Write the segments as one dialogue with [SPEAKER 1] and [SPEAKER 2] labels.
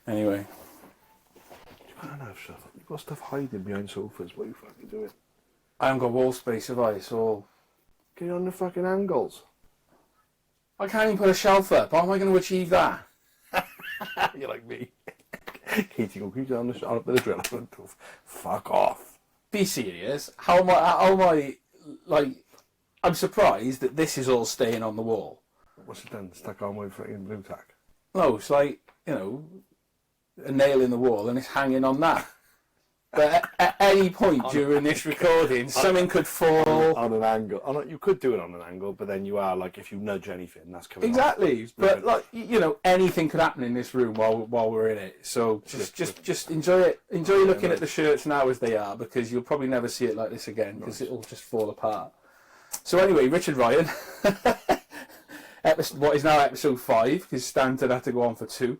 [SPEAKER 1] Anyway.
[SPEAKER 2] You can't have stuff. You've got stuff hiding behind sofas. What are you fucking doing?
[SPEAKER 1] I haven't got wall space, have I? So
[SPEAKER 2] Get on the fucking angles.
[SPEAKER 1] I can't even put a shelf up. How am I going to achieve that?
[SPEAKER 2] You're like me. Katie, go keep on the shot with the drill. Fuck off.
[SPEAKER 1] Be serious. How am I, like, I'm surprised that this is all staying on the wall.
[SPEAKER 2] What's it done? Stuck on with fucking blue tack?
[SPEAKER 1] No, it's like, you know, a nail in the wall and it's hanging on that. But at any point during this recording, something could fall
[SPEAKER 2] on an angle. You could do it on an angle, but then you are like, if you nudge anything, that's coming
[SPEAKER 1] exactly.
[SPEAKER 2] off.
[SPEAKER 1] But like, you know, anything could happen in this room while we're in it. So just enjoy it. Enjoy looking at the shirts now as they are, because you'll probably never see it like this again, because it'll just fall apart. So anyway, Richard Ryan, what is now episode 5, because Stanton had to go on for 2.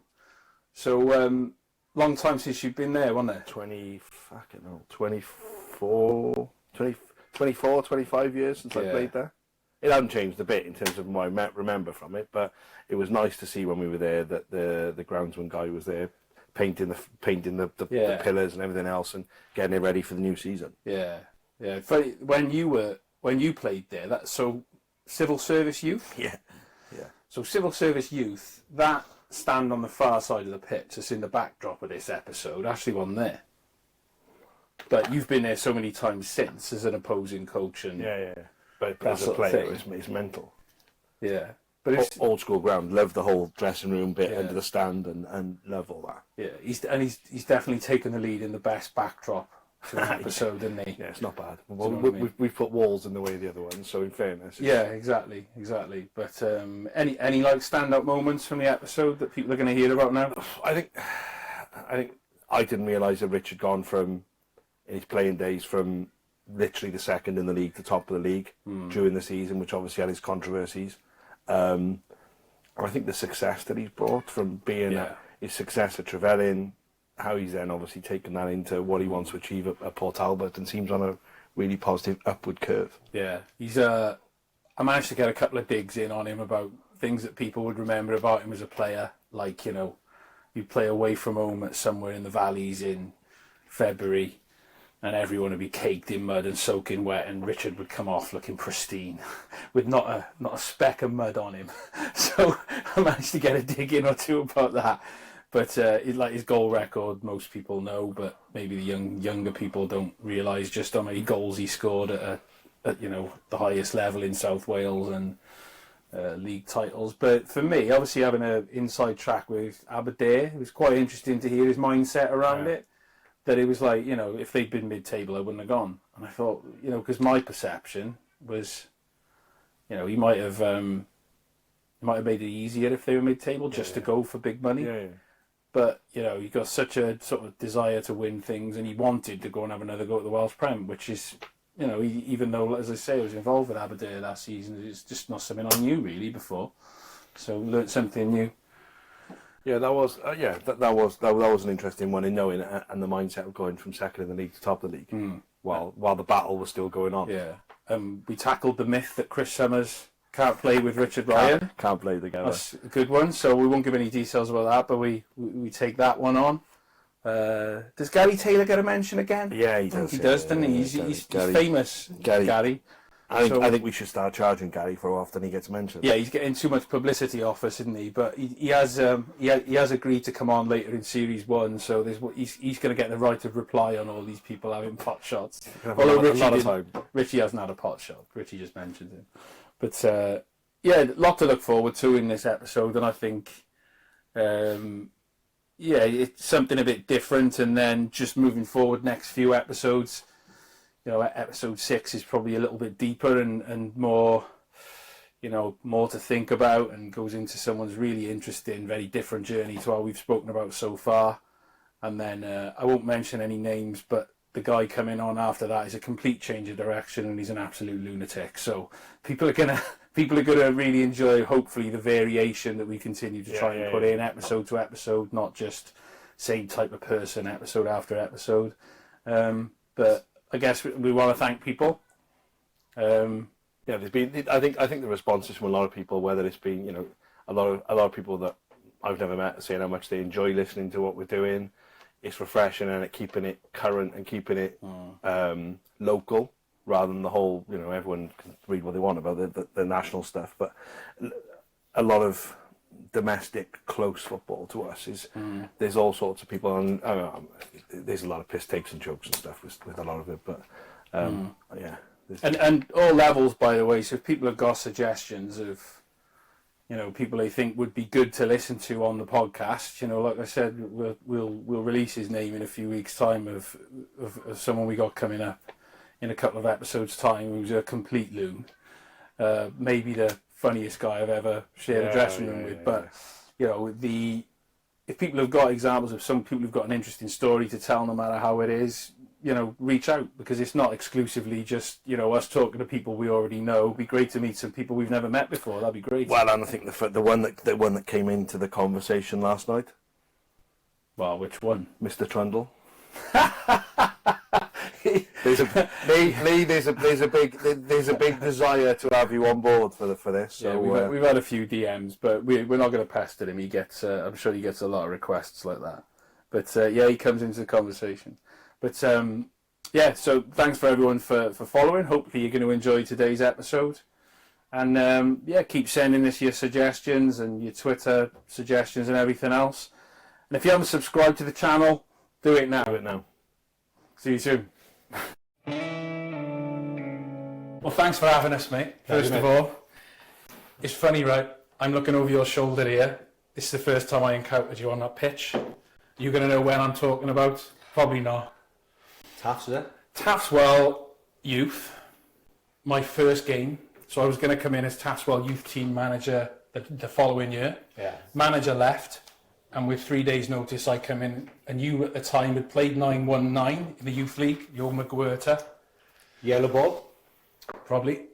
[SPEAKER 1] So long time since you've been there, wasn't it?
[SPEAKER 2] 25 years since I played there. It hadn't changed a bit in terms of what I remember from it, but it was nice to see when we were there that the groundsman guy was there painting the pillars and everything else and getting it ready for the new season.
[SPEAKER 1] Yeah. Funny, when you played there, that's so civil service youth.
[SPEAKER 2] Yeah.
[SPEAKER 1] So civil service youth, that stand on the far side of the pitch, that's in the backdrop of this episode, actually wasn't there. But you've been there so many times since as an opposing coach, and
[SPEAKER 2] But as a player, it's mental.
[SPEAKER 1] Yeah, but it's
[SPEAKER 2] old school ground. Love the whole dressing room bit under the stand, and love all that.
[SPEAKER 1] Yeah, he's definitely taken the lead in the best backdrop to an episode, isn't he?
[SPEAKER 2] Yeah, it's not bad. Well, we've put walls in the way of the other ones, so in fairness.
[SPEAKER 1] Yeah, exactly. But any like standout moments from the episode that people are going to hear about now?
[SPEAKER 2] I think I didn't realise that Rich had gone from in his playing days from literally the second in the league to top of the league during the season, which obviously had his controversies. And I think the success that he's brought from being his success at Trefelin, how he's then obviously taken that into what he wants to achieve at Port Talbot, and seems on a really positive upward curve.
[SPEAKER 1] Yeah, he's I managed to get a couple of digs in on him about things that people would remember about him as a player, like, you know, you'd play away from home at somewhere in the valleys in February, and everyone would be caked in mud and soaking wet, and Richard would come off looking pristine with not a speck of mud on him. So I managed to get a dig in or two about that. But like his goal record, most people know, but maybe the younger people don't realise just how many goals he scored at you know, the highest level in South Wales and league titles. But for me, obviously having an inside track with Aberdare, it was quite interesting to hear his mindset around it. That it was like, you know, if they'd been mid-table, I wouldn't have gone. And I thought, you know, because my perception was, you know, he might have made it easier if they were mid-table just to go for big money.
[SPEAKER 2] Yeah.
[SPEAKER 1] But, you know, he got such a sort of desire to win things, and he wanted to go and have another go at the Welsh Prem, which is, you know, even though, as I say, I was involved with Aberdare last season, it's just not something I knew really before. So learnt something new.
[SPEAKER 2] Yeah, that was an interesting one in knowing and the mindset of going from second in the league to top of the league while the battle was still going on.
[SPEAKER 1] Yeah, we tackled the myth that Chris Summers can't play with Richard Ryan.
[SPEAKER 2] Can't play together.
[SPEAKER 1] That's a good one. So we won't give any details about that, but we take that one on. Does Gary Taylor get a mention again?
[SPEAKER 2] Yeah, he does.
[SPEAKER 1] He does, doesn't he? He's famous, Gary.
[SPEAKER 2] I think we should start charging Gary for how often he gets mentioned.
[SPEAKER 1] Yeah, he's getting too much publicity off us, isn't he? But he has agreed to come on later in Series 1, so he's going to get the right of reply on all these people having pot shots. Although Richie hasn't had a pot shot. Richie just mentioned it. But yeah, a lot to look forward to in this episode, and I think it's something a bit different. And then just moving forward, next few episodes. You know, episode 6 is probably a little bit deeper and more, you know, more to think about, and goes into someone's really interesting, very different journey to what we've spoken about so far. And then I won't mention any names, but the guy coming on after that is a complete change of direction, and he's an absolute lunatic. So people are gonna really enjoy, hopefully, the variation that we continue to try and put in episode to episode, not just same type of person episode after episode. But I guess we want to thank people.
[SPEAKER 2] There's been. I think the responses from a lot of people, whether it's been, you know, a lot of people that I've never met saying how much they enjoy listening to what we're doing. It's refreshing and keeping it current and keeping it local rather than the whole, everyone can read what they want about the national stuff. But a lot of domestic close football to us is there's all sorts of people, and there's a lot of piss takes and jokes and stuff with a lot of it. But yeah.
[SPEAKER 1] And all levels, by the way. So if people have got suggestions of, people they think would be good to listen to on the podcast, like I said, we'll release his name in a few weeks' time of someone we got coming up in a couple of episodes' time who's a complete loon. Maybe the funniest guy I've ever shared a dressing room with. But if people have got examples of some people who've got an interesting story to tell, no matter how it is, reach out, because it's not exclusively just, us talking to people we already know. It'd be great to meet some people we've never met before. That'd be great.
[SPEAKER 2] Well, and I think the one that came into the conversation last night.
[SPEAKER 1] Well, which one?
[SPEAKER 2] Mr. Trundle. There's a big desire to have you on board for this. So
[SPEAKER 1] we've had a few DMs, but we're not going to pester him. He gets, I'm sure he gets a lot of requests like that. But he comes into the conversation. But so thanks for everyone for following. Hopefully you're going to enjoy today's episode. And keep sending us your suggestions and your Twitter suggestions and everything else. And if you haven't subscribed to the channel, do it now.
[SPEAKER 2] Do it now.
[SPEAKER 1] See you soon. Well, thanks for having us, mate. First of all, it's funny, right? I'm looking over your shoulder here. This is the first time I encountered you on that pitch. You going to know when I'm talking about? Probably not.
[SPEAKER 3] Taffs, is it?
[SPEAKER 1] Taffswell Youth, my first game. So I was going to come in as Taffswell Youth team manager the following year.
[SPEAKER 3] Yeah.
[SPEAKER 1] Manager left, and with 3 days' notice, I come in. And you at the time had played 919 in the Youth League. You're Goytre.
[SPEAKER 3] Yellow ball?
[SPEAKER 1] Probably.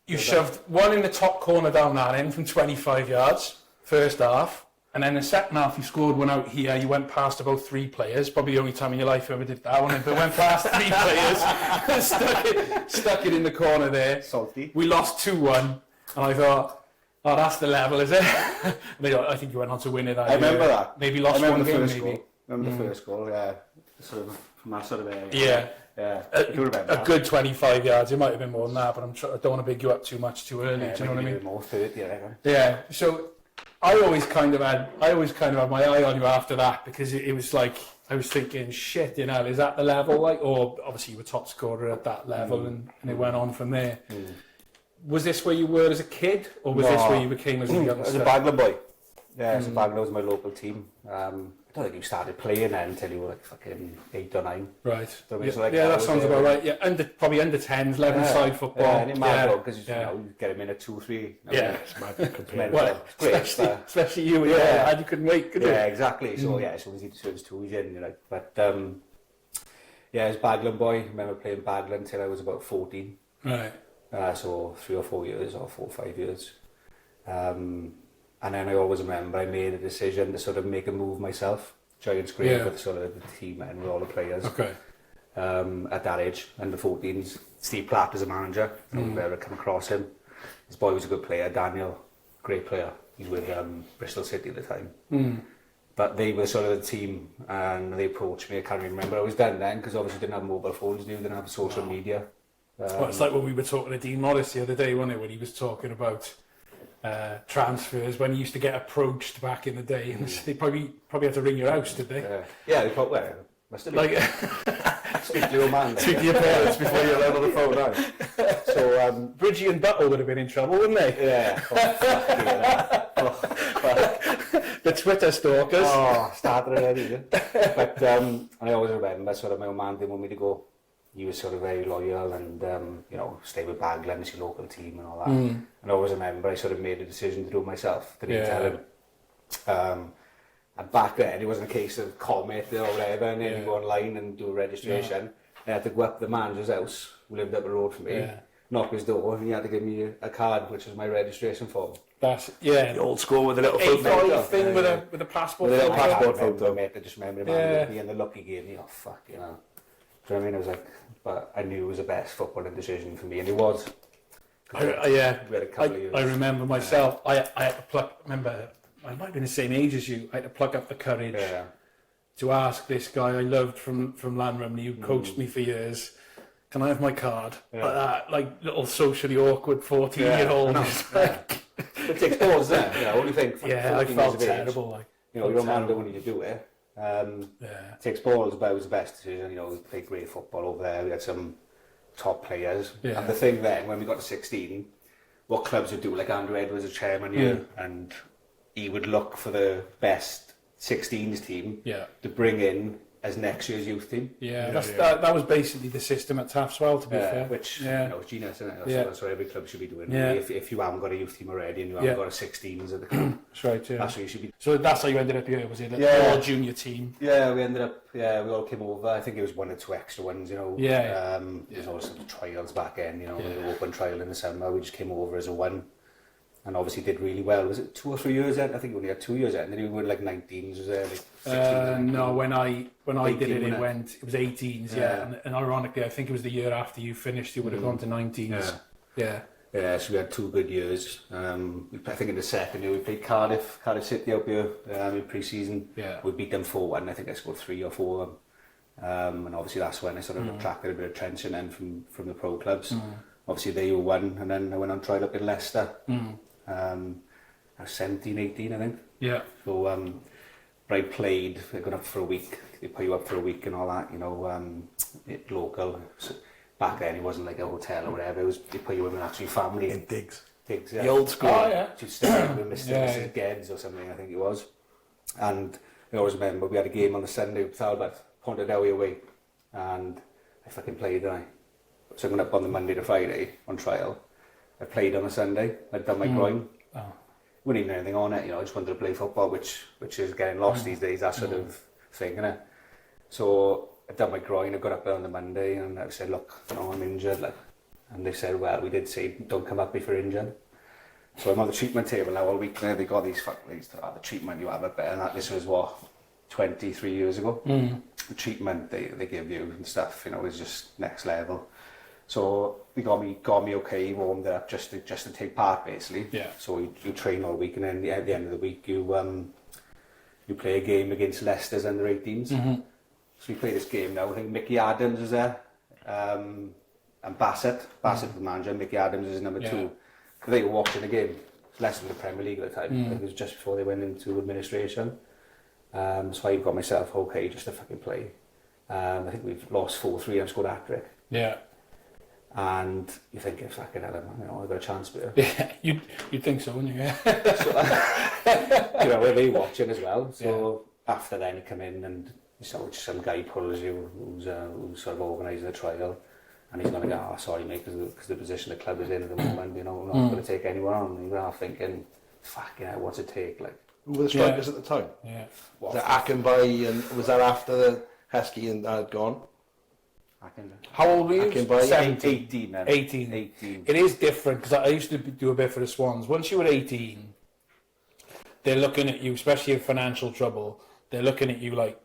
[SPEAKER 1] You shoved one in the top corner down that end from 25 yards, first half. And then the second half, you scored one out here. You went past about 3 players. Probably the only time in your life you ever did that one. But went past 3 players, stuck it in the corner there.
[SPEAKER 3] Salty.
[SPEAKER 1] We lost 2-1. And I thought, oh, that's the level, is it? And I think you went on to win it.
[SPEAKER 3] I remember that.
[SPEAKER 1] Maybe lost one game, maybe.
[SPEAKER 3] Goal. Remember the first goal, yeah. Sort of from that sort of area.
[SPEAKER 1] Yeah.
[SPEAKER 3] Yeah.
[SPEAKER 1] A good 25 yards. It might have been more than that, but I don't want to big you up too much too early. Do you know what I mean?
[SPEAKER 3] More 30, I reckon.
[SPEAKER 1] Yeah. So I always kind of had my eye on you after that, because it was like I was thinking, shit, is that the level? Like, or obviously you were top scorer at that level, and it went on from there. Was this where you were as a kid, or was this where you became as a youngster?
[SPEAKER 3] As a Baglan boy. Yeah, as a Baglan was my local team. I don't think you started playing then until you were like fucking 8 or 9.
[SPEAKER 1] Right.
[SPEAKER 3] So
[SPEAKER 1] that sounds about right. Yeah, probably under 10s, 11-side football.
[SPEAKER 3] Yeah, and it mattered because you get him in at 2-3.
[SPEAKER 1] It's
[SPEAKER 3] great.
[SPEAKER 1] Especially you. You couldn't wait, could you?
[SPEAKER 3] Yeah, exactly. So as soon as he turns 2, he's in. But as Baglan boy, I remember playing Baglan until I was about 14.
[SPEAKER 1] Right.
[SPEAKER 3] So 3 or 4 years, or 4 or 5 years. And then I always remember I made a decision to sort of make a move myself. Giants grade with sort of the team and with all the players.
[SPEAKER 1] Okay.
[SPEAKER 3] At that age, under 14s. Steve Platt was a manager. I've ever come across him. His boy was a good player. Daniel, great player. He's with Bristol City at the time. But they were sort of the team, and they approached me. I can't remember. I was done then because obviously didn't have mobile phones. Didn't have social media.
[SPEAKER 1] It's like when we were talking to Dean Morris the other day, wasn't it? When he was talking about transfers, when he used to get approached back in the day, and they probably had to ring your house, did they?
[SPEAKER 3] They probably must have been. Speak to your man.
[SPEAKER 1] Speak to your parents before you're allowed on the phone now. So Bridgie and Buttle would have been in trouble, wouldn't they?
[SPEAKER 3] Yeah.
[SPEAKER 1] The Twitter stalkers.
[SPEAKER 3] Oh, started already. But I always remember sort of my old man didn't want me to go. He was sort of very loyal and, stay with Baglan, it's your local team and all that. And I always remember I sort of made a decision to do it myself. Didn't tell him. And back then, it wasn't a case of comment or whatever, and then you go online and do a registration. I had to go up to the manager's house, who lived up the road from me, knock his door, and he had to give me a card, which was my registration form.
[SPEAKER 1] That's,
[SPEAKER 2] the old school with a little
[SPEAKER 1] photo thing with a passport
[SPEAKER 3] photo.
[SPEAKER 1] With a little passport
[SPEAKER 3] photo. I just remember him with me, and the look he gave me, oh fuck, Do you know what I mean? I was like, but I knew it was the best footballing decision for me, and it was. We had a couple of years.
[SPEAKER 1] I remember myself. I had to pluck. Remember, I might have been the same age as you. I had to pluck up the courage to ask this guy I loved from Lanrumney, who coached me for years, can I have my card? Like that, like little socially awkward 14-year-old.
[SPEAKER 3] It takes balls, doesn't it? Only think.
[SPEAKER 1] I felt terrible. Like,
[SPEAKER 3] you don't mind when you do it. It takes balls, but it was the best decision. We played great football over there. We had some top players. And the thing then, when we got to 16, what clubs would do, like Andrew Edwards as chairman here, and he would look for the best 16s team to bring in as next year's youth team.
[SPEAKER 1] That was basically the system at Taftswell, to be fair.
[SPEAKER 3] Which, is genius, isn't it? That's what every club should be doing. If you haven't got a youth team already and you haven't got a 16s at the club.
[SPEAKER 1] That's right,
[SPEAKER 3] That's what you should be.
[SPEAKER 1] So that's how you ended up here, was it? All junior team?
[SPEAKER 3] Yeah, we ended up, we all came over. I think it was 1 or 2 extra ones, There was also some trials back then, the open trial in the summer. We just came over as a one. And obviously did really well. Was it 2 or 3 years then? I think we only had 2 years then. And then we were like 19s, was there? Like 16s,
[SPEAKER 1] no, when I did it, it was 18s, And ironically, I think it was the year after you finished, you would have gone to 19s. Yeah, so we had 2 good years. I think in the second year we played Cardiff City up here in pre-season. We beat them 4-1. I think I scored 3 or 4 of them. And obviously that's when I sort of attracted a bit of attention then from the pro clubs. Obviously they were 1, and then I went on trial up in Leicester. I was 17, 18, I think. Yeah. So, I played, I got up for a week. They put you up for a week and all that, local. So back then, it wasn't like a hotel or whatever. It was, they put you with an actual family.
[SPEAKER 2] In digs.
[SPEAKER 3] Digs,
[SPEAKER 1] The old school.
[SPEAKER 3] Oh, yeah. Just staying with Mr. Geddes or something, I think it was. And I always remember we had a game on the Sunday with Talbot, Pontardawe away. And I fucking played, didn't I? So I went up on the Monday to Friday on trial. I played on a Sunday. I'd done my groin. Wouldn't even know anything on it, I just wanted to play football, which is getting lost these days, that sort of thing, innit? So I'd done my groin, I got up there on the Monday and I said, look, I'm injured. And they said, well, we did say, don't come up if you're injured. So I'm on the treatment table now all week. They got these the treatment you have up there, and this was 23 years ago. The treatment they give you and stuff, is just next level. So they got me okay, warmed up just to take part basically. Yeah. So you train all week, and then at the end of the week you play a game against Leicester's under 18s. So we play this game now. I think Mickey Adams was there, and Bassett was the manager. Mickey Adams is number 2. Because they were watching the game. Leicester were the Premier League at the time. I think it was just before they went into administration. So I got myself okay just to fucking play. I think we've lost 4-3 and scored a hat-trick. Yeah. And you think, fucking hell, I've got a chance here.
[SPEAKER 1] Yeah, you'd think so, wouldn't you?
[SPEAKER 3] So, we're really watching as well. So after then you come in and some guy pulls you who's sort of organising the trial, and he's going to go, sorry mate, because the position the club is in at the moment, we're not going to take anyone on. And you're thinking, fucking hell, what's it take? Like,
[SPEAKER 2] who were the strikers at the time?
[SPEAKER 1] Yeah.
[SPEAKER 2] Was that Akinbai, and was that after the Heskey and had gone?
[SPEAKER 1] How old were you?
[SPEAKER 3] 18 then.
[SPEAKER 1] 18. It is different, because I used to do a bit for the Swans. Once you were 18, they're looking at you, especially in financial trouble, they're looking at you like,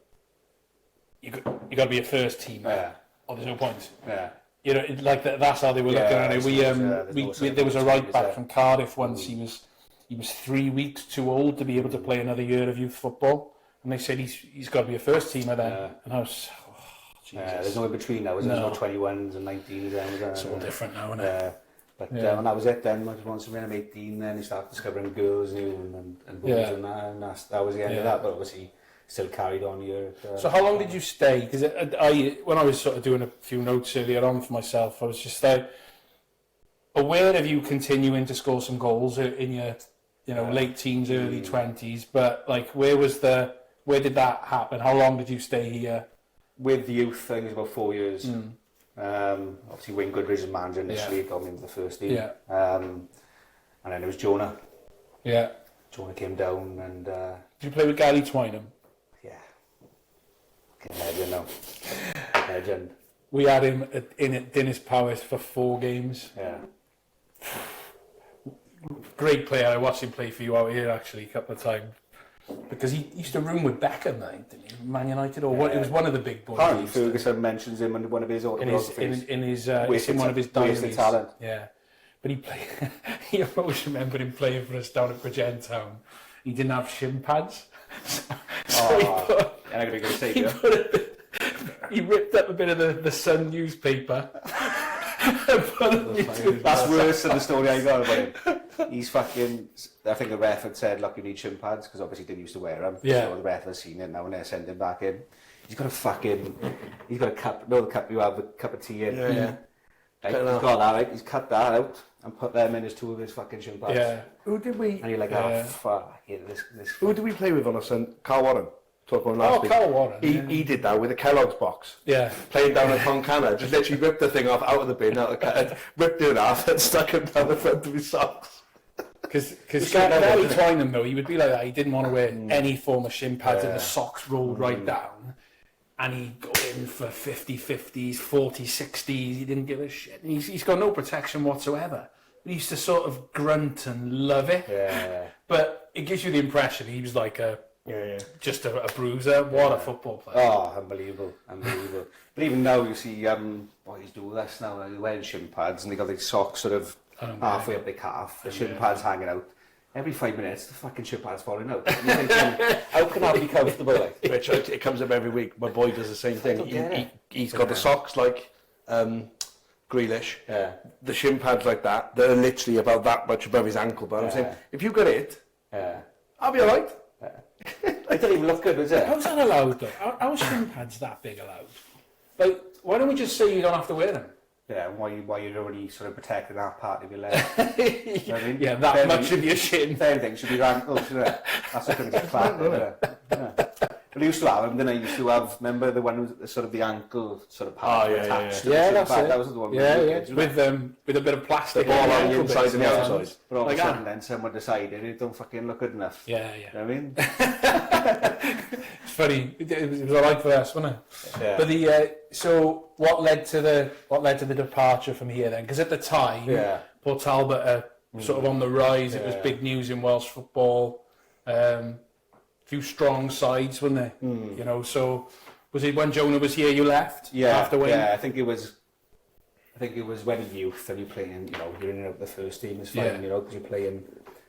[SPEAKER 1] you got to be a first teamer. Yeah. Or there's no point. Yeah. That's how they were looking at it. There was a right back from Cardiff once. He was 3 weeks too old to be able to play another year of youth football, and they said he's got to be a first teamer then. Yeah. And I was,
[SPEAKER 3] there's no in between now. There's no 21s and 19s.
[SPEAKER 1] It's all different now, isn't it?
[SPEAKER 3] But and that was it then. Once when I'm 18, then you start discovering girls and boys and that was the end of that. But obviously, still carried on here.
[SPEAKER 1] So how long did you stay? Because when I was sort of doing a few notes earlier on for myself, I was just aware of you continuing to score some goals in your late teens, early 20s. But where did that happen? How long did you stay here?
[SPEAKER 3] With the youth thing, it was about 4 years. Obviously, Wayne Goodridge was manager initially, got me into the first team. Yeah. And then it was Jonah. Yeah. Jonah came down and...
[SPEAKER 1] Did you play with Gary Twynham?
[SPEAKER 3] Yeah. Legend now. Legend.
[SPEAKER 1] We had him in Dinas Powys for 4 games. Yeah. Great player. I watched him play for you out here actually a couple of times. Because he used to room with Beckham, I think, didn't he? Man United, or what? It was one of the big boys.
[SPEAKER 3] Apparently, Ferguson mentions him in one of his autobiographies.
[SPEAKER 1] In one of his diaries.
[SPEAKER 3] Wasted talent.
[SPEAKER 1] Yeah, but he played. I always remember him playing for us down at Bridgend Town, He didn't have shin pads. so
[SPEAKER 3] I'm going to go say
[SPEAKER 1] he ripped up a bit of the Sun newspaper.
[SPEAKER 3] That's worse than the story I got about him. He's fucking. I think the ref had said, "Look, you need shin pads," because obviously he didn't used to wear them.
[SPEAKER 1] Yeah.
[SPEAKER 3] So the ref has seen it now and they're sending him back in. He's got a fucking. He's got a cup. No, the cup you have a cup of tea in.
[SPEAKER 2] Yeah.
[SPEAKER 3] Right, he's got that. Right, he's cut that out and put them in as two of his fucking shin pads.
[SPEAKER 1] Yeah.
[SPEAKER 2] Who did we?
[SPEAKER 3] And you're like, oh fuck, yeah, this.
[SPEAKER 2] Who did we play with on our son? Carl Warren. Talk about last week.
[SPEAKER 1] Carl Warren.
[SPEAKER 2] He did that with a Kellogg's box.
[SPEAKER 1] Yeah.
[SPEAKER 2] Playing down a Tonkana, just literally ripped the thing off out of the bin, out of the can, ripped it off and stuck it down the front of his socks.
[SPEAKER 1] Because Gary Twynham, though, he would be like that. He didn't want to wear any form of shin pads and the socks rolled right down. And he'd go in for 50-50s, 40-60s. He didn't give a shit. And he's got no protection whatsoever. He used to sort of grunt and love it.
[SPEAKER 3] Yeah.
[SPEAKER 1] But it gives you the impression he was like just a bruiser. What a football player.
[SPEAKER 3] Oh, unbelievable. But even now you see boys do this now. They're wearing shin pads and they got their socks sort of halfway up their calf. The shin pads hanging out. Every 5 minutes, the fucking shin pad's falling out. And you're thinking, how can I be comfortable? Like?
[SPEAKER 2] Rich, it comes up every week. My boy does the same thing. He's got the socks like Grealish. Yeah. The shin pads like that. They're literally about that much above his ankle. But I'm saying, if you got it, I'll be all right.
[SPEAKER 3] It doesn't even look good, does it?
[SPEAKER 1] How's that allowed, though? How are shin pads that big allowed? Like, why don't we just say you don't have to wear them?
[SPEAKER 3] Yeah, why you're already sort of protecting that part of your leg. You know what I mean?
[SPEAKER 1] Yeah, that much of your shin.
[SPEAKER 3] Everything should be your ankles, shouldn't it? That's not going to get clapped, isn't it? Yeah. But I used to have them, didn't I? I used to have, remember the one with sort of the ankle sort of part attached to the shin pad? That was the one
[SPEAKER 1] with a bit of plastic.
[SPEAKER 2] The ball on the inside and the outside.
[SPEAKER 3] But all of a sudden then someone decided it don't fucking look good enough.
[SPEAKER 1] Yeah.
[SPEAKER 3] You know what I mean?
[SPEAKER 1] It's funny. It was alright for us, wasn't it?
[SPEAKER 3] Yeah.
[SPEAKER 1] But so what led to the departure from here then? Because at the time, Port Talbot are sort of on the rise. It was big news in Welsh football. Few strong sides, weren't they? You know, so was it when Jonah was here you left? After Wayne?
[SPEAKER 3] Yeah, I think it was when youth and you're playing, you know, you're in and out the first team is fine, you know, because you're playing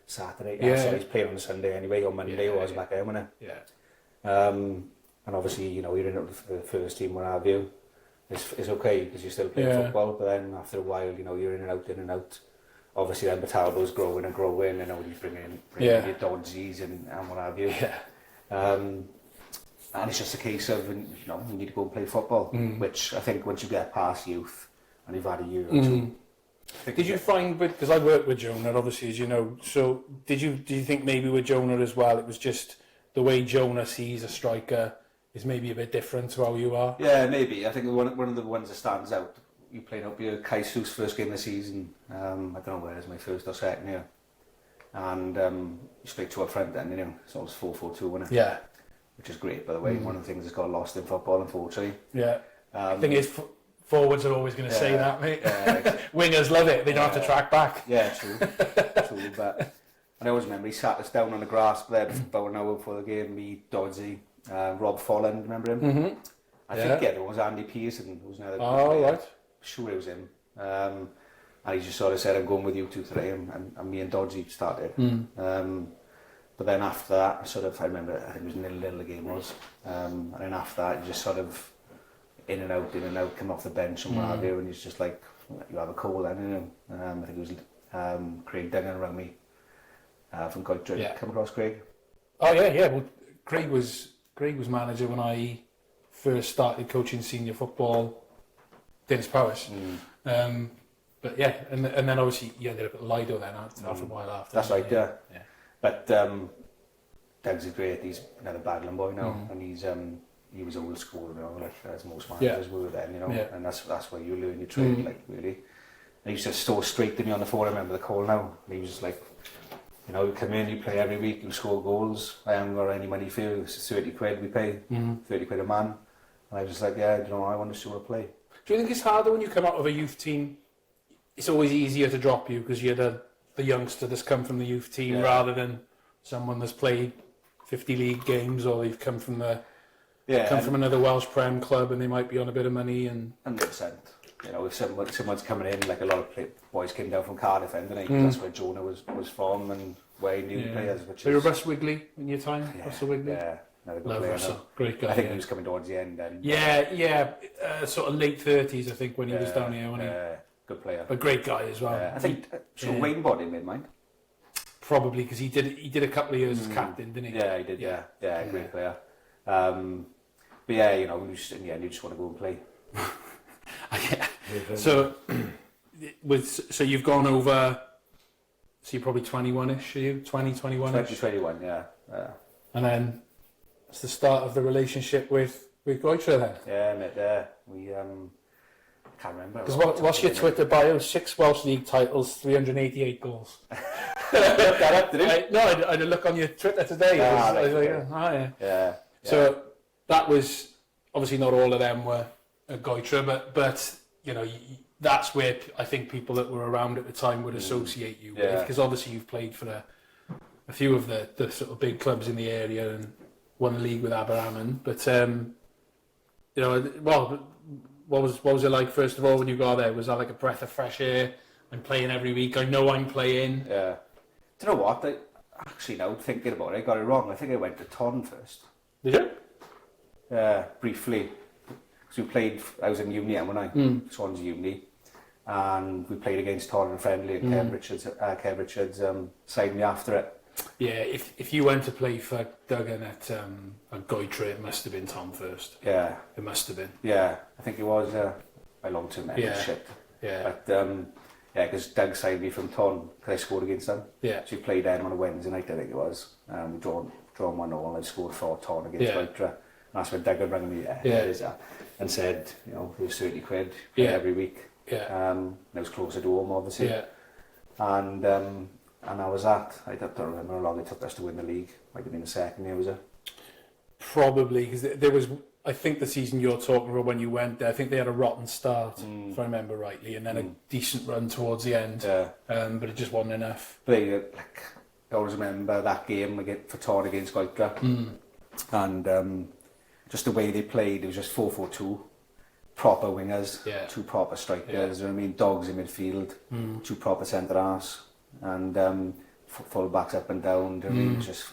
[SPEAKER 3] Saturday. So he's playing on Sunday anyway, or Monday was back then, wasn't it? Yeah. And obviously, you know, you're in and out the first team, what have you. It's okay because you're still playing football, but then after a while, you know, you're in and out. Obviously, then Batalbo's growing, and you know, you bring in your Dodgies and what have you. Yeah. And it's just a case of, you know, you need to go and play football, which I think once you get past youth and you've had a year or two.
[SPEAKER 1] Did you find, because I worked with Jonah, obviously, as you know, so do you think maybe with Jonah as well, it was just the way Jonah sees a striker is maybe a bit different to how you are? Yeah,
[SPEAKER 3] maybe. I think one of the ones that stands out, you playing up your Kaisu's first game of the season, I don't know where it is, my first or second year. And you played two up front then, you know, so it was 4-4-2, wasn't it? Yeah. Which is great, by the way. One of the things that's got lost in football, unfortunately. Yeah. The thing is, forwards are always going to say that, mate. Wingers love it. They don't have to track back. Yeah, true. But and I always remember he sat us down on the grass there about an hour before the game. Me, Dodgy, Rob Folland, remember him? Mm-hmm. I think the other one was Andy Pearson, who was another good player. Right. Sure it was him. And he just sort of said, I'm going with you two today, and me and Dodgy started. But then after that, I remember, I think it was 0-0 the game was. And then after that, you just sort of in and out, come off the bench and what have you, and he's just like, you have a call then, you know. I think it was Craig Duggan around me from Goytre. Yeah. Come across Craig? Oh yeah. Well, Craig was manager when I first started coaching senior football. Dennis Powers. But yeah, and then obviously you ended up at Lido then after a while after. That's right, yeah. But Dennis is great. He's another Badland boy now, and he was old school, you know, like as most managers were then, you know, and that's where you learn your trade, like really. And he used to store straight to me on the phone. I remember the call now. And he was just like, you know, you come in, you play every week, you score goals. I haven't got any money for you. It's 30 quid we pay, 30 quid a man. And I was just like, yeah, you know, I want to see what I play. Do you think it's harder when you come out of a youth team? It's always easier to drop you because you're the youngster that's come from the youth team rather than someone that's played 50 league games, or they've come from from another Welsh Prem club and they might be on a bit of money and 100%. you know, if someone's coming in, like a lot of boys came down from Cardiff, and that's where Jonah was from and where he knew players. Which
[SPEAKER 1] were you Russ Wigley in your time?
[SPEAKER 3] Yeah,
[SPEAKER 1] Russell Wigley?
[SPEAKER 3] Yeah, another good
[SPEAKER 1] Love
[SPEAKER 3] player.
[SPEAKER 1] Russell, great guy.
[SPEAKER 3] I think he was coming towards the end then.
[SPEAKER 1] Sort of late 30s, I think, when he was down here, wasn't he?
[SPEAKER 3] Good player.
[SPEAKER 1] A great guy as well.
[SPEAKER 3] I think Wayne bought him in mind.
[SPEAKER 1] Probably because he did a couple of years as captain, didn't he?
[SPEAKER 3] Yeah, he did. Yeah, great player. But yeah, you know, you just want to go and play.
[SPEAKER 1] So, so you've gone over. So you're probably 21ish, are you? 20, 21ish?
[SPEAKER 3] 21, yeah.
[SPEAKER 1] And then it's the start of the relationship with Goytre then.
[SPEAKER 3] Yeah, mate. We can't remember.
[SPEAKER 1] Because what's your Twitter bio? 6 Welsh League titles, 388 goals.
[SPEAKER 3] Look that up, did you?
[SPEAKER 1] No, I had a look on your Twitter today.
[SPEAKER 3] Yeah.
[SPEAKER 1] So that was obviously not all of them were at Goytre, but you know that's where I think people that were around at the time would associate you with, because obviously you've played for a few of the sort of big clubs in the area and won the league with Aberystwyth. But you know, well, what was it like first of all when you got there? Was that like a breath of fresh air? I'm playing every week. I know I'm playing.
[SPEAKER 3] Yeah. Do you know what? Actually, now thinking about it, I got it wrong. I think I went to Ton first.
[SPEAKER 1] Did you?
[SPEAKER 3] Yeah, briefly. Because I was in uni when I Swansea uni, and we played against Ton and friendly at Kev Richards signed me after it.
[SPEAKER 1] Yeah, if you went to play for Duggan at Goytre, it must have been Tom first.
[SPEAKER 3] Yeah.
[SPEAKER 1] It must have been.
[SPEAKER 3] Yeah, I think it was my long-term memory shit.
[SPEAKER 1] Yeah.
[SPEAKER 3] But yeah, because Doug signed me from Ton because I scored against them. Yeah. So we played them on a Wednesday night, I think it was. We drawn 1-0, I scored for Ton against Goytre. And that's when Doug had rang me and said, you know, it was 30 quid every week. Yeah. And it was closer to home, obviously. Yeah. And I was at, I don't remember how long it took us to win the league. Might have been the second year, was it?
[SPEAKER 1] Probably, because there was, I think the season you're talking about when you went there, I think they had a rotten start, if I remember rightly, and then a decent run towards the end. Yeah. But it just wasn't enough.
[SPEAKER 3] But I always remember that game for Ton against Goytre. And just the way they played, it was just 4-4-2. Proper wingers, 2 proper strikers, you know what I mean? Dogs in midfield, 2 proper centre-halves. And full backs up and down. Do you know what I mean? Just,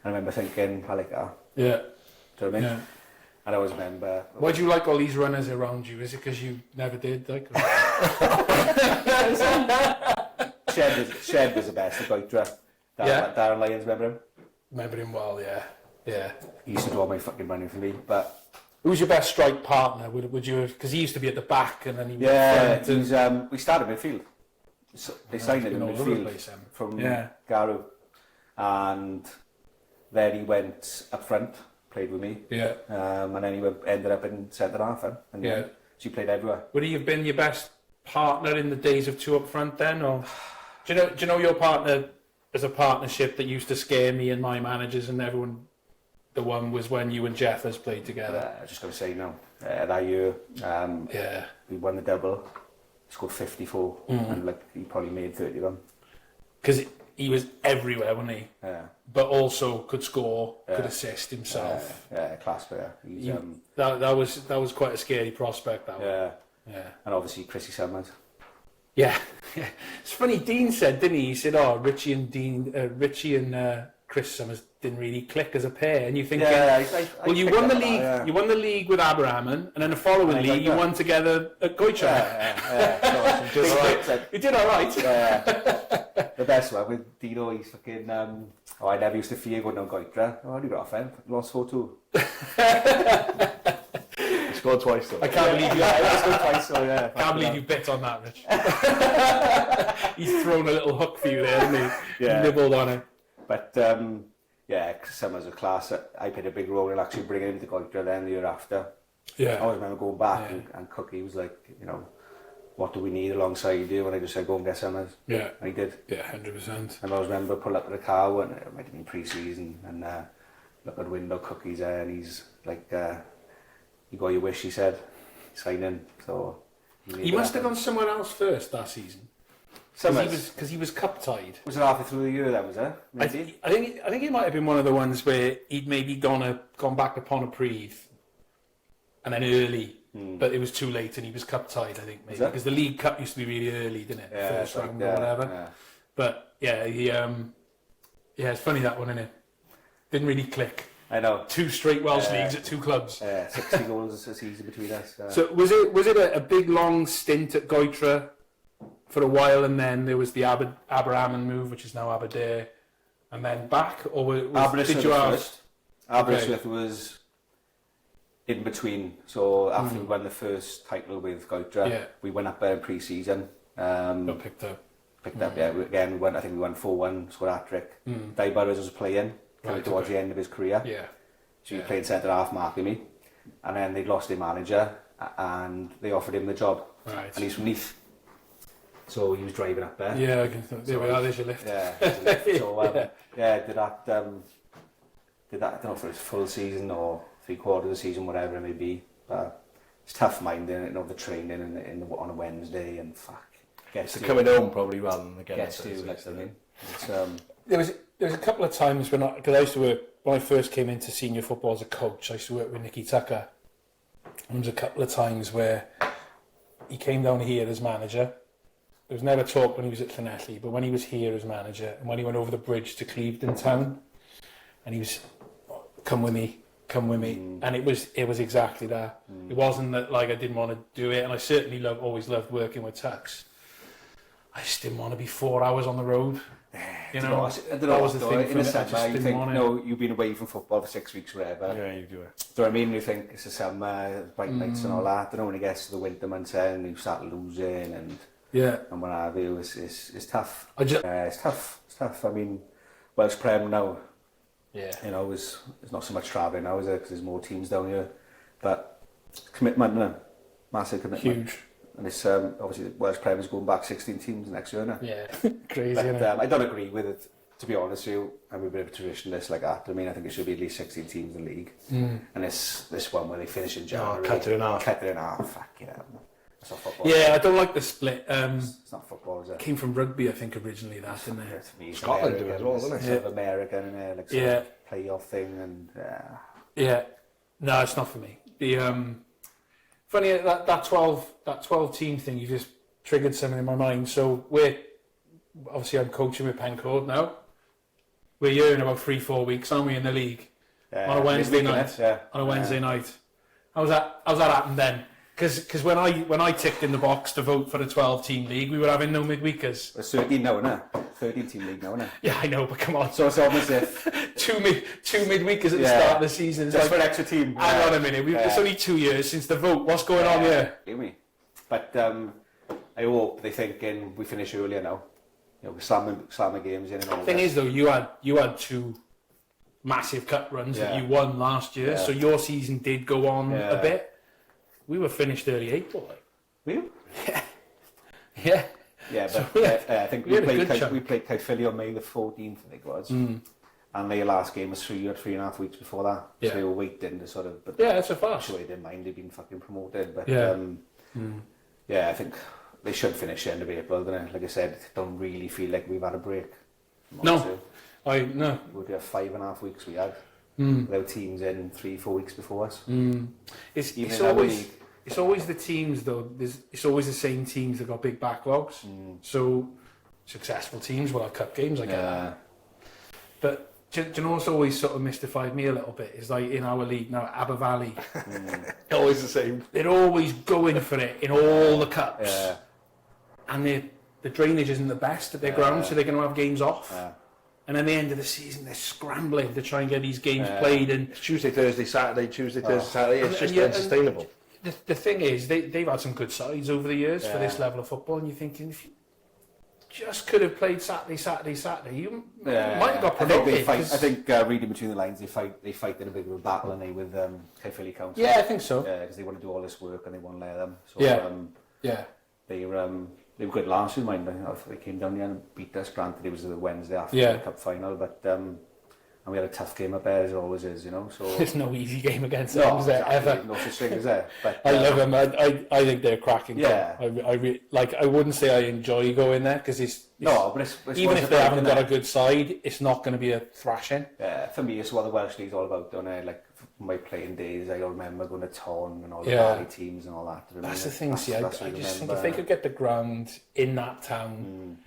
[SPEAKER 3] I remember thinking, I like that. Yeah. Do you know what I mean? Yeah. And I always remember.
[SPEAKER 1] Why do you like all these runners around you? Is it because you never did? Like,
[SPEAKER 3] Shin was the best at Goytre. Darren Lyons, remember him?
[SPEAKER 1] Remember him well, yeah.
[SPEAKER 3] He used to do all my fucking running for me, but.
[SPEAKER 1] Who's your best strike partner? Would you? Because he used to be at the back and then he went
[SPEAKER 3] front. We started midfield. So they signed him in midfield from Garu, and then he went up front, played with me, and then he ended up in centre half, and so he played everywhere.
[SPEAKER 1] Would he have been your best partner in the days of 2 up front then, or do you know your partner as a partnership that used to scare me and my managers and everyone? The one was when you and Jeffers played together.
[SPEAKER 3] I was just going to say no. That year, we won the double. Scored 54, and he probably made 30 of them.
[SPEAKER 1] Because he was everywhere, wasn't he?
[SPEAKER 3] Yeah.
[SPEAKER 1] But also could score, could assist himself.
[SPEAKER 3] Class player.
[SPEAKER 1] That was quite a scary prospect. That one.
[SPEAKER 3] Yeah. And obviously Chrissy Summers.
[SPEAKER 1] Yeah. It's funny. Dean said, didn't he? He said, "Oh, Richie and Chris Summers didn't really click as a pair," and you think, well, you won the league. You won the league with Aberystwyth, and then the following league you won together at Goytre. You did all right.
[SPEAKER 3] The best one with Dino. He's fucking. I never used to fear going down Goytre. Oh, you got a friend. Lost 4-2.
[SPEAKER 2] He scored twice though.
[SPEAKER 1] I can't believe you.
[SPEAKER 3] I scored twice. So yeah.
[SPEAKER 1] Can't believe you bit on that, Rich. He's thrown a little hook for you there, hasn't he? Yeah. Nibbled on it.
[SPEAKER 3] But Summers a class. I played a big role in actually bringing him to Goytre then the year after. Yeah. I always remember going back and Cookie was like, you know, what do we need alongside you? And I just said, go and get Summers. Yeah. And he did.
[SPEAKER 1] Yeah, 100%.
[SPEAKER 3] And I always remember pull up to the car when it might have been pre-season and look at the window, Cookie's there and he's like, you got your wish, he said, signing. So
[SPEAKER 1] he must have gone somewhere else first that season. Because he was cup tied.
[SPEAKER 3] Was it halfway through the year then, was it?
[SPEAKER 1] I think it might have been one of the ones where he'd maybe gone back to Pontypridd and then early but it was too late and he was cup tied, I think, maybe. Because the League Cup used to be really early, didn't it?
[SPEAKER 2] Yeah,
[SPEAKER 1] First round or whatever.
[SPEAKER 2] Yeah.
[SPEAKER 1] But yeah, it's funny that one, innit? Didn't really click.
[SPEAKER 3] I know.
[SPEAKER 1] 2 straight Welsh Leagues at 2 clubs.
[SPEAKER 3] 60 goals a season between us.
[SPEAKER 1] So was it a big long stint at Goytre for a while, and then there was the Aberystwyth move, which is now Aberdare, and then back, or did you have?
[SPEAKER 3] Aberystwyth was in between. So after we won the first title with Goytre, we went up there in pre-season.
[SPEAKER 1] Got picked up.
[SPEAKER 3] Again, I think we won 4-1, scored a hat-trick. Dai Burrows was playing towards the end of his career.
[SPEAKER 1] Yeah.
[SPEAKER 3] So he played centre-half, marking me. And then they'd lost their manager, and they offered him the job.
[SPEAKER 1] Right.
[SPEAKER 3] And he's from Neath. So he was driving up there.
[SPEAKER 1] Yeah, there we are, there's your lift.
[SPEAKER 3] Yeah, there's a lift. So, did that, I don't know if it was full season or 3/4 of the season, whatever it may be. But it's tough minding, the training on a Wednesday, and fuck.
[SPEAKER 2] It's coming home probably rather than getting
[SPEAKER 3] gets to you, like, it's,
[SPEAKER 1] There was a couple of times because I used to work, when I first came into senior football as a coach, I used to work with Nicky Tucker. And there was a couple of times where he came down here as manager. There was never talk when he was at Llanelli, but when he was here as manager, and when he went over the bridge to Bridgend Town, and he was, come with me, and it was exactly that. It wasn't that like I didn't want to do it, and I certainly always loved working with Tux. I just didn't want to be 4 hours on the road. You know, that was the thing for me. I just didn't want it.
[SPEAKER 3] You've been away from football for 6 weeks, whatever.
[SPEAKER 2] Yeah, you do it.
[SPEAKER 3] Do you know what I mean? You think it's the summer, bright nights and all that. I don't know, when it gets to the winter months and you start losing and what have you. It's tough. It's tough. It's tough. I mean, Welsh Prem now. Yeah. You know, there's not so much travelling now, is there? Because there's more teams down here. But commitment, no? Massive commitment.
[SPEAKER 1] Huge.
[SPEAKER 3] And it's obviously the Welsh Prem is going back 16 teams next year now.
[SPEAKER 1] Yeah, crazy.
[SPEAKER 3] But I don't agree with it, to be honest with you. I'm a bit of a traditionalist like that. I mean, I think it should be at least 16 teams in the league. And this one where they finish in January.
[SPEAKER 2] Cut it in half.
[SPEAKER 3] Fuck yeah. That's not football.
[SPEAKER 1] Yeah, I don't like the split.
[SPEAKER 3] It's not football, is it?
[SPEAKER 1] Came from rugby, I think, originally, that, didn't it?
[SPEAKER 2] Scotland do it as well, doesn't it?
[SPEAKER 3] Sort of American and like sort of playoff thing and
[SPEAKER 1] Yeah. No, it's not for me. The funny that 12 team thing, you just triggered something in my mind. So I'm coaching with Pencoed now. We're here in about 3-4 weeks, aren't we, in the league? On a Wednesday night. On a Wednesday night. How's that happened then? Because when I ticked in the box to vote for the 12-team league, we were having no midweekers.
[SPEAKER 3] It's 13 now, isn't it? 13-team league now, isn't it?
[SPEAKER 1] Yeah, I know, but come on.
[SPEAKER 3] So it's almost if
[SPEAKER 1] two midweekers at the start of the season.
[SPEAKER 3] Just for an extra team.
[SPEAKER 1] Hang on a minute. It's only 2 years since the vote. What's going on here?
[SPEAKER 3] But I hope they're thinking we finish earlier now. You know, slamming games in and all that.
[SPEAKER 1] The thing is, though, you had 2 massive cut runs that you won last year, so your season did go on a bit. We were finished early April, like.
[SPEAKER 3] Were you?
[SPEAKER 1] Yeah.
[SPEAKER 3] Yeah, but I think we played Caerphilly on May the 14th, I think it was. And their last game was 3.5 weeks before that.
[SPEAKER 1] Yeah.
[SPEAKER 3] So they were waiting to sort of... But
[SPEAKER 1] that's a fast.
[SPEAKER 3] I'm sure they didn't mind, they'd been fucking promoted. But I think they should finish the end of April, don't they? Like I said, don't really feel like we've had a break.
[SPEAKER 1] No.
[SPEAKER 3] No. We'd have 5.5 weeks we had. Without teams in 3-4 weeks before us.
[SPEAKER 1] It's always the teams though. It's always the same teams that got big backlogs. So successful teams will have cup games. I get that. But do you know what's always sort of mystified me a little bit is like in our league now, Abervalley.
[SPEAKER 2] Always the same.
[SPEAKER 1] They're always going for it in all the cups, and the drainage isn't the best at their ground, so they're going to have games off. And at the end of the season, they're scrambling to try and get these games played. And
[SPEAKER 2] it's Tuesday, Thursday, Saturday. It's just unsustainable.
[SPEAKER 1] The thing is, they've had some good sides over the years for this level of football, and you're thinking, if you just could have played Saturday, you might have got promoted.
[SPEAKER 3] I think reading between the lines, they fight in a bit of a battle, and they with Caerphilly Council.
[SPEAKER 1] Yeah, I think so.
[SPEAKER 3] Because they want to do all this work and they want to let them. So, they were good last year, mind. They came down here and beat us. Granted, it was the Wednesday after the cup final, but and we had a tough game up there, as it always is, you know. So
[SPEAKER 1] there's no easy game against them, is there ever?
[SPEAKER 3] No such thing as there. But
[SPEAKER 1] I love them. I think they're cracking.
[SPEAKER 3] Yeah.
[SPEAKER 1] I wouldn't say I enjoy going there because it's even if they haven't got a good side, it's not going to be a thrashing.
[SPEAKER 3] Yeah, for me, it's what the Welsh League's all about, don't it? Like my playing days, I remember going to Ton and all the
[SPEAKER 1] Yeah.
[SPEAKER 3] valley teams and all that.
[SPEAKER 1] That's the thing, see, I
[SPEAKER 3] what
[SPEAKER 1] just think
[SPEAKER 3] remember.
[SPEAKER 1] if they could get the ground in that town,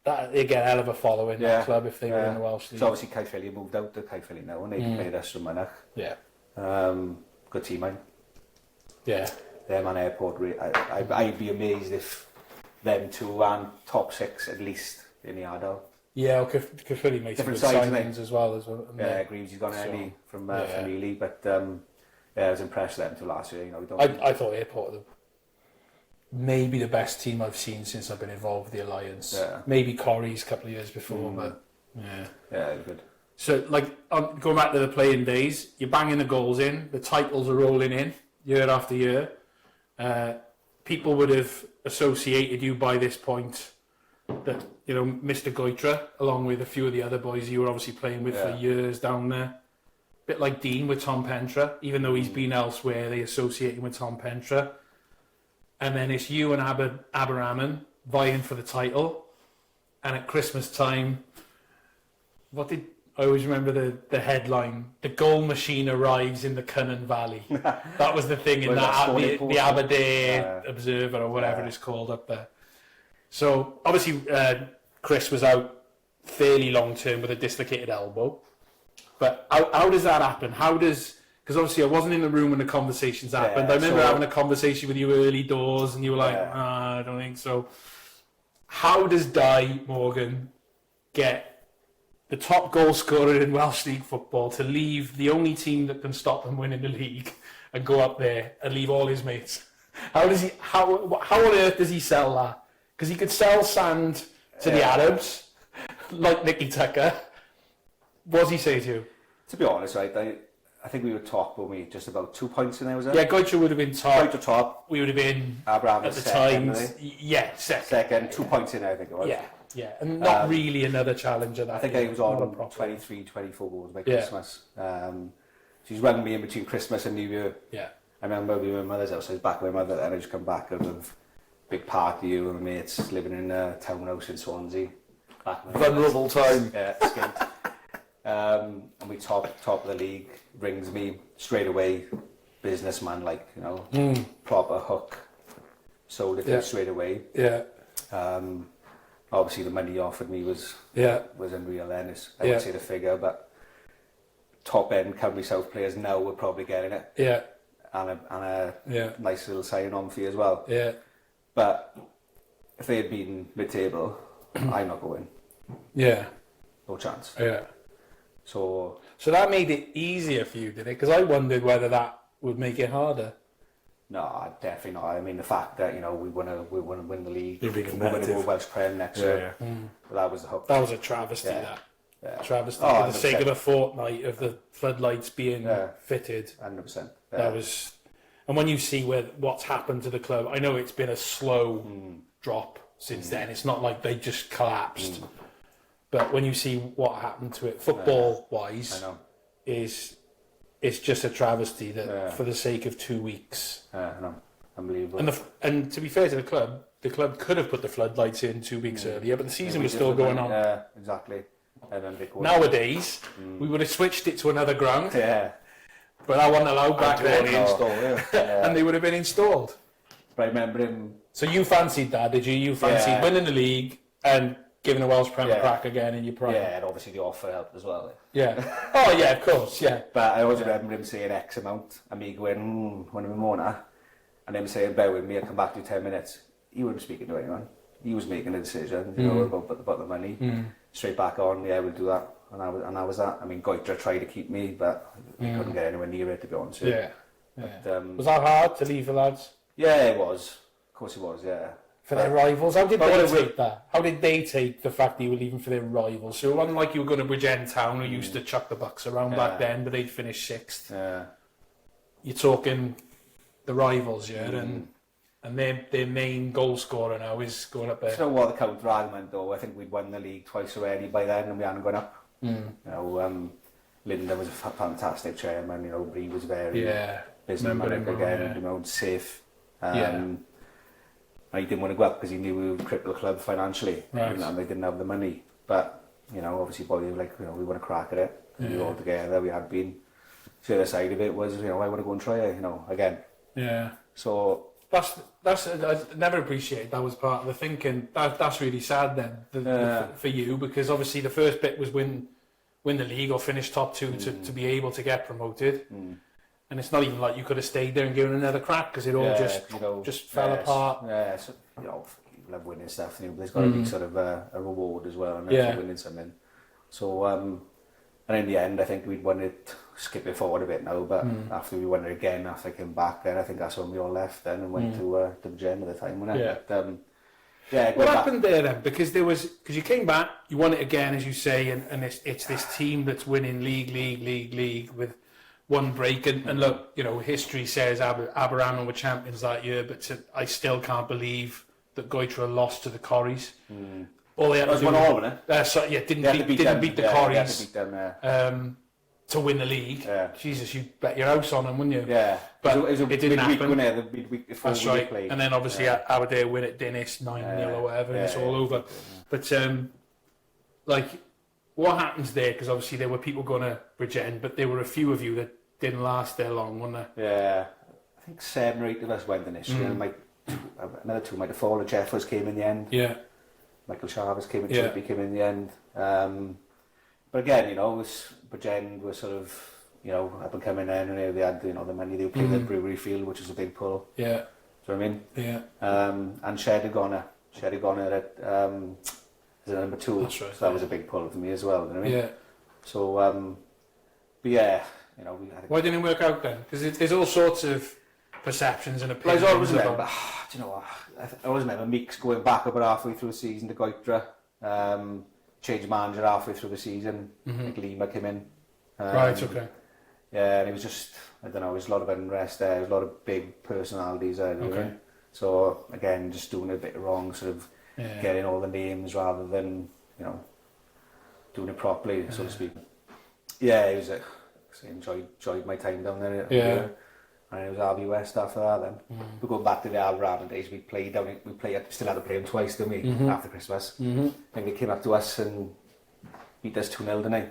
[SPEAKER 1] that they'd get a hell of a following, that club, if they were in the Welsh League.
[SPEAKER 3] So obviously Caerphilly moved out to Caerphilly now, and they played us from Mynach.
[SPEAKER 1] Yeah.
[SPEAKER 3] Good team, man.
[SPEAKER 1] Yeah.
[SPEAKER 3] Them on Airport, I'd be amazed if them two ran top 6 at least in the Ardal.
[SPEAKER 1] Yeah, Caerphilly made some good
[SPEAKER 3] Different sides,
[SPEAKER 1] signings as well.
[SPEAKER 3] Yeah, Greaves, he's gone early from Ely, but I was impressed with them till last year. You know,
[SPEAKER 1] I thought Airport were maybe the best team I've seen since I've been involved with the Alliance.
[SPEAKER 3] Yeah.
[SPEAKER 1] Maybe Corrie's a couple of years before, but yeah.
[SPEAKER 3] Yeah, they're good.
[SPEAKER 1] So, like, going back to the playing days, you're banging the goals in, the titles are rolling in year after year. People would have associated you by this point that, you know, Mr. Goytre, along with a few of the other boys you were obviously playing with for years down there. Bit like Dean with Tom Pentra, even though he's been elsewhere, they associate him with Tom Pentra. And then it's you and Aberraman vying for the title. And at Christmas time, I always remember the headline, the goal machine arrives in the Cynnan Valley. That was the thing in the Aberdare Observer or whatever it's called up there. So obviously Chris was out fairly long term with a dislocated elbow. But how does that happen? Because obviously I wasn't in the room when the conversations happened. I remember having a conversation with you early doors and you were like, I don't think so. How does Di Morgan get the top goal scorer in Welsh League football to leave the only team that can stop him winning the league and go up there and leave all his mates? How on earth does he sell that? Because he could sell sand to the Arabs, like Nicky Tucker. What does he say to you?
[SPEAKER 3] To be honest, right, I think we were top, weren't we? Just about 2 points in there, was it?
[SPEAKER 1] Yeah, Goytre would have been top.
[SPEAKER 3] Goytre top.
[SPEAKER 1] We would have been
[SPEAKER 3] Abraham
[SPEAKER 1] at the
[SPEAKER 3] second,
[SPEAKER 1] time. Yeah, second.
[SPEAKER 3] Second, 2 points in there, I think it was.
[SPEAKER 1] Yeah, and not really another challenger. That
[SPEAKER 3] I think
[SPEAKER 1] year.
[SPEAKER 3] I was on 23, 24 goals by Christmas. She's rang me in between Christmas and New Year.
[SPEAKER 1] Yeah.
[SPEAKER 3] I remember being with my mother's house. I was back with my mother, and I just come back out of a big party, you and my mates living in a townhouse in Swansea.
[SPEAKER 2] Vulnerable time.
[SPEAKER 3] Yeah, skint. And we top of the league. Rings me straight away, businessman, like, you know, proper hook. Sold it straight away.
[SPEAKER 1] Yeah.
[SPEAKER 3] Obviously the money he offered me was unreal then. I would say the figure, but top end Cymru South players now were probably getting it.
[SPEAKER 1] Yeah.
[SPEAKER 3] And a nice little sign on fee as well.
[SPEAKER 1] Yeah.
[SPEAKER 3] But if they had been mid-table, I'm not going.
[SPEAKER 1] Yeah.
[SPEAKER 3] No chance.
[SPEAKER 1] Yeah.
[SPEAKER 3] So
[SPEAKER 1] that made it easier for you, did it? Because I wondered whether that would make it harder.
[SPEAKER 3] No, definitely not. I mean, the fact that, you know, we want to win the league,
[SPEAKER 2] You'd be
[SPEAKER 3] we're going to go Welsh Prem next year. But that was the hope.
[SPEAKER 1] That was a travesty. Travesty for the sake of a fortnight of the floodlights being fitted.
[SPEAKER 3] 100%.
[SPEAKER 1] That was, and when you see what's happened to the club, I know it's been a slow drop since then. It's not like they just collapsed. But when you see what happened to it, football-wise, it's just a travesty that for the sake of 2 weeks.
[SPEAKER 3] No, unbelievable.
[SPEAKER 1] And to be fair to the club could have put the floodlights in 2 weeks earlier, but the season was still going on.
[SPEAKER 3] Yeah, exactly. And then
[SPEAKER 1] Nowadays, we would have switched it to another ground.
[SPEAKER 3] Yeah.
[SPEAKER 1] But I wasn't allowed back then. And they would have been installed.
[SPEAKER 3] But I remember him.
[SPEAKER 1] So you fancied that, did you? You fancied winning the league and giving the Welsh Prem a crack again in your prime?
[SPEAKER 3] Yeah, and obviously the offer helped as well.
[SPEAKER 1] Yeah. Oh, yeah, of course, yeah.
[SPEAKER 3] But I always remember him saying X amount, and me going, when I'm more now, and him saying, bear with me, I'll come back to you 10 minutes. He wasn't speaking to anyone. He was making a decision, you know, about the money. Straight back on, yeah, we'll do that. And I was that. I mean, Goytre tried to keep me, but he couldn't get anywhere near it, to be honest with you. But,
[SPEAKER 1] was that hard to leave the lads?
[SPEAKER 3] Yeah, it was. Of course it was, yeah.
[SPEAKER 1] For their rivals? How did they take that? How did they take the fact that you were leaving for their rivals? So it wasn't like you were going to Bridgend Town, who used to chuck the bucks around back then, but they'd finish sixth.
[SPEAKER 3] Yeah.
[SPEAKER 1] You're talking the rivals, and their main goal scorer now is going up there.
[SPEAKER 3] You know what, the counter argument though, I think we'd won the league twice already by then and we hadn't gone up. You know, Lyndon was a fantastic chairman, you know, Bree was very businessman again, you know, safe. And he didn't want to go up because he knew we would cripple the club financially, and they didn't have the money. But, you know, obviously boys were like, you know, we want to crack at it. We were all together, we had been. the other side of it was, I want to go and try it, again.
[SPEAKER 1] Yeah.
[SPEAKER 3] So
[SPEAKER 1] that's I never appreciated that was part of the thinking. That's really sad then for you, because obviously the first bit was win the league or finish top 2 to be able to get promoted. And it's not even like you could have stayed there and given another crack, because it all just fell apart.
[SPEAKER 3] Yeah, so, you love winning stuff. There's got to be sort of a reward as well, and for winning something. So, and in the end, I think we'd won it, skip it forward a bit now, but after we won it again, after I came back, then I think that's when we all left then and went to Bridgend at the time, wasn't it? But,
[SPEAKER 1] what happened there then? Because you came back, you won it again, as you say, and it's this team that's winning league with one break, and look, history says Aberystwyth were champions that year, but I still can't believe that Goytre lost to the Corries. All they had to do didn't beat the Corries to win the league.
[SPEAKER 3] Yeah.
[SPEAKER 1] Jesus, you'd bet your house on them, wouldn't you?
[SPEAKER 3] Yeah,
[SPEAKER 1] but
[SPEAKER 3] it was a
[SPEAKER 1] it didn't happen.
[SPEAKER 3] The midweek before we played.
[SPEAKER 1] And then obviously Aberdare win at Dennis 9-0 or whatever, and it's all over. But what happens there? Because obviously there were people going to Bridgend, but there were a few of you that didn't last there long, weren't there?
[SPEAKER 3] Yeah, I think 7 or 8 of us went initially, and another 2 might have fallen. Jeffers came in the end.
[SPEAKER 1] Yeah.
[SPEAKER 3] Michael Chavez came in, Chippy came in the end. But again, Bridgend was sort of, up and coming in, and they had, the money, they played at Brewery Field, which was a big pull.
[SPEAKER 1] Yeah.
[SPEAKER 3] Do you know what I mean?
[SPEAKER 1] Yeah.
[SPEAKER 3] And Shed had gone at as a number 2.
[SPEAKER 1] That's right.
[SPEAKER 3] So that was a big pull for me as well. Do you know what I mean?
[SPEAKER 1] Yeah.
[SPEAKER 3] So, but yeah, we had.
[SPEAKER 1] Why didn't it work out then? Because there's all sorts of perceptions and opinions.
[SPEAKER 3] I always remember, do you know what? I always remember Meeks going back about halfway through the season to Goytre, changed manager halfway through the season. Like Lima came in.
[SPEAKER 1] Right, okay.
[SPEAKER 3] Yeah, and it was just, I don't know, there was a lot of unrest there, there was a lot of big personalities there.
[SPEAKER 1] Okay.
[SPEAKER 3] So, again, just doing it a bit wrong, sort of getting all the names rather than, doing it properly, so to speak. Yeah, it was I enjoyed my time down there.
[SPEAKER 1] Yeah.
[SPEAKER 3] And it was RB West after that then. We're going back to the Aberystwyth days, we still had to play them twice, didn't we, after Christmas. I think they came up to us and beat us 2-0, didn't they?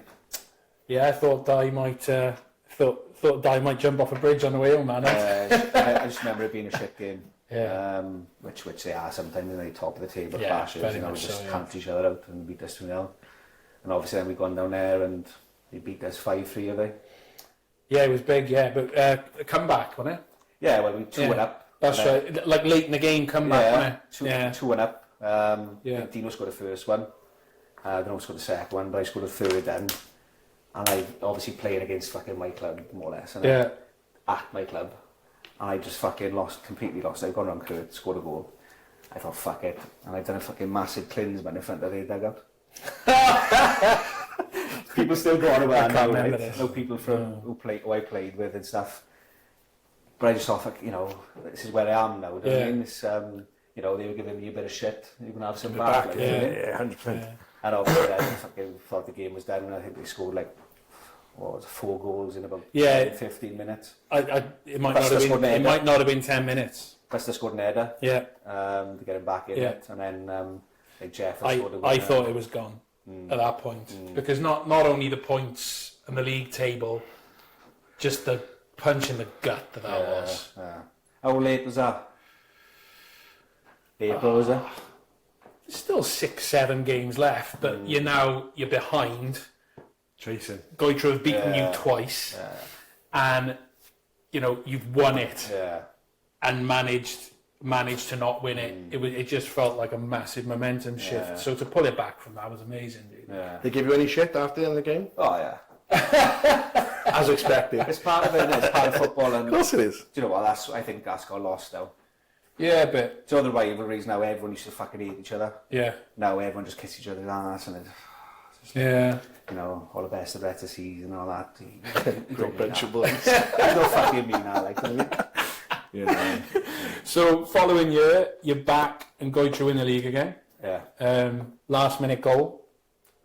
[SPEAKER 1] Yeah, I thought Di might thought Di might jump off a bridge on the way home, man.
[SPEAKER 3] I just remember it being a shit game.
[SPEAKER 1] Yeah.
[SPEAKER 3] Which they are sometimes, in the top of the table
[SPEAKER 1] clashes,
[SPEAKER 3] we just cancel each other out and beat us 2-0. And obviously then we gone down there and they beat us 5-3, have they? Yeah,
[SPEAKER 1] it was big, but a comeback, wasn't it?
[SPEAKER 3] Yeah, well, we 2-1 up.
[SPEAKER 1] That's right, like late in the game comeback, wasn't it?
[SPEAKER 3] 2-1 up. Dino scored the first one. I don't know who scored the second one, but I scored the third then. And I obviously playing against fucking my club, more or less. And at my club. And I just completely lost. I'd gone around Kurt, scored a goal. I thought, fuck it. And I'd done a fucking massive cleanse in front of the dugout. People still go on about it now, right? No people from who I played with and stuff. But I just thought, this is where I am now. Do you know what I mean? It's, they were giving me a bit of shit. You can have some back.
[SPEAKER 2] 100%.
[SPEAKER 3] And obviously, I fucking thought the game was done, and I think they scored 4 goals in about 15 minutes.
[SPEAKER 1] It might not have been 10 minutes.
[SPEAKER 3] Plus they scored an header. Yeah. To get him back in it, and then Jeff scored a winner.
[SPEAKER 1] I thought it was gone at that point because not only the points and the league table, just the punch in the gut that was.
[SPEAKER 3] How late was that? April was it?
[SPEAKER 1] Still 6-7 games left, but you're behind.
[SPEAKER 2] Chasing.
[SPEAKER 1] Goytre have beaten you twice, and you've won it, and managed to not win it. It just felt like a massive momentum shift. So to pull it back from that was amazing, dude.
[SPEAKER 2] Yeah. They give you any shit after the end of the game?
[SPEAKER 3] Oh yeah.
[SPEAKER 2] As expected.
[SPEAKER 3] It's part of it. It's part of football. And
[SPEAKER 2] of course it is.
[SPEAKER 3] Do you know what? I think that's got lost now.
[SPEAKER 1] Yeah, but
[SPEAKER 3] it's other rivalries now. Everyone used to fucking hate each other.
[SPEAKER 1] Yeah.
[SPEAKER 3] Now everyone just kisses each other's ass and all the best of the rest of the season and all that.
[SPEAKER 2] Great bunch of boys.
[SPEAKER 3] You don't fucking mean that,
[SPEAKER 1] Yeah. So following year, you're back and Goytre win the league again.
[SPEAKER 3] Yeah.
[SPEAKER 1] Last minute goal.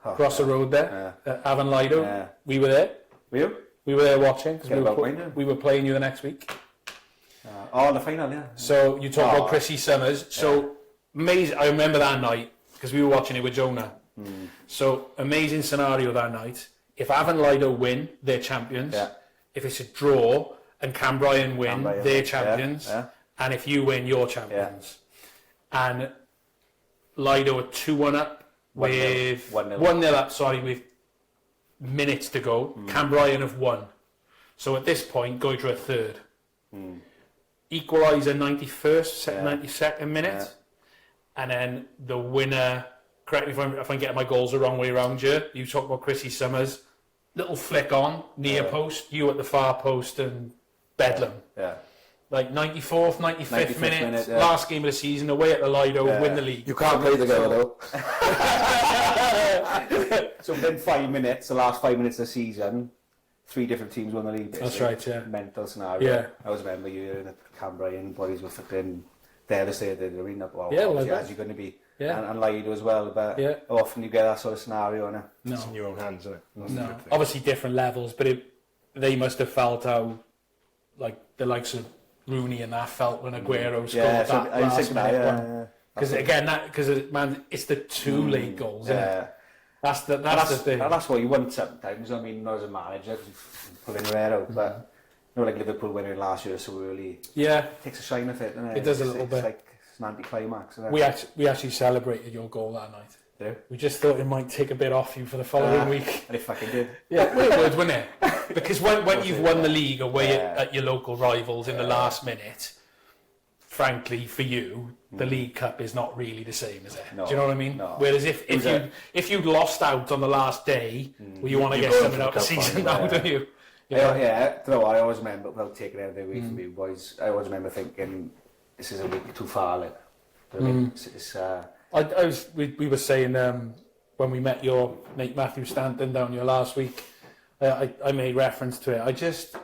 [SPEAKER 1] Across the road there. Avon Lido. Yeah. We were there.
[SPEAKER 3] Were you?
[SPEAKER 1] We were there watching because we were playing you the next week.
[SPEAKER 3] The final, yeah.
[SPEAKER 1] So you talk about Chrissy Summers. So amazing. I remember that night because we were watching it with Jonah. So amazing scenario that night. If Avon Lido win, they're champions. if it's a draw and Cambrian win, they're champions.
[SPEAKER 2] Yeah.
[SPEAKER 1] And if you win, you're champions. Yeah. And Lido are 2-1 up with 1-0 up, with minutes to go. Cambrian have won. So at this point, Goytre are third. Equaliser 91st, 92nd minute. And then the winner, correct me if I'm getting my goals the wrong way around here. You talk about Chrissy Summers. Little flick on, near post, you at the far post, and Bedlam.
[SPEAKER 2] Yeah.
[SPEAKER 1] Like 94th, 95th minute, last game of the season, away at the Lido, win the league.
[SPEAKER 4] You can't play the girl though.
[SPEAKER 3] So within 5 minutes, the last 5 minutes of the season, 3 different teams won the league. Basically.
[SPEAKER 1] That's right, yeah.
[SPEAKER 3] Mental scenario.
[SPEAKER 1] Yeah.
[SPEAKER 3] I always remember you and Cambrian boys were fucking devastated. Well,
[SPEAKER 1] like
[SPEAKER 3] as you're going to be.
[SPEAKER 1] Yeah.
[SPEAKER 3] And Lido as well, but how often you get that sort of scenario, innit?
[SPEAKER 1] No.
[SPEAKER 2] It's in your own hands, isn't it?
[SPEAKER 1] No. Obviously different levels, but they must have felt how, like, the likes of Rooney and that felt when Aguero scored that last minute one. Because again, it's the 2 late goals, isn't it? That's the thing.
[SPEAKER 3] That's what you want sometimes. I mean, not as a manager, because you're pulling your hair out, but like Liverpool winning last year so early. Yeah. It takes a shine of it, doesn't it?
[SPEAKER 1] It does a little bit.
[SPEAKER 3] It's like it's an anti-climax, isn't it?
[SPEAKER 1] We actually celebrated your goal that night.
[SPEAKER 3] Yeah.
[SPEAKER 1] We just thought it might take a bit off you for the following week.
[SPEAKER 3] And it fucking did.
[SPEAKER 1] Yeah, well, it would, wouldn't it? Because when you've won the league away at your local rivals in the last minute, frankly, for you, the League Cup is not really the same, is it?
[SPEAKER 3] No,
[SPEAKER 1] do you know what I mean?
[SPEAKER 3] No.
[SPEAKER 1] Whereas if you'd lost out on the last day, well, you want to get something out of the season now, don't you?
[SPEAKER 3] I always remember, without taking anything away from you boys, I always remember thinking, this is a week too far, like.
[SPEAKER 1] We were saying when we met your mate Matthew Stanton down here last week, I made reference to it. I just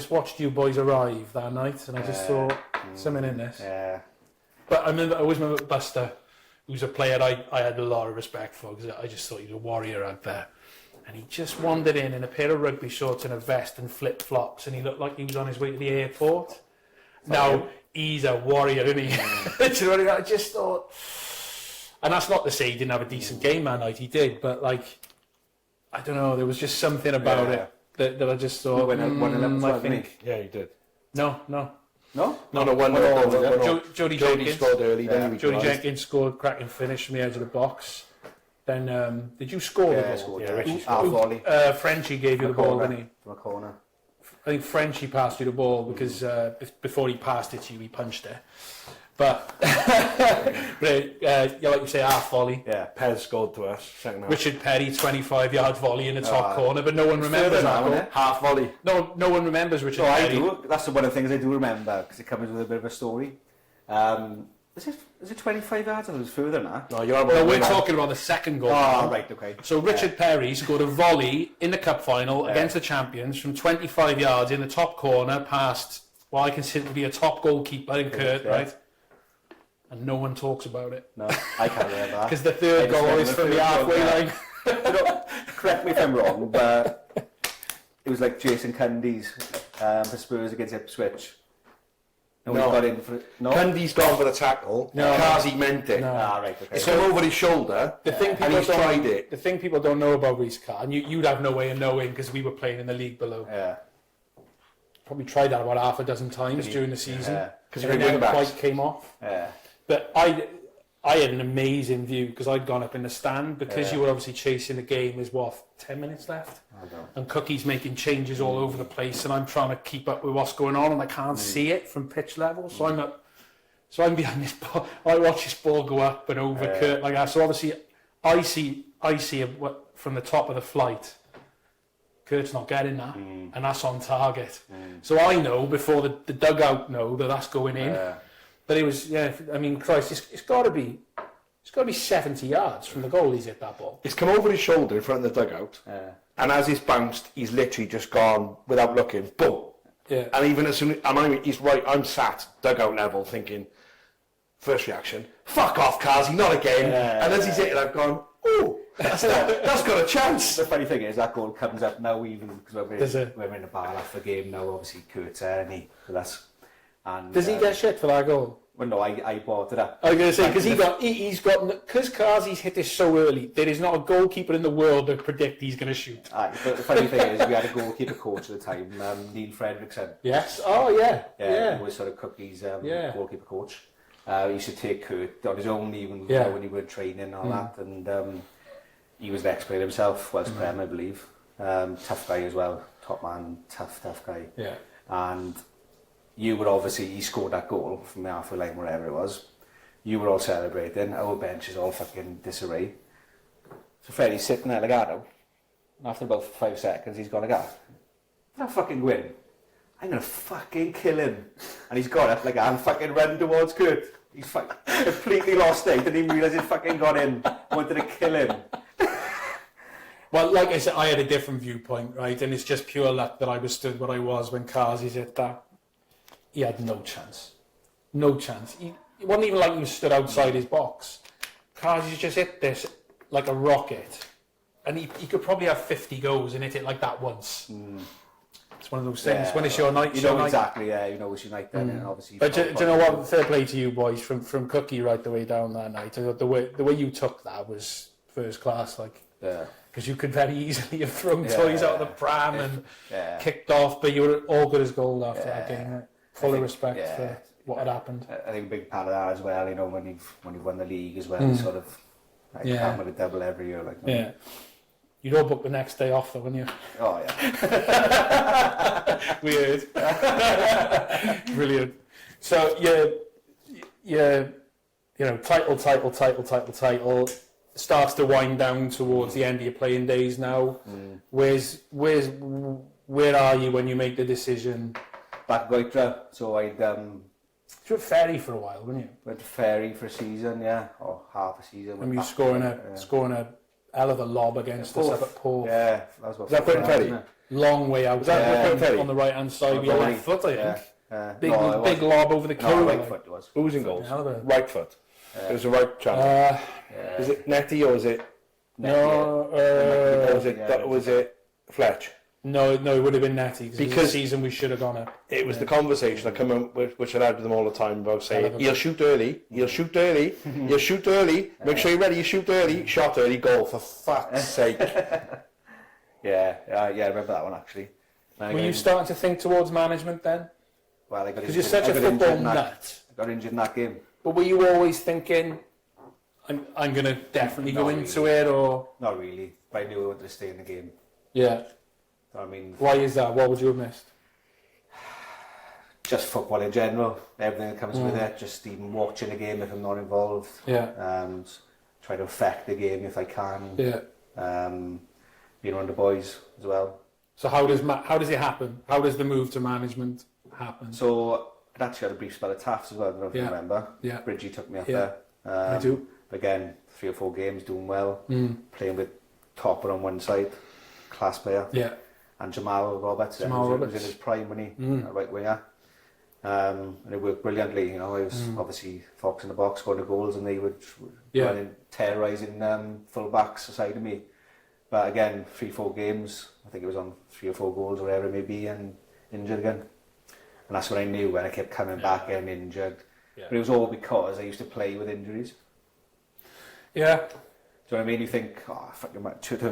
[SPEAKER 1] watched you boys arrive that night, and I just thought something in this.
[SPEAKER 3] Yeah.
[SPEAKER 1] But I always remember Buster, who's a player I had a lot of respect for, because I just thought he was a warrior out there. And he just wandered in a pair of rugby shorts and a vest and flip flops, and he looked like he was on his way to the airport. Now he's a warrior, isn't he? Do you know what I mean? I just thought, and that's not to say he didn't have a decent game that night. He did, but like, I don't know. There was just something about it that I just thought.
[SPEAKER 3] I think.
[SPEAKER 2] Yeah, he did.
[SPEAKER 1] No. Jody Jenkins
[SPEAKER 4] scored early. Then
[SPEAKER 1] Jody Jenkins scored, cracking finish from the edge of the box. Then did you score?
[SPEAKER 3] Yeah, I scored.
[SPEAKER 2] Yeah, Richie scored.
[SPEAKER 3] Volley.
[SPEAKER 1] Frenchie gave you the ball, didn't he?
[SPEAKER 3] From a corner.
[SPEAKER 1] I think Frenchie passed you the ball because before he passed it to you, he punched it. But like you say, half volley.
[SPEAKER 2] Yeah, Pez scored to us. Second half.
[SPEAKER 1] Richard Perry, 25-yard volley in the top corner, but no one remembers that goal.
[SPEAKER 2] Half volley.
[SPEAKER 1] No one remembers Richard Perry.
[SPEAKER 3] I do. That's one of the things I do remember, because it comes with a bit of a story. Is it 25 yards or was it further than that?
[SPEAKER 1] No, we're talking about the second goal.
[SPEAKER 3] Oh, right, okay.
[SPEAKER 1] So Richard Perry scored a volley in the cup final against the champions from 25 yards in the top corner past what I consider to be a top goalkeeper in Kurt, right? And no one talks about it.
[SPEAKER 3] No, I can't remember that.
[SPEAKER 1] Because the third goal is from the halfway line.
[SPEAKER 3] Correct me if I'm wrong, but it was like Jason Cundy's for Spurs against Ipswich. No. Got in for it. No?
[SPEAKER 4] Cundy's gone for the tackle.
[SPEAKER 1] No.
[SPEAKER 4] Kazi meant it.
[SPEAKER 1] No.
[SPEAKER 3] Right, okay.
[SPEAKER 4] It's come over his shoulder.
[SPEAKER 1] The thing
[SPEAKER 4] and he's tried it.
[SPEAKER 1] The thing people don't know about Reece Carr, and you'd have no way of knowing because we were playing in the league below.
[SPEAKER 3] Yeah.
[SPEAKER 1] Probably tried that about half a dozen times during the season.
[SPEAKER 4] Because
[SPEAKER 1] it never quite came off.
[SPEAKER 3] Yeah.
[SPEAKER 1] But I had an amazing view because I'd gone up in the stand because you were obviously chasing the game. There's 10 minutes left, and Cookie's making changes all over the place, and I'm trying to keep up with what's going on, and I can't see it from pitch level. So I'm behind this ball. I watch this ball go up and over Kurt like that. So obviously I see it from the top of the flight. Kurt's not getting that, and that's on target. So I know before the dugout know that that's going in. But it was, I mean, Christ, it's got to be 70 yards from the goal he's hit that ball.
[SPEAKER 4] It's come over his shoulder in front of the dugout, and as he's bounced, he's literally just gone without looking, boom.
[SPEAKER 1] Yeah.
[SPEAKER 4] And even as soon as I'm sat dugout level thinking, first reaction, fuck off, Kazi, not again. And as he's hit it, I've gone, ooh, that's got a chance.
[SPEAKER 3] The funny thing is that goal comes up now even because we're in a bar after the game now. Obviously, Kurt's there, and that's. And,
[SPEAKER 1] does he get shit for that goal?
[SPEAKER 3] Well, no, I bought it up.
[SPEAKER 1] I was going to say, because Kazi's hit this so early, there is not a goalkeeper in the world that predict he's going to shoot.
[SPEAKER 3] But the funny thing is, we had a goalkeeper coach at the time, Neil Fredrickson.
[SPEAKER 1] Yes. Oh, yeah.
[SPEAKER 3] Yeah. He was sort of Cookie's goalkeeper coach. He used to take Kurt on his own, even when he were training and all that. And he was an ex-player himself, Welsh Prem, I believe. Tough guy as well. Top man, tough guy.
[SPEAKER 1] Yeah.
[SPEAKER 3] And you were obviously, he scored that goal from the halfway line, wherever it was. You were all celebrating. Our bench is all fucking disarray. So Ferry's sitting there like that now. After about 5 seconds, he's gone like that. If I fucking win, I'm going to fucking kill him. And he's got it like that and fucking run towards Kurt. He's completely lost it. Didn't even realise he'd fucking got in. Wanted to kill him.
[SPEAKER 1] Well, like I said, I had a different viewpoint, right? And it's just pure luck that I was stood where I was when Kazi's hit that. He had no chance. No chance. It wasn't even like he was stood outside his box. Kazi's just hit this like a rocket. And he could probably have 50 goals and hit it like that once. It's one of those things. When it's your night,
[SPEAKER 3] you know exactly, you know it's your night then. And obviously
[SPEAKER 1] but do you know what? Fair play to you boys from Cookie right the way down that night. I thought the way you took that was first class. Like, because you could very easily have thrown toys out of the pram and kicked off, but you were all good as gold after that game. Right? Full of respect for what had happened.
[SPEAKER 3] I think a big part of that as well, you know, when you've won the league as well, sort of like having a double every year. Like,
[SPEAKER 1] You'd all book the next day off though, wouldn't you?
[SPEAKER 3] Oh yeah.
[SPEAKER 1] Weird. Brilliant. So title starts to wind down towards the end of your playing days now. Where are you when you make the decision?
[SPEAKER 3] Back at Goytre, so I'd
[SPEAKER 1] you were at Ferry for a while, weren't you?
[SPEAKER 3] went to Ferry for a season, or half a season.
[SPEAKER 1] And you were scoring a hell of a lob against us up at Port.
[SPEAKER 3] Yeah, that was about.
[SPEAKER 2] Was that Britton Ferry?
[SPEAKER 1] Long way out.
[SPEAKER 2] Was that Britton Ferry?
[SPEAKER 1] On the right hand side with your left foot, I think. Big lob over the
[SPEAKER 3] No,
[SPEAKER 1] kill.
[SPEAKER 3] right foot it was.
[SPEAKER 2] Who was in goals?
[SPEAKER 1] Hell of a-
[SPEAKER 2] Right foot. It was a right channel. Is it Netty or is it?
[SPEAKER 1] No,
[SPEAKER 2] Or was it Fletch?
[SPEAKER 1] No, it would have been Netty because
[SPEAKER 2] Because-
[SPEAKER 1] the season we should have gone up.
[SPEAKER 2] It was the conversation I come in with, which I had with them all the time about saying, he'll shoot early, he'll shoot early, he'll shoot early, make sure you're ready, you shoot early, shot early, goal, for fuck's sake.
[SPEAKER 3] Yeah, I remember that one actually.
[SPEAKER 1] Were you starting to think towards management then?
[SPEAKER 3] Well, I got
[SPEAKER 1] Because you're
[SPEAKER 3] injured-
[SPEAKER 1] such
[SPEAKER 3] I
[SPEAKER 1] a
[SPEAKER 3] got
[SPEAKER 1] football
[SPEAKER 3] injured in that-
[SPEAKER 1] nut.
[SPEAKER 3] I got injured in that game.
[SPEAKER 1] But were you always thinking, I'm going to definitely go
[SPEAKER 3] Not
[SPEAKER 1] into
[SPEAKER 3] really.
[SPEAKER 1] it, or?
[SPEAKER 3] Not really, but I knew I wanted to stay in the game.
[SPEAKER 1] Yeah.
[SPEAKER 3] I mean,
[SPEAKER 1] Why is that? What would you have missed?
[SPEAKER 3] just football in general, everything that comes with it, just even watching a game if I'm not involved.
[SPEAKER 1] Yeah.
[SPEAKER 3] Try to affect the game if I can.
[SPEAKER 1] Yeah.
[SPEAKER 3] Being around the boys as well.
[SPEAKER 1] So how does it happen? How does the move to management happen?
[SPEAKER 3] So I actually had a brief spell at Taffs as well, I don't know if you remember.
[SPEAKER 1] Yeah.
[SPEAKER 3] Bridgie took me up
[SPEAKER 1] Yeah.
[SPEAKER 3] there.
[SPEAKER 1] I do.
[SPEAKER 3] Again, 3 or 4 games, doing well. Playing with Topper on one side, class player.
[SPEAKER 1] Yeah.
[SPEAKER 3] And Jamal Roberts,
[SPEAKER 1] Jamal
[SPEAKER 3] was
[SPEAKER 1] Roberts.
[SPEAKER 3] in his prime when he right winger. And it worked brilliantly, you know. I was obviously fox in the box, scoring the goals, and they would running, terrorising full backs aside of me. But again, 3-4 games, I think it was on 3 or 4 goals or whatever it may be, and injured again. And that's when I knew when I kept coming back getting injured.
[SPEAKER 1] Yeah.
[SPEAKER 3] But it was all because I used to play with injuries.
[SPEAKER 1] Yeah.
[SPEAKER 3] Do you know what I mean? You think, fucking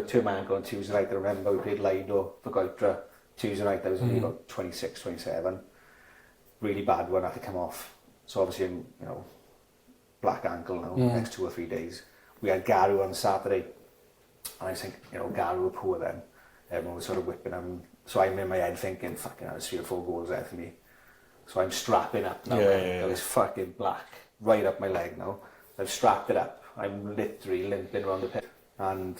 [SPEAKER 3] two man on Tuesday night. I remember we played Lido for Goytre. Tuesday night, I was only about 26, 27. Really bad one, I had to come off. So obviously, I'm, black ankle now, next 2 or 3 days. We had Garu on Saturday. And I think, Garu were poor then. Everyone was sort of whipping them. So I'm in my head thinking, fucking hell, there's 3 or 4 goals there for me. So I'm strapping up now. Got this fucking black right up my leg now. I've strapped it up. I'm literally limping around the pitch. And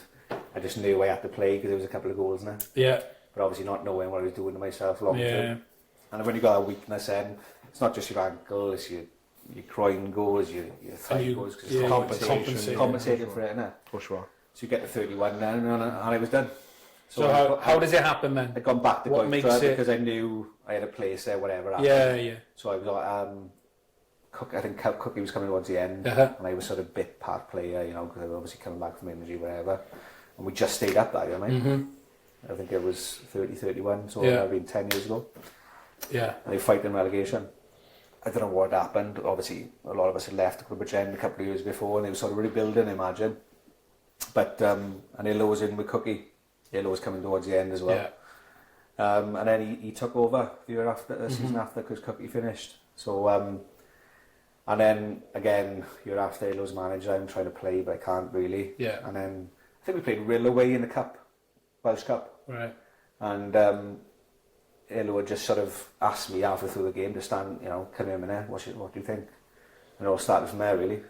[SPEAKER 3] I just knew I had to play because there was a couple of goals in it.
[SPEAKER 1] Yeah.
[SPEAKER 3] But obviously not knowing what I was doing to myself long term.
[SPEAKER 1] Yeah.
[SPEAKER 3] And when you got that weakness in, it's not just your ankle, it's your groin goes, your thigh goes, because it's compensating for it, innit?
[SPEAKER 2] For sure.
[SPEAKER 3] So you get to 31 then, and I was done.
[SPEAKER 1] So how does it happen then?
[SPEAKER 3] I'd gone back to
[SPEAKER 1] What
[SPEAKER 3] Goytre
[SPEAKER 1] makes it-
[SPEAKER 3] because I knew I had a place there, whatever happened.
[SPEAKER 1] Yeah.
[SPEAKER 3] So I was like, I think Cookie was coming towards the end,
[SPEAKER 1] Uh-huh.
[SPEAKER 3] and I was sort of bit part player, because I was obviously coming back from injury, whatever. And we just stayed up that year, mate. I think it was 30, 31, so
[SPEAKER 1] Yeah.
[SPEAKER 3] that would have been 10 years ago.
[SPEAKER 1] Yeah.
[SPEAKER 3] And they fight in relegation. I don't know what happened. Obviously, a lot of us had left to go to Bridgend a couple of years before, and they were sort of rebuilding, I imagine. But and Illo was in with Cookie. Illo was coming towards the end as well. And then he took over the year after, the season after, because Cookie finished. So and then again, year after, Illo's manager. I'm trying to play, but I can't really.
[SPEAKER 1] Yeah.
[SPEAKER 3] And then I think we played Rill away in the cup, Welsh Cup.
[SPEAKER 1] Right.
[SPEAKER 3] And Illo had just sort of asked me halfway through the game to stand, come here a minute, what do you think? And it all started from there, really.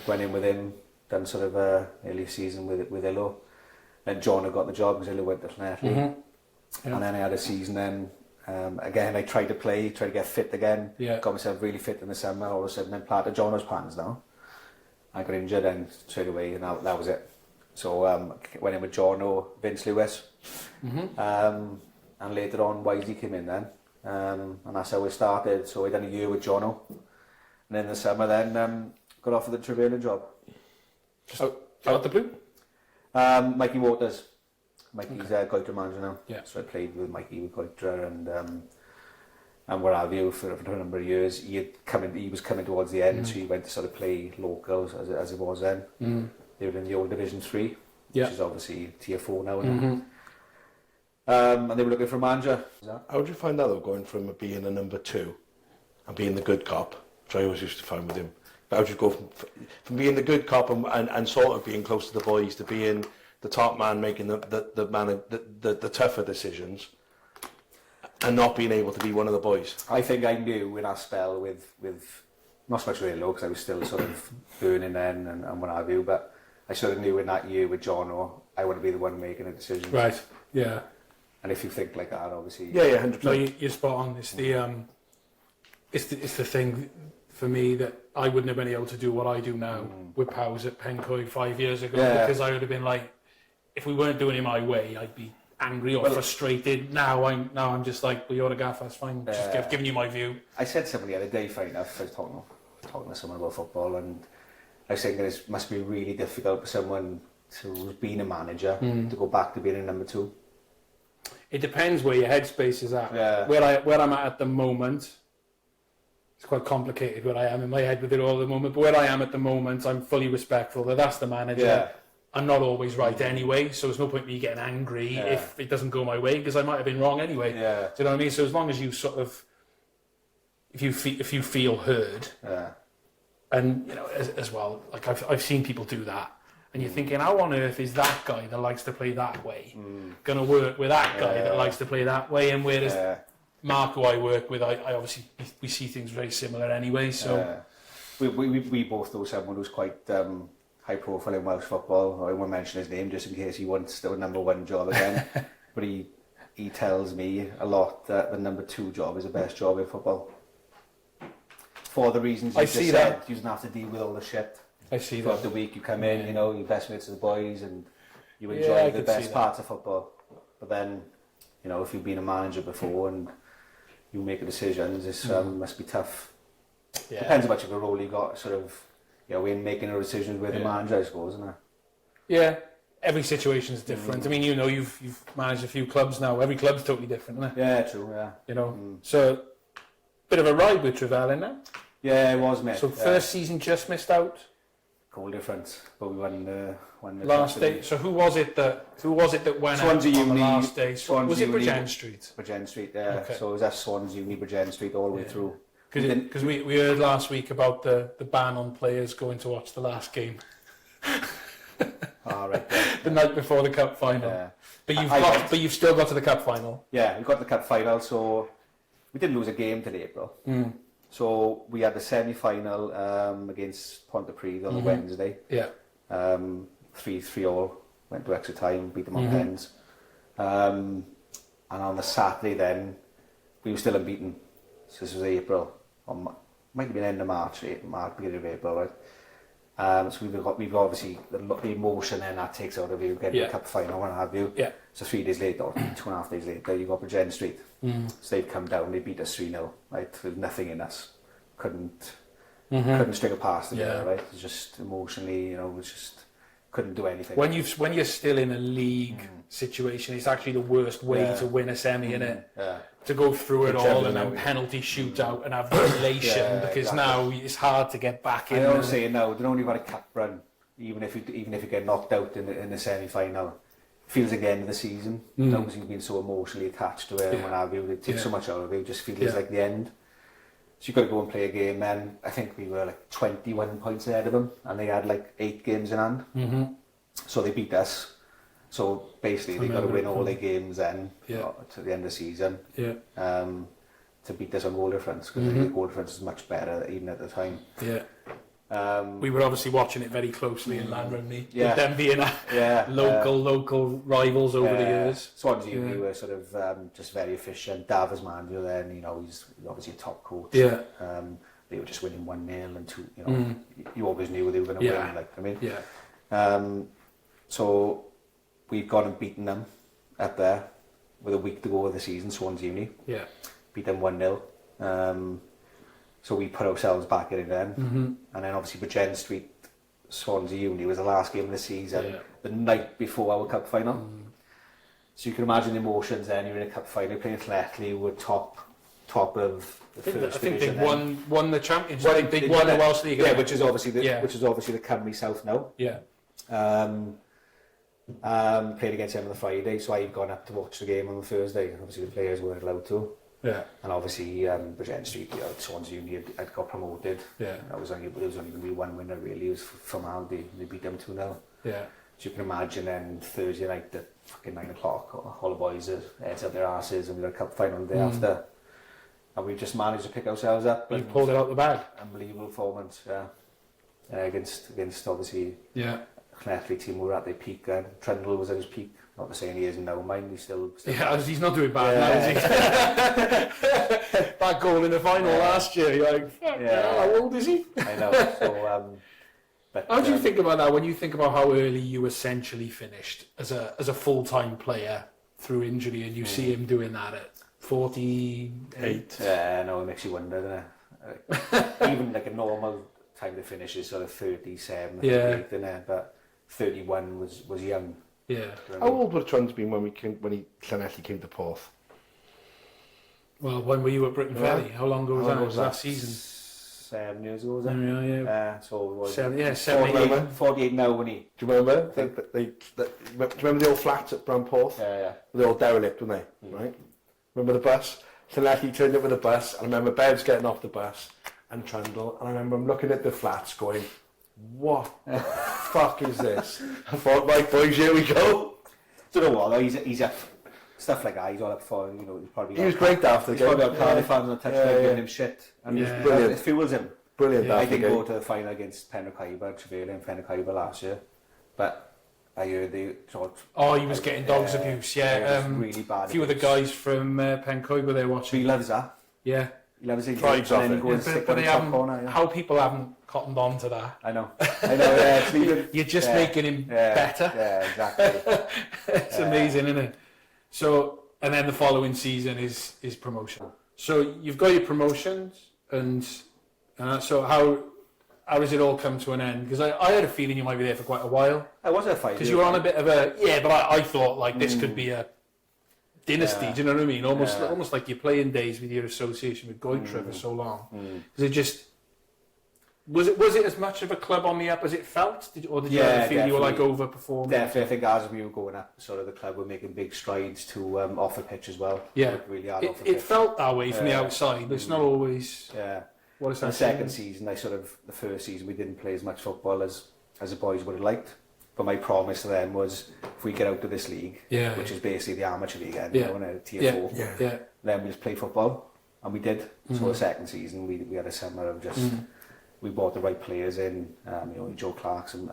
[SPEAKER 3] Went in with him, done sort of early season with Illo. Then John had got the job because Illo went to Llanelli. And then I had a season then. Again, I tried to get fit again. Yeah. Got myself really fit in the summer. All of a sudden, then planted Jono's plans now. I got injured and straight away, and that was it. So went in with Jono, Vince Lewis. And later on, Wisey came in then. And that's how we started. So I done a year with Jono. And then in the summer then, got offered the Trefelin job.
[SPEAKER 1] Out the blue?
[SPEAKER 3] Mikey Waters. Mikey's a Goytre manager now.
[SPEAKER 1] Yeah.
[SPEAKER 3] So I played with Mikey with Goytre and what have you for a number of years. He was coming towards the end, so he went to sort of play locals as it was then. They were in the old Division 3, which is obviously Tier 4 now. And they were looking for a manager.
[SPEAKER 4] How did you find that though, going from being a number 2 and being the good cop, which I always used to find with him? But how did you go from being the good cop and sort of being close to the boys to being the top man making the tougher decisions and not being able to be one of the boys?
[SPEAKER 3] I think I knew in our spell with not so much with Illo, because I was still sort of burning then and what have you, but I sort of knew in that year with Jono, I want to be the one making the decisions.
[SPEAKER 1] Right, yeah.
[SPEAKER 3] And if you think like that, obviously...
[SPEAKER 4] Yeah, 100%.
[SPEAKER 1] No, you're spot on. It's the thing for me that I wouldn't have been able to do what I do now with Powers at Pencoy 5 years ago, because I would have been like, if we weren't doing it my way, I'd be angry or frustrated. Now I'm just like, well, you're a gaffer, that's fine. Just giving you my view.
[SPEAKER 3] I said to somebody the other day, funny enough, I was talking to someone about football, and I was thinking it must be really difficult for someone who's been a manager to go back to being a number 2.
[SPEAKER 1] It depends where your headspace is at.
[SPEAKER 3] Yeah.
[SPEAKER 1] Where I'm at the moment, it's quite complicated where I am in my head with it all at the moment, but where I am at the moment, I'm fully respectful that that's the manager.
[SPEAKER 3] Yeah.
[SPEAKER 1] I'm not always right anyway, so there's no point in me getting angry if it doesn't go my way, because I might have been wrong anyway.
[SPEAKER 3] Yeah.
[SPEAKER 1] Do you know what I mean? So as long as you sort of, if you feel heard, and as well, like I've seen people do that, and you're thinking, how on earth is that guy that likes to play that way going to work with that guy that likes to play that way? And whereas Mark, who I work with, I obviously we see things very similar anyway. So
[SPEAKER 3] we both know someone who's quite high profile in Welsh football. I won't mention his name just in case he wants the number 1 job again. But he tells me a lot that the number 2 job is the best job in football. For the reasons you just said, you don't have to deal with all the shit.
[SPEAKER 1] I see
[SPEAKER 3] throughout the week you come in, your best mates are the boys, and you enjoy the best parts of football. But then, if you've been a manager before and you make decisions, it must be tough. Yeah. Depends how much of a role you got, sort of, in making a decision with the manager, I suppose, isn't it?
[SPEAKER 1] Yeah, every situation is different. I mean, you've managed a few clubs now. Every club's totally different, isn't it?
[SPEAKER 3] Yeah, true. Yeah.
[SPEAKER 1] So bit of a ride with Trefelin now.
[SPEAKER 3] Yeah, it was, mate.
[SPEAKER 1] So first season just missed out.
[SPEAKER 3] Goal difference, but we won the
[SPEAKER 1] last day. So who was it that went
[SPEAKER 3] Swansea
[SPEAKER 1] out on
[SPEAKER 3] Uni,
[SPEAKER 1] the last day? Was it Bridgend Street?
[SPEAKER 3] Bridgend Street, yeah. Okay. So it was that Swansea Uni, Bridgend Street all the way through.
[SPEAKER 1] Because we heard last week about the ban on players going to watch the last game.
[SPEAKER 3] Right.
[SPEAKER 1] The night before the cup final. Yeah. But you've still got to the cup final.
[SPEAKER 3] Yeah, we got to the cup final, so we didn't lose a game till April. So we had the semi-final against Pontypridd on the Wednesday. Yeah. 3-3 went to extra time, beat them on pens. And on the Saturday then, we were still unbeaten. So this was April. Might have been end of March, beginning of April, right? So we've obviously the emotion then that takes out of you getting the cup final, what have you. Yeah. So 3 days later, or 2.5 days later, you got Bridgend Street. So they'd come down, they beat us 3-0, right? There was nothing in us. Couldn't string a pass together, right? It was just emotionally, it was just couldn't do anything.
[SPEAKER 1] When you're still in a league situation, it's actually the worst way to win a semi, innit?
[SPEAKER 3] Yeah.
[SPEAKER 1] To go through it all and then
[SPEAKER 2] everything.
[SPEAKER 1] penalty shootout and have the elation because now it's hard to get back in.
[SPEAKER 3] I always say now, they've only got a cup run, even if you get knocked out in the semi-final. Feels like the end of the season. Because you've been so emotionally attached to it and what have you. It takes so much out of it. It just feels like the end. So you've got to go and play a game then. I think we were like 21 points ahead of them and they had like 8 games in hand. So they beat us. So basically they've got to win all their games then to the end of the season to beat us on goal difference because the goal difference is much better even at the time.
[SPEAKER 1] We were obviously watching it very closely in Lanrumney, with them being local rivals over the years.
[SPEAKER 3] Swansea we were sort of just very efficient. Dav as manager then, he's obviously a top coach. They were just winning 1-0 and 2, you always knew they were going to win. So we've gone and beaten them up there with a week to go of the season, Swansea Uni. Beat them 1-0. So we put ourselves back in it then. And then obviously Bridgend Street, Swansea Uni was the last game of the season, the night before our cup final. So you can imagine the emotions then, you're in a cup final, you're playing Athletic, we're top of the first division.
[SPEAKER 1] I think they won the championship. They won the Welsh League.
[SPEAKER 3] Which is obviously the Cymru South now. Played against them on the Friday, so I'd gone up to watch the game on the Thursday. Obviously the players weren't allowed to. And obviously Bridgend Street, Swansea Uni had got promoted. There was only going to be one winner really. It was from Aldi. They beat them 2-0. So you can imagine then Thursday night at fucking 9 o'clock, all the boys are heads up their asses, and we got a cup final the day after. And we just managed to pick ourselves up.
[SPEAKER 1] You pulled it out the bag.
[SPEAKER 3] Unbelievable performance, against obviously Athletic team who were at their peak then. Trundle was at his peak. Not to say he isn't now, mind. He's still
[SPEAKER 1] he's not doing bad now, is he? That goal in the final last year, you're like, fuck how old is he?
[SPEAKER 3] I know. So, but
[SPEAKER 1] how do you think about that when you think about how early you essentially finished as a full-time player through injury, and you see him doing that at 48?
[SPEAKER 3] Yeah, no, it makes you wonder, doesn't it? Even like a normal time to finish is sort of 37, 38, isn't it? But 31 was young.
[SPEAKER 2] How old would Trundle been when Llanelli came to Porth?
[SPEAKER 1] Well, when were you at Britton Ferry? How long ago was that? Was that season?
[SPEAKER 3] 7 years ago, was it? So it was 48 now when he...
[SPEAKER 2] Do you remember? Do you remember the old flats at Bramporth? They were all derelict, weren't they? Right? Remember the bus? Llanelli turned up with the bus, and I remember Bev's getting off the bus and Trundle, and I remember him looking at the flats going, what the fuck is this? I thought, right boys, here we go.
[SPEAKER 3] Do you know what, though? He's up, stuff like that, he's all up for, he's probably...
[SPEAKER 2] He was great after the game.
[SPEAKER 3] He's probably got Cardiff fans on the touchline giving him shit. And he's brilliant. It fuels him.
[SPEAKER 2] Brilliant
[SPEAKER 3] I didn't go to the final against Trefelin and Trefelin last year, but I heard they...
[SPEAKER 1] he was getting dogs abuse,
[SPEAKER 3] It was really bad.
[SPEAKER 1] A few of the guys from Pencoed were there watching.
[SPEAKER 3] He loves that.
[SPEAKER 1] He
[SPEAKER 3] loves it.
[SPEAKER 2] Thrives off it.
[SPEAKER 1] But how people haven't cottoned on to that.
[SPEAKER 3] I know,
[SPEAKER 1] You're just making him better.
[SPEAKER 3] Yeah, exactly.
[SPEAKER 1] It's amazing, isn't it? So, and then the following season is promotion. So you've got your promotions, and so how does it all come to an end? Because I had a feeling you might be there for quite a while.
[SPEAKER 3] I was at 5 years.
[SPEAKER 1] Because you were on a bit of a... but I thought like this could be a dynasty, do you know what I mean? Almost like you're playing days with your association with Goytre for so long. Because it just... Was it as much of a club on the up as it felt? Or did you ever feel you were like overperforming?
[SPEAKER 3] Definitely, I think as we were going up, sort of the club were making big strides to off the pitch as well. Really hard off the pitch.
[SPEAKER 1] It felt that way from the outside. It's not always... What is that?
[SPEAKER 3] The second season, the first season, we didn't play as much football as the boys would have liked. But my promise to them was, if we get out of this league, which is basically the amateur league, in a tier 4, then we just play football, and we did. So the second season, we had a summer of just we brought the right players in, Joe Clarks and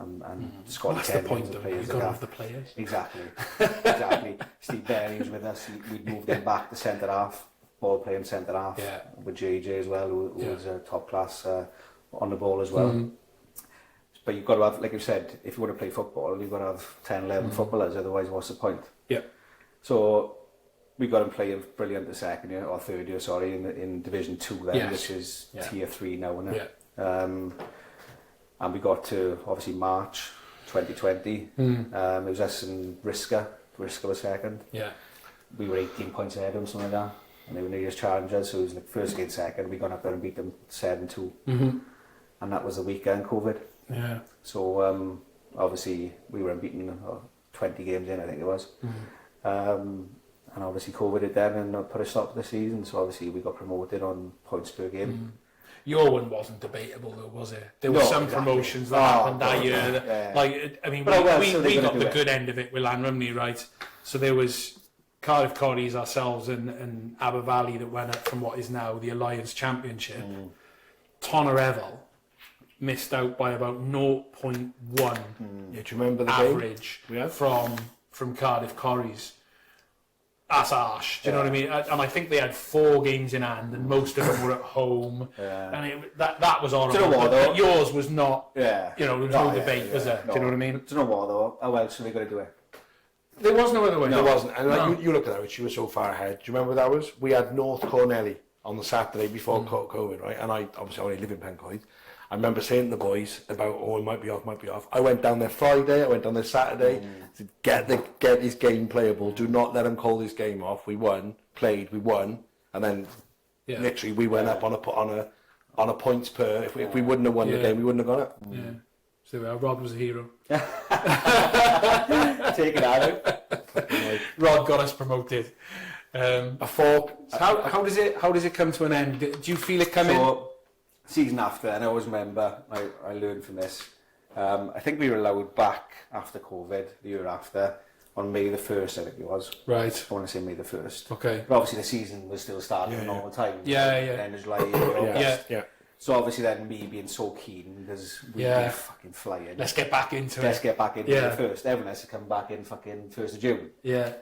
[SPEAKER 3] Scotty
[SPEAKER 1] That's the point, though. You've got to have the players.
[SPEAKER 3] Exactly. Steve Berry was with us. We'd moved him back to centre half, ball playing centre half, with JJ as well, who was a top class on the ball as well. But you've got to have, like you said, if you want to play football, you've got to have 10, 11 footballers, otherwise what's the point? So we got him playing brilliant the second year, or third year, sorry, in Division 2 then, which is tier 3 now, isn't it? And we got to, obviously, March 2020. It was us and Risca was second.
[SPEAKER 1] Yeah.
[SPEAKER 3] We were 18 points ahead of them, something like that. And they were New Year's challengers, so it was like first against second. We gone up there and beat them 7-2. And that was the weekend COVID.
[SPEAKER 1] Yeah.
[SPEAKER 3] So obviously we were unbeaten 20 games in, I think it was. And obviously COVID hit then and put a stop to the season. So obviously we got promoted on points per game.
[SPEAKER 1] Your one wasn't debatable though, was it? There were
[SPEAKER 3] No,
[SPEAKER 1] some
[SPEAKER 3] exactly.
[SPEAKER 1] promotions that happened that year.
[SPEAKER 3] Yeah.
[SPEAKER 1] Like, I mean,
[SPEAKER 3] But
[SPEAKER 1] we got the good end of it with Llanrumney, right? So there was Cardiff Corries, ourselves, and Abervalley that went up from what is now the Alliance Championship. Tonnerevel missed out by about 0.1
[SPEAKER 2] Yeah, do you remember the
[SPEAKER 1] average
[SPEAKER 2] game?
[SPEAKER 1] from Cardiff Corries. That's harsh, do you know what I mean? And I think they had 4 games in hand, and most of them were at home. And that was horrible.
[SPEAKER 3] Do you know what, though?
[SPEAKER 1] But yours was not,
[SPEAKER 3] Yeah.
[SPEAKER 1] you know, there was no debate, was there?
[SPEAKER 3] No.
[SPEAKER 1] Do you know what I mean?
[SPEAKER 3] Do you know what though? How else are they going to do it?
[SPEAKER 1] There was no other way.
[SPEAKER 2] There wasn't. And like, you look at that, Richie, you were so far ahead. Do you remember what that was? We had North Cornelly on the Saturday before COVID, right? And I obviously only live in Pencoed. I remember saying to the boys about, it might be off. I went down there Friday, I went down there Saturday to get this game playable. Do not let them call this game off. We won, we won, and then literally we went up on a points per. If we wouldn't have won the game, we wouldn't have got it.
[SPEAKER 1] Yeah. So Rod was a hero.
[SPEAKER 3] Take it out.
[SPEAKER 1] Rod got us promoted.
[SPEAKER 2] A fork.
[SPEAKER 1] How does it come to an end? Do you feel it coming?
[SPEAKER 3] So, season after, and I always remember, I learned from this. I think we were allowed back after COVID, the year after, on May the 1st, I think it was.
[SPEAKER 1] Right.
[SPEAKER 3] I want to say May the 1st.
[SPEAKER 1] Okay.
[SPEAKER 3] But obviously the season was still starting at normal time.
[SPEAKER 1] Yeah.
[SPEAKER 3] End of July, August.
[SPEAKER 1] Yeah.
[SPEAKER 3] So obviously then me being so keen, because we'd be fucking flying.
[SPEAKER 1] Let's get back into
[SPEAKER 3] Let's get back into
[SPEAKER 1] Yeah.
[SPEAKER 3] the 1st. Everyone has to come back in fucking 1st of June.
[SPEAKER 1] Yeah.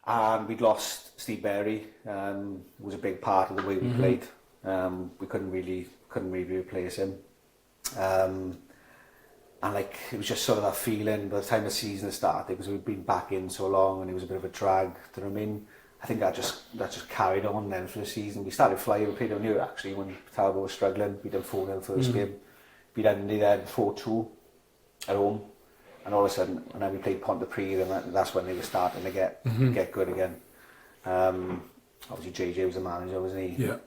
[SPEAKER 3] And we'd lost Steve Berry, who was a big part of the way we played. We couldn't really replace him. And like, it was just sort of that feeling by the time the season started, because we'd been back in so long and it was a bit of a drag. Do you know what I mean? I think that just carried on then for the season. We started flying. We played on here actually when Talbot was struggling. We did 4-0 first game. Beat Andy then 4-2 at home. And all of a sudden, and then we played Pontypridd, and that's when they were starting to get good again. Obviously JJ was the manager, wasn't he?
[SPEAKER 1] Yeah.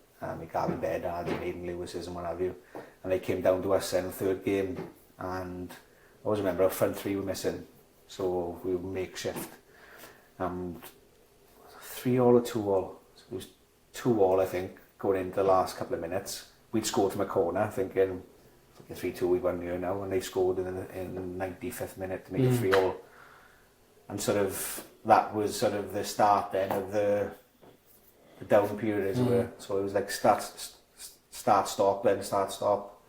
[SPEAKER 3] Gavin Bedard, Aidan Lewis's and what have you. And they came down to us in the 3rd game, and I always remember our front 3 were missing, so we were makeshift. 3-all or 2-all? It was 2-all, I think, going into the last couple of minutes. We'd scored from a corner, thinking 3-2, we won here now, and they scored in the 95th minute to make it 3-all. And sort of, that was sort of the start then of the down period, as it were. So it was like start, stop, then start, stop.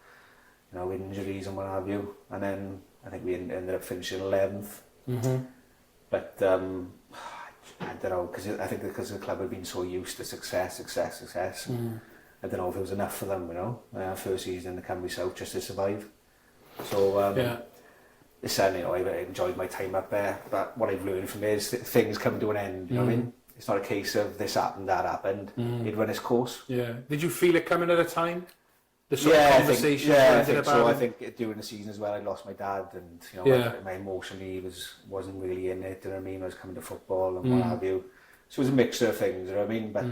[SPEAKER 3] You know, injuries and what have you. And then I think we ended up finishing 11th. But I don't know, because I think because the club had been so used to success. I don't know if it was enough for them, you know. First season in the Cymru South just to survive. So listen, you know, I've enjoyed my time up there. But what I've learned from it is that things come to an end. You know what I mean? It's not a case of this happened, that happened. It run its course.
[SPEAKER 1] Yeah. Did you feel it coming at a time? The sort of conversation.
[SPEAKER 3] I think so. I think during the season as well, I lost my dad, and you know, my emotionally wasn't really in it. You know what I mean? I was coming to football and what have you. So it was a mixture of things. You know what I mean? But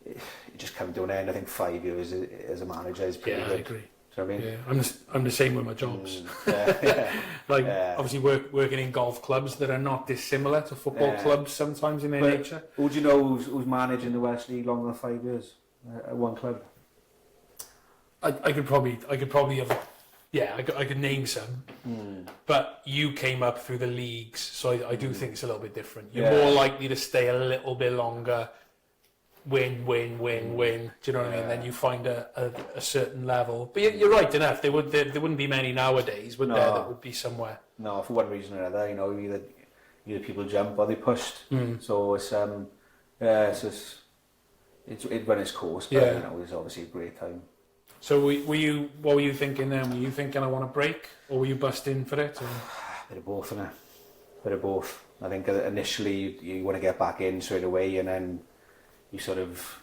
[SPEAKER 3] it just came to an end. I think 5 years as a manager is pretty good.
[SPEAKER 1] I agree.
[SPEAKER 3] Do you know what I mean?
[SPEAKER 1] Yeah, I'm the same with my jobs. Obviously working in golf clubs that are not dissimilar to football clubs sometimes in their nature.
[SPEAKER 3] Who do you know who's managing the Welsh League longer than 5 years at one club?
[SPEAKER 1] I could probably have, I could name some, but you came up through the leagues, so I do think it's a little bit different. You're more likely to stay a little bit longer, win. Do you know what I mean? Then you find a certain level. But you're right enough. There wouldn't be many nowadays, would there? That would be somewhere.
[SPEAKER 3] No, for one reason or another. You know, either people jump or they pushed. So it's it ran its course. But you know, it was obviously a great time.
[SPEAKER 1] So what were you thinking then? Were you thinking I want to break, or were you busting for it? Or?
[SPEAKER 3] Bit of both, innit? Bit of both. I think initially you want to get back in straight away, and then you sort of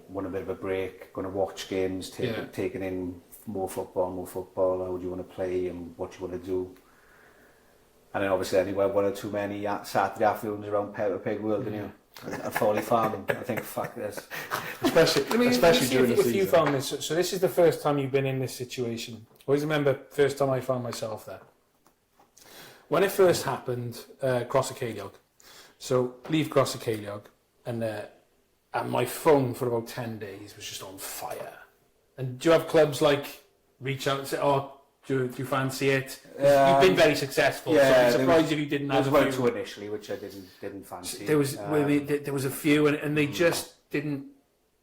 [SPEAKER 3] want a bit of a break, going to watch games, taking in more football, how do you want to play and what you want to do. And then obviously anyway, one or too many Saturday afternoons around Pepper Pig World, didn't you? And Folly Farm, I think, fuck this.
[SPEAKER 4] Especially during the
[SPEAKER 1] if
[SPEAKER 4] season.
[SPEAKER 1] you found this, so this is the first time you've been in this situation. I always remember first time I found myself there. When it first happened, Cross y Ceiliog. So leave Cross y Ceiliog, and my phone for about 10 days was just on fire. And do you have clubs like reach out and say, "Oh, do you fancy it?" You've been very successful.
[SPEAKER 3] Yeah,
[SPEAKER 1] so I'm surprised if you didn't have
[SPEAKER 3] there was
[SPEAKER 1] a few.
[SPEAKER 3] one or two initially, which I didn't fancy.
[SPEAKER 1] There was a few, and they just didn't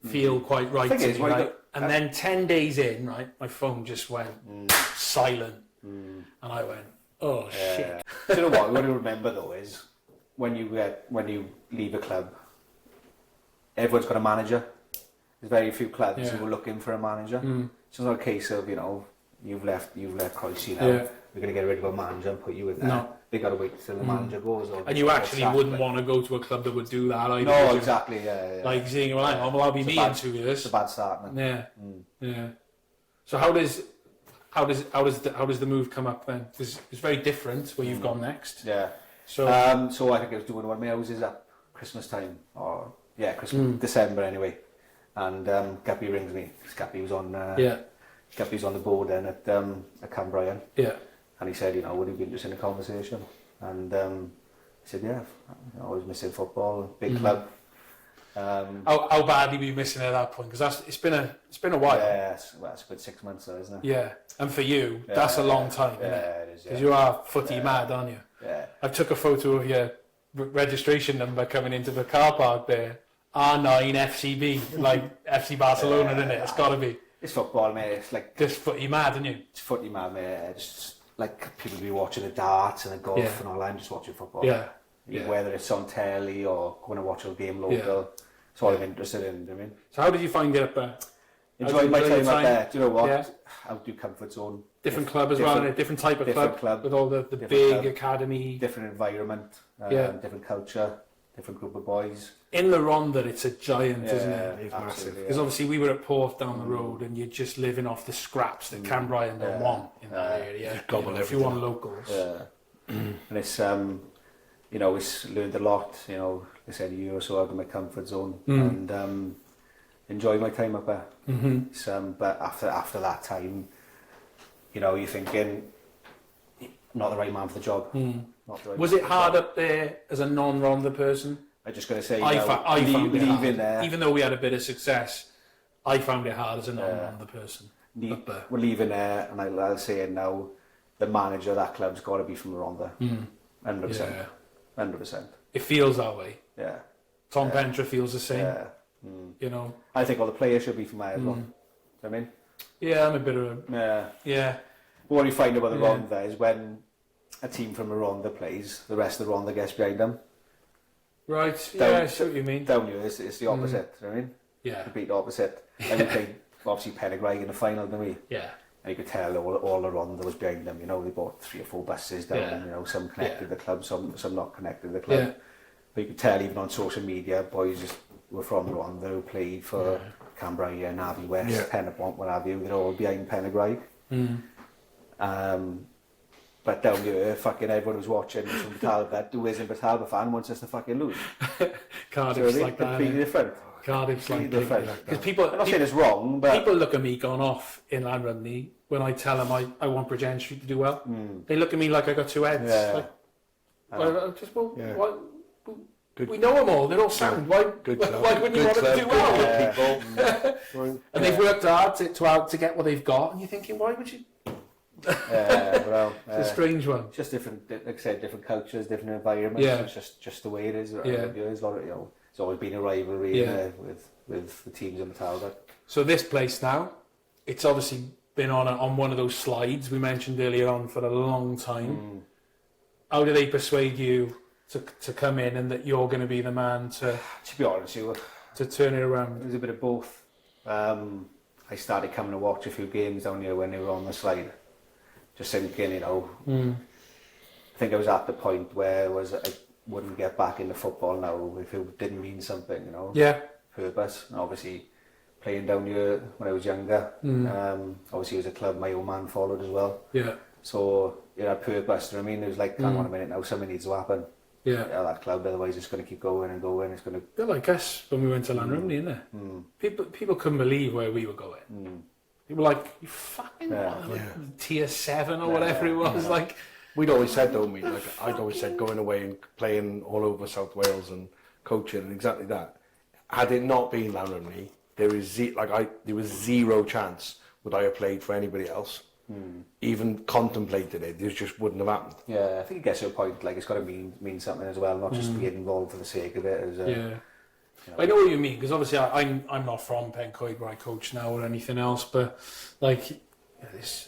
[SPEAKER 1] feel quite right to me, right? And then 10 days in, right, my phone just went silent, and I went, "Oh shit!"
[SPEAKER 3] Do you know what? What I remember though is when you leave a club, everyone's got a manager. There's very few clubs who are looking for a manager. So it's not a case of you've left Crossy now. We're going to get rid of a manager and put you in there. No. They got to wait till the manager goes.
[SPEAKER 1] And you actually wouldn't want to go to a club that would do that either.
[SPEAKER 3] No, exactly. Yeah.
[SPEAKER 1] Like seeing, well, I'll be me in 2 years.
[SPEAKER 3] It's a bad start, man.
[SPEAKER 1] Yeah. So how does the move come up then? Because it's very different where you've gone next.
[SPEAKER 3] Yeah.
[SPEAKER 1] So
[SPEAKER 3] so I think I was doing one of my houses at Christmas time, or December anyway. And Guppy rings me. Guppy was on. Guppy's on the board then at Cambrian. Yeah. And he said, would you be interested in a conversation? And he said, yeah. I was missing football, big club.
[SPEAKER 1] How badly were you missing at that point? Because it's been a while.
[SPEAKER 3] Yeah, it's a good 6 months though, isn't it?
[SPEAKER 1] Yeah. And for you, that's a long time, isn't it?
[SPEAKER 3] Yeah, it is.
[SPEAKER 1] Because you are footy mad, aren't you?
[SPEAKER 3] Yeah.
[SPEAKER 1] I took a photo of your registration number coming into the car park there. R9 FCB, like FC Barcelona, isn't it? It's got to be.
[SPEAKER 3] It's football, mate. It's like
[SPEAKER 1] just footy mad, isn't it?
[SPEAKER 3] It's footy mad, mate. It's like people be watching the darts and the golf and all that. I'm just watching football.
[SPEAKER 1] Yeah.
[SPEAKER 3] Whether it's on telly or going to watch a game local, it's all I'm interested in. I mean.
[SPEAKER 1] So how did you find it up there?
[SPEAKER 3] Enjoyed my time up there. Do you know what? Yeah. Out do comfort zone.
[SPEAKER 1] Different club as well, different type of club with all the big club, academy.
[SPEAKER 3] Different environment, different culture, different group of boys.
[SPEAKER 1] In the Rhondda, it's a giant, isn't it?
[SPEAKER 3] It's massive.
[SPEAKER 1] Because obviously we were at Port down the road, and you're just living off the scraps that Cambrian don't want in that area. If you want locals. Yeah.
[SPEAKER 3] And it's it's learned a lot. Like I said, a year or so out of my comfort zone, and enjoy my time up there. But after that time, you're thinking, not the right man for the job. Not the right
[SPEAKER 1] Was it hard up there as a non-Rhondda person?
[SPEAKER 3] I'm just going to say,
[SPEAKER 1] I found it hard.
[SPEAKER 3] There.
[SPEAKER 1] Even though we had a bit of success, I found it hard as a non-Rhondda person.
[SPEAKER 3] We're leaving there, and I'll say it now, the manager of that club's got to be from Rhondda. 100%. 100%.
[SPEAKER 1] It feels that way.
[SPEAKER 3] Yeah.
[SPEAKER 1] Tom Pentra feels the same.
[SPEAKER 3] Yeah. I think all the players should be from there as well. Do you know what I mean?
[SPEAKER 1] Yeah, I'm a bit of a... Yeah.
[SPEAKER 3] What you find about the Rhondda is when a team from a Rhondda plays, the rest of the Rhondda gets behind them.
[SPEAKER 1] Right, I see what you mean.
[SPEAKER 3] Down here, it's the opposite, you know what I mean? Yeah. Complete opposite. And we played, obviously, Penygrig in the final, didn't we? Yeah. And you could tell all the Rhondda was behind them, they bought 3 or 4 buses down, some connected to the club, some not connected to the club. Yeah. But you could tell even on social media, boys just were from Rhondda who played for Cambria, Navi West, Penapont, what have you, they're all behind Penygrig. But down here, fucking everyone was watching from Talbot, who isn't a Talbot fan, wants us to fucking lose.
[SPEAKER 1] Cardiff's like that.
[SPEAKER 3] Completely different.
[SPEAKER 1] Cardiff's like different. Because people,
[SPEAKER 3] I'm not saying it's wrong, but
[SPEAKER 1] people look at me gone off in Land Rugby when I tell them I want Bridgend Street to do well. They look at me like I got 2 heads. Yeah. We know them all. They're all sound. Why wouldn't you want them to do well? And they've worked hard to get what they've got, and you're thinking, why would you? It's a strange one.
[SPEAKER 3] Just different, like I said, different cultures, different environments. Yeah. It's just the way it is. There's a lot of, it's always been a rivalry with the teams in the Talbot.
[SPEAKER 1] So this place now, it's obviously been on one of those slides we mentioned earlier on for a long time. How do they persuade you to come in and that you're going to be the man to
[SPEAKER 3] be honest with you,
[SPEAKER 1] to turn it around?
[SPEAKER 3] It was a bit of both. I started coming to watch a few games down here when they were on the slide. Just thinking, I think I was at the point where I wouldn't get back into football now if it didn't mean something, purpose. And obviously, playing down here when I was younger. Obviously, it was a club my old man followed as well.
[SPEAKER 1] Yeah.
[SPEAKER 3] So it had purpose. I mean, it was like, hang on a minute now, something needs to happen.
[SPEAKER 1] Yeah.
[SPEAKER 3] At that club, otherwise it's going to keep going and going. It's going to.
[SPEAKER 1] They're like us when we went to Llanrumney, isn't it? People couldn't believe where we were going. People were like, you fucking tier 7 or whatever it was. Like,
[SPEAKER 4] we'd always said, don't we? Like I'd always said, going away and playing all over South Wales and coaching and exactly that. Had it not been Llanrumney, there was zero chance would I have played for anybody else. Even contemplated it, it just wouldn't have happened.
[SPEAKER 3] Yeah, I think it gets to a point like it's got to mean something as well, not just being involved for the sake of it. As
[SPEAKER 1] I know what you mean, because obviously I'm not from Pencoed where I coach now or anything else, but like there's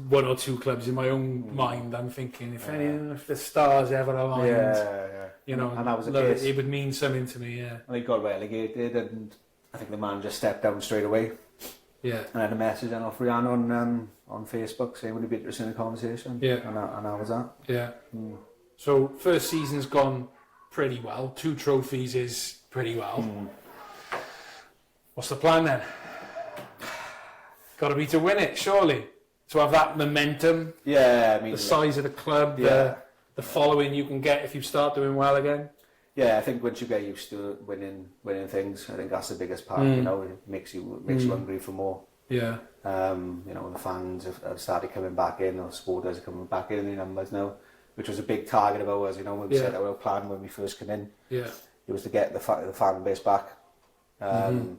[SPEAKER 1] one or two clubs in my own mind. I'm thinking if the stars ever aligned, you know,
[SPEAKER 3] and that was the case.
[SPEAKER 1] It would mean something to me. Yeah,
[SPEAKER 3] and they got relegated, and I think the man just stepped down straight away.
[SPEAKER 1] Yeah,
[SPEAKER 3] and I had a message off Rihanna on Facebook saying would he be interested in a conversation.
[SPEAKER 1] Yeah,
[SPEAKER 3] and that was that.
[SPEAKER 1] Yeah. So first season's gone pretty well. 2 trophies is pretty well. What's the plan then? Got to be to win it, surely. To have that momentum.
[SPEAKER 3] Yeah, I mean
[SPEAKER 1] the size of the club, the following you can get if you start doing well again.
[SPEAKER 3] Yeah, I think once you get used to winning things, I think that's the biggest part. You know, it makes you hungry for more.
[SPEAKER 1] Yeah.
[SPEAKER 3] You know, the fans have started coming back in, or supporters are coming back in numbers now, which was a big target of ours. You know, when we set our plan when we first came in.
[SPEAKER 1] Yeah.
[SPEAKER 3] It was to get the fan base back, and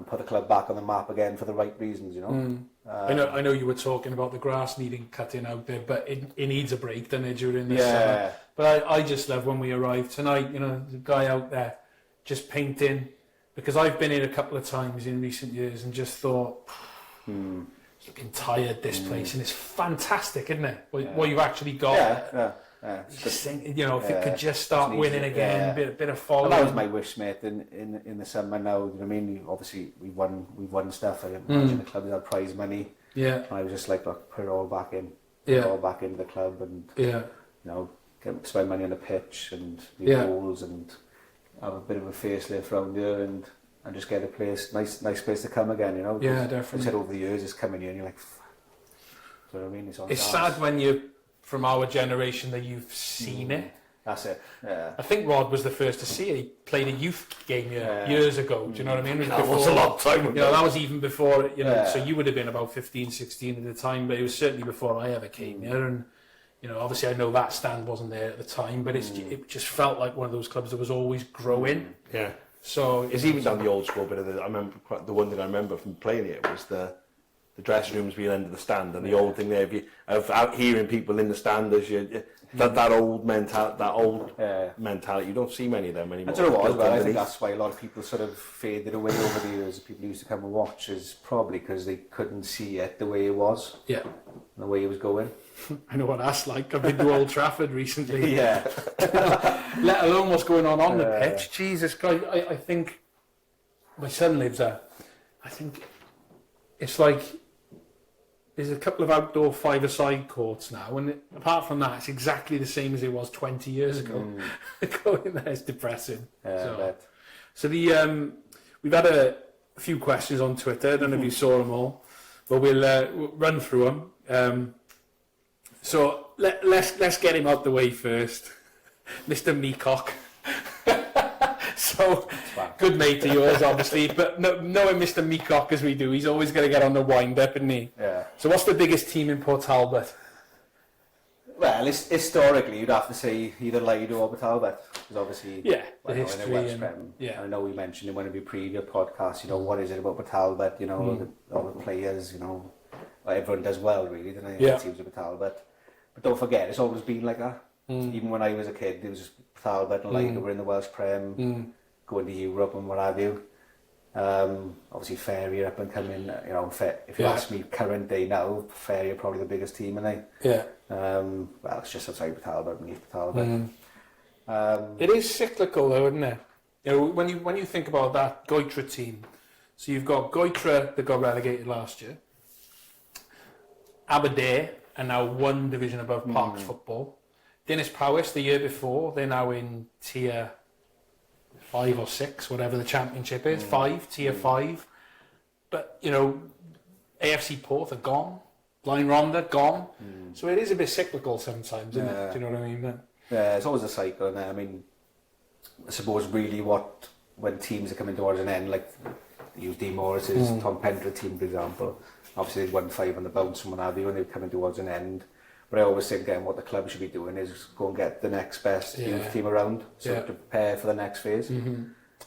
[SPEAKER 3] put the club back on the map again for the right reasons. You know.
[SPEAKER 1] I know you were talking about the grass needing cutting out there, but it needs a break, doesn't it, during this summer? But I just love when we arrive tonight, you know, the guy out there just painting, because I've been in a couple of times in recent years and just thought, it's looking tired, this place, and it's fantastic, isn't it? What you've actually got. Just think, you know, if it could just start winning again, bit of following.
[SPEAKER 3] Well, that was my wish, mate, in the summer now. You know what I mean? Obviously, we've won stuff. I imagine the club had prize money. Yeah. And I was just like, look, put it all back in. Put it all back into the club and, you know, spend money on the pitch and the goals and have a bit of a facelift around here and just get a place, nice place to come again, you know?
[SPEAKER 1] Yeah, definitely.
[SPEAKER 3] I said over the years, it's coming here and you're like, do you know what I mean?
[SPEAKER 1] It's sad when you, from our generation, that you've seen it.
[SPEAKER 3] That's it. Yeah.
[SPEAKER 1] I think Rod was the first to see it. He played a youth game here years ago. Do you know what I mean?
[SPEAKER 4] That was a long time ago.
[SPEAKER 1] You know, that was even before, you know, so you would have been about 15, 16 at the time, but it was certainly before I ever came here. And, you know, obviously I know that stand wasn't there at the time, but it just felt like one of those clubs that was always growing.
[SPEAKER 4] Yeah.
[SPEAKER 1] So
[SPEAKER 4] it's even down the old school bit of it. I remember the one thing I remember from playing it was the dressing rooms being under the stand and the old thing there of out hearing people in the stand as that old mentality. You don't see many of them anymore.
[SPEAKER 3] I don't know what, but I think that's why a lot of people sort of faded away over the years. People used to come and watch is probably because they couldn't see it the way it was. Yeah. And the way it was going.
[SPEAKER 1] I know what that's like. I've been to Old Trafford recently.
[SPEAKER 3] Yeah.
[SPEAKER 1] Let alone what's going on the pitch. Jesus Christ. I think my son lives there. I think it's like there's a couple of outdoor 5-a-side courts now, and apart from that, it's exactly the same as it was 20 years ago. Going there is depressing. So we've had a few questions on Twitter. I don't know if you saw them all, but we'll run through them. So let's get him out the way first, Mr. Meacock. So, good mate of yours, obviously, but knowing Mr. Meacock as we do, he's always going to get on the wind-up, isn't he? Yeah. So what's the biggest team in Port Talbot?
[SPEAKER 3] Well, historically, you'd have to say either Lido or Port Talbot, because obviously,
[SPEAKER 1] the history.
[SPEAKER 3] I know we mentioned in one of your previous podcasts, you know, what is it about Port Talbot, you know, all the players, you know, everyone does well, really, doesn't they? Teams of Port Talbot. But don't forget, it's always been like that. Even when I was a kid, there was just Talbot and Lido were in the Welsh Prem, going to Europe and what have you. Obviously, Ferry up and coming. You know, if you ask me, current day now, Ferry are probably the biggest team, aren't they? Yeah. Well, it's just outside Talbot and East Talbot.
[SPEAKER 1] It is cyclical, though, isn't it? You know, when you think about that Goytre team, so you've got Goytre that got relegated last year, Aberdare are now one division above Parks football. Dennis Powys the year before, they're now in tier 5 or 6, whatever the championship is, 5, tier 5. But, you know, AFC Porth are gone. Line Ronda, gone. So it is a bit cyclical sometimes, isn't it? Do you know what I mean? But,
[SPEAKER 3] yeah, it's always a cycle. And I mean, I suppose really when teams are coming towards an end, like use Dean Morris's Tom Pentra team, for example, obviously they'd won 5 on the bounce and what have you, and they're coming towards an end. But I always think what the club should be doing is go and get the next best youth team around, so to prepare for the next phase.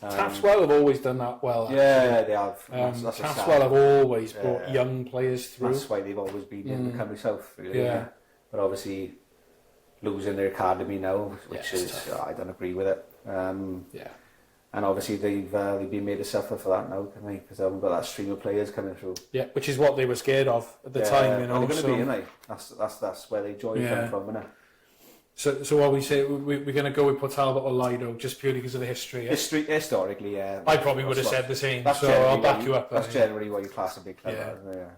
[SPEAKER 1] Taftswell have always done that well. Actually.
[SPEAKER 3] Yeah, they have. That's
[SPEAKER 1] Taftswell have always brought young players through.
[SPEAKER 3] That's why they've always been in the Cymru South, really. Yeah. But obviously, losing their academy now, which is I don't agree with it. And obviously they've been made to suffer for that now, because they haven't got that stream of players coming through. Yeah,
[SPEAKER 1] which is what they were scared of at the time, you know.
[SPEAKER 3] They're going to be, that's where they joy come from, isn't it?
[SPEAKER 1] So what we say, we're going to go with Port Talbot or Lido just purely because of the history.
[SPEAKER 3] Historically, yeah.
[SPEAKER 1] I probably would have said the same, so I'll back you up.
[SPEAKER 3] That's generally what you class a big club as. Yeah.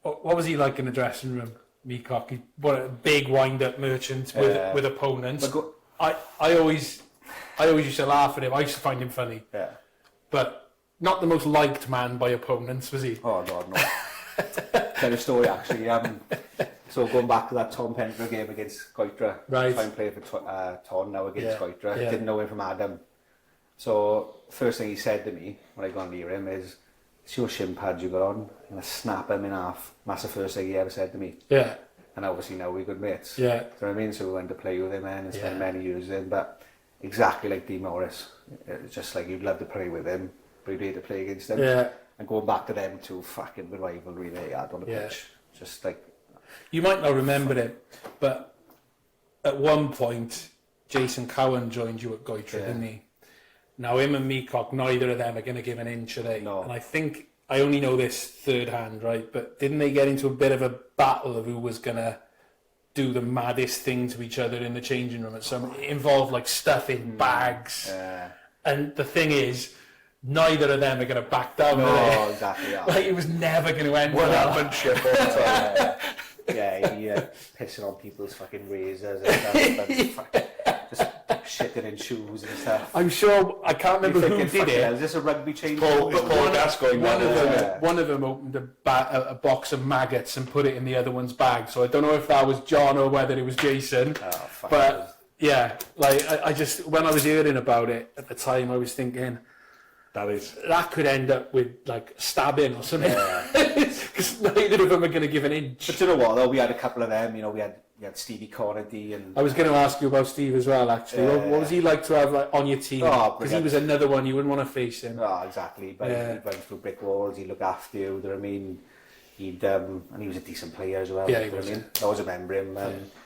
[SPEAKER 1] What was he like in the dressing room, Meacock? What a big wind-up merchant with opponents. I always used to laugh at him. I used to find him funny. Yeah. But not the most liked man by opponents, was he?
[SPEAKER 3] Oh, God, no. Tell a story, actually. So going back to that Tom Pentra game against Goytre,
[SPEAKER 1] right.
[SPEAKER 3] Trying to play for Ton now against Goytre. Didn't know him from Adam. So first thing he said to me when I got near him is, "See your shin pads you got on? I'm going to snap him in half." That's the first thing he ever said to me. Yeah. And obviously now we're good mates. Yeah. Do you know what I mean? So we went to play with him and spent many years with him. But exactly like Dean Morris. It's just like you'd love to play with him, but you'd hate to play against him. Yeah. And going back to them two, fucking the rivalry they had on the pitch. Just like...
[SPEAKER 1] You might not remember it, but at one point, Jason Cowan joined you at Goytre, didn't he? Now, him and Meacock, neither of them are going to give an inch, are they?
[SPEAKER 3] No.
[SPEAKER 1] And I think, I only know this third hand, right? But didn't they get into a bit of a battle of who was going to do the maddest thing to each other in the changing room? It involved like stuff in bags. And the thing is, neither of them are going to back down.
[SPEAKER 3] No, exactly. Yeah.
[SPEAKER 1] Like, it was never going to end well.
[SPEAKER 3] One-upmanship all the time. Pissing on people's fucking razors and stuff, and just shitting in shoes and stuff.
[SPEAKER 1] I'm sure, I can't remember who did it.
[SPEAKER 3] Is this a rugby change?
[SPEAKER 2] Paul Gascoigne.
[SPEAKER 1] One of them opened a box of maggots and put it in the other one's bag. So I don't know if that was John or whether it was Jason. But yeah, like I just, when I was hearing about it at the time, I was thinking, that could end up with like stabbing or something. Because neither of them are going to give an inch.
[SPEAKER 3] But you know what though, we had a couple of them, we had Stevie Cornedy and...
[SPEAKER 1] I was going to ask you about Steve as well, actually. What was he like to have on your team? Because he was another one, you wouldn't want to face him.
[SPEAKER 3] Oh, exactly. But he'd run through brick walls, he'd look after you, you know what I mean? He'd, and he was a decent player as well.
[SPEAKER 1] Yeah, he was.
[SPEAKER 3] I always remember him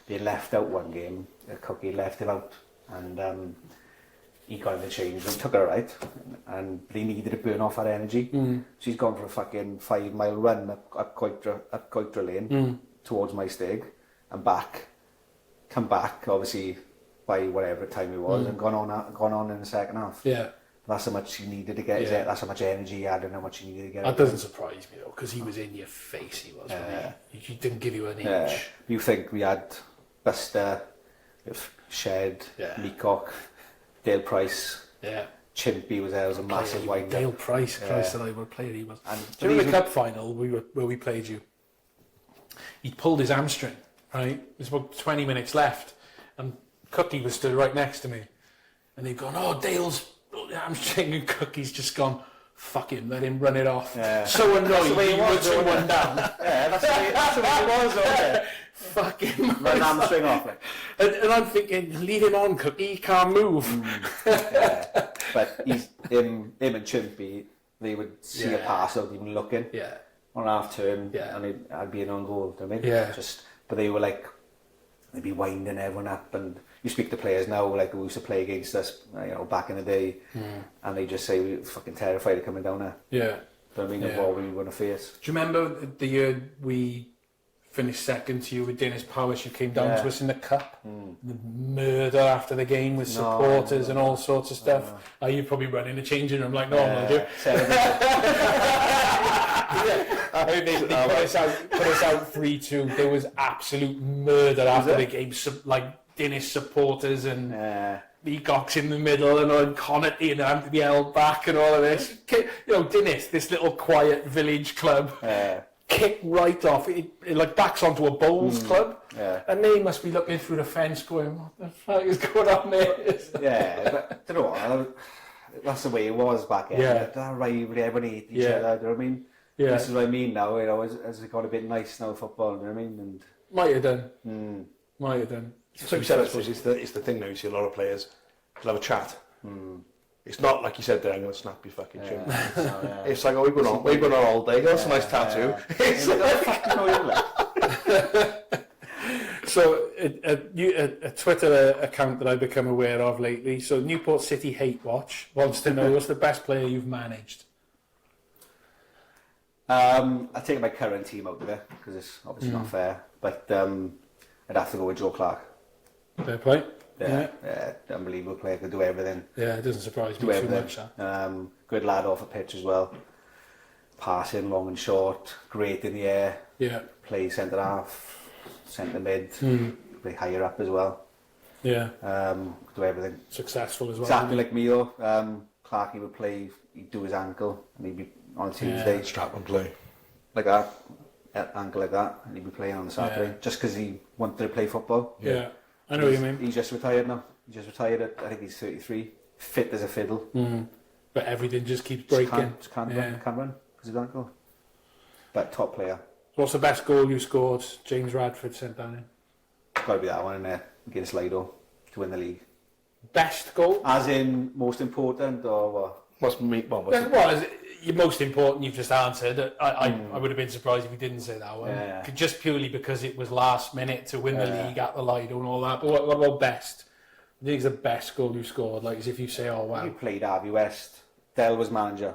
[SPEAKER 3] being left out one game. Cookie left him out, and he got in the change room, took her right, and they needed to burn off that energy. So he's gone for a fucking 5-mile run up Goytre Lane towards my stag and back. Come back, obviously, by whatever time it was, and gone on in the second half. Yeah. That's how much he needed to get. That's how much energy he had and how much he needed to get.
[SPEAKER 1] That doesn't surprise me though, because he was in your face. He was. He didn't give you an inch.
[SPEAKER 3] You think we had Buster, Shed, Meacock, Dale Price, Chimpy was there, was a massive wind.
[SPEAKER 1] Dale Price, Christ alive, what a player he was. And during the cup final, where we played you, he pulled his hamstring. Right, there's about 20 minutes left, and Cookie was stood right next to me, and they've gone, "Oh, Dale's hamstring," and Cookie's just gone, "Fuck him, let him run it off." So annoyed, he was 2-1 down.
[SPEAKER 3] That's the way it was, wasn't it?
[SPEAKER 1] Fuck him,
[SPEAKER 3] run hamstring off.
[SPEAKER 1] And I'm thinking, leave him on, Cookie, he can't move.
[SPEAKER 3] But him and Chimpy, they would see a pass without even looking. On half turn, and I'd be an on goal. I mean, but they were like, they'd be winding everyone up, and you speak to players now like who used to play against us, back in the day, and they just say we're fucking terrified of coming down there. Yeah. But I mean, what we want to face.
[SPEAKER 1] Do you remember the year we finished second to you with Dennis Powers? You came down to us in the cup, the murder after the game with supporters and all sorts of stuff. You probably run in the changing room like normal, do you? They put us out 3-2. There was absolute murder after the game. So, like Dinis supporters and Leacock's in the middle and on Connaughty and Anthony L back and all of this. You know, Dinis, this little quiet village club, kick right off. It like backs onto a bowls club, and they must be looking through the fence going, what the fuck is going on there?
[SPEAKER 3] But you know what? That's the way it was back then. That rivalry, everyone hated each other. Do you know what I mean? This is what I mean now. You know, as it got a bit nice now, football. Do you know what I mean? And
[SPEAKER 1] might have done. Might have done.
[SPEAKER 4] So you said, I suppose, it's the thing now. You see a lot of players will have a chat. It's not like you said there, I'm going to snap your fucking chin. It's like, oh, we've been on all day. That's a nice tattoo. It's like,
[SPEAKER 1] so a Twitter account that I've become aware of lately. So Newport City Hate Watch wants to know what's the best player you've managed.
[SPEAKER 3] I take my current team out of it because it's obviously not fair. But I'd have to go with Joe Clark.
[SPEAKER 1] Fair play.
[SPEAKER 3] Unbelievable player, could do everything.
[SPEAKER 1] Yeah, it doesn't surprise me too much.
[SPEAKER 3] Good lad off a pitch as well. Passing long and short, great in the air.
[SPEAKER 1] Yeah.
[SPEAKER 3] Play centre half, centre mid, play higher up as well.
[SPEAKER 1] Yeah.
[SPEAKER 3] Could do everything.
[SPEAKER 1] Successful as well.
[SPEAKER 3] Exactly like me though. Clarky would play, he'd do his ankle, and he'd be on Tuesday.
[SPEAKER 4] strap and play.
[SPEAKER 3] Like that. Ankle like that, and he'd be playing on the Saturday just because he wanted to play football.
[SPEAKER 1] Yeah, I know what you mean.
[SPEAKER 3] He's just retired now. He just retired at, I think he's 33, fit as a fiddle.
[SPEAKER 1] But everything just keeps breaking.
[SPEAKER 3] Just can't run because of ankle. But top player.
[SPEAKER 1] What's the best goal you scored? James Radford sent down in.
[SPEAKER 3] Got to be that one in there against Lido to win the league.
[SPEAKER 1] Best goal?
[SPEAKER 3] As in most important or what?
[SPEAKER 1] Your most important, you've just answered. I would have been surprised if you didn't say that one. Just purely because it was last minute to win the league at the Lido and all that. But what about best? I think it's the best goal you scored. Like as if you say, oh wow.
[SPEAKER 3] You played Harvey West. Dell was manager.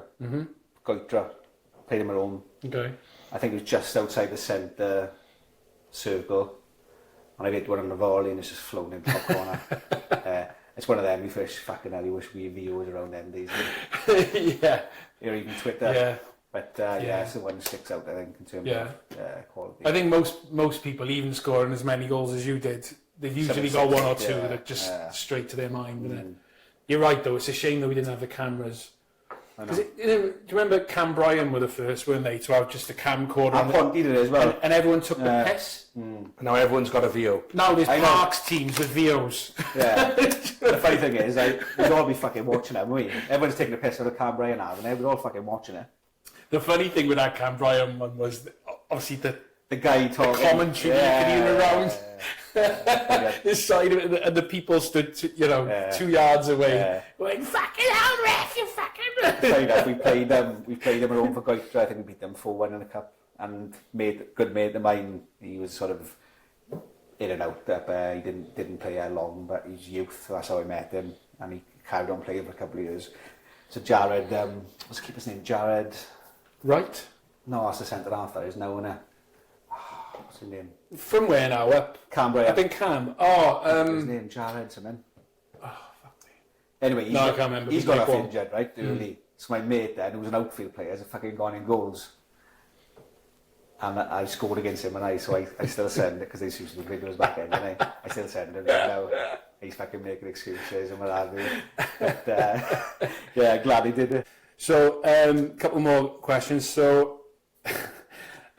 [SPEAKER 3] Goytre. Played him at home.
[SPEAKER 1] Okay.
[SPEAKER 3] I think it was just outside the centre circle. And I hit one on the volley and it's just flown in top corner. It's one of them, you first fucking hell, you wish we had videos around them days.
[SPEAKER 1] Yeah.
[SPEAKER 3] Or even Twitter.
[SPEAKER 1] Yeah.
[SPEAKER 3] But it's the one that sticks out, I think, in terms of quality.
[SPEAKER 1] I think most people, even scoring as many goals as you did, they've usually got one or two that just straight to their mind. But you're right, though. It's a shame that we didn't have the cameras. Do you remember Cam Bryan were the first, weren't they, to have just a camcorder?
[SPEAKER 3] And Ponty did it as well.
[SPEAKER 1] And everyone took the piss.
[SPEAKER 4] Now everyone's got a VO.
[SPEAKER 1] Now there's Parks teams with VOs.
[SPEAKER 3] Yeah. The funny thing is, we'd all be fucking watching it, wouldn't we? Everyone's taking a piss out of Cam Bryan now, and we're all fucking watching it.
[SPEAKER 1] The funny thing with that Cam Bryan one was, obviously, the
[SPEAKER 3] guy talking.
[SPEAKER 1] The commentary you could hear around. This side of it, and the people stood, 2 yards away, going, fucking hell, ref, you fucking...
[SPEAKER 3] Funny enough, we played them at home for Goytre. I think we beat them 4-1 in the cup. And good mate of mine, he was sort of in and out. He didn't play long, but he's youth. So that's how I met him, and he carried on playing for a couple of years. So Jared, what's the keeper's name? Jared.
[SPEAKER 1] Right.
[SPEAKER 3] No, that's the centre half. That is now, isn't it? What's his name?
[SPEAKER 1] From where now? Up.
[SPEAKER 3] Canberra.
[SPEAKER 1] I think Cam.
[SPEAKER 3] His name Jared something.
[SPEAKER 1] Oh fuck me.
[SPEAKER 3] Anyway,
[SPEAKER 1] I can't remember.
[SPEAKER 3] He's got off injured, right? Early. So my mate then, who was an outfield player, has fucking gone in goals. And I scored against him, and I still send it because they used to do videos back then, didn't I still send him. Now he's fucking making excuses and what have you. But glad he did it.
[SPEAKER 1] So, a couple more questions. So,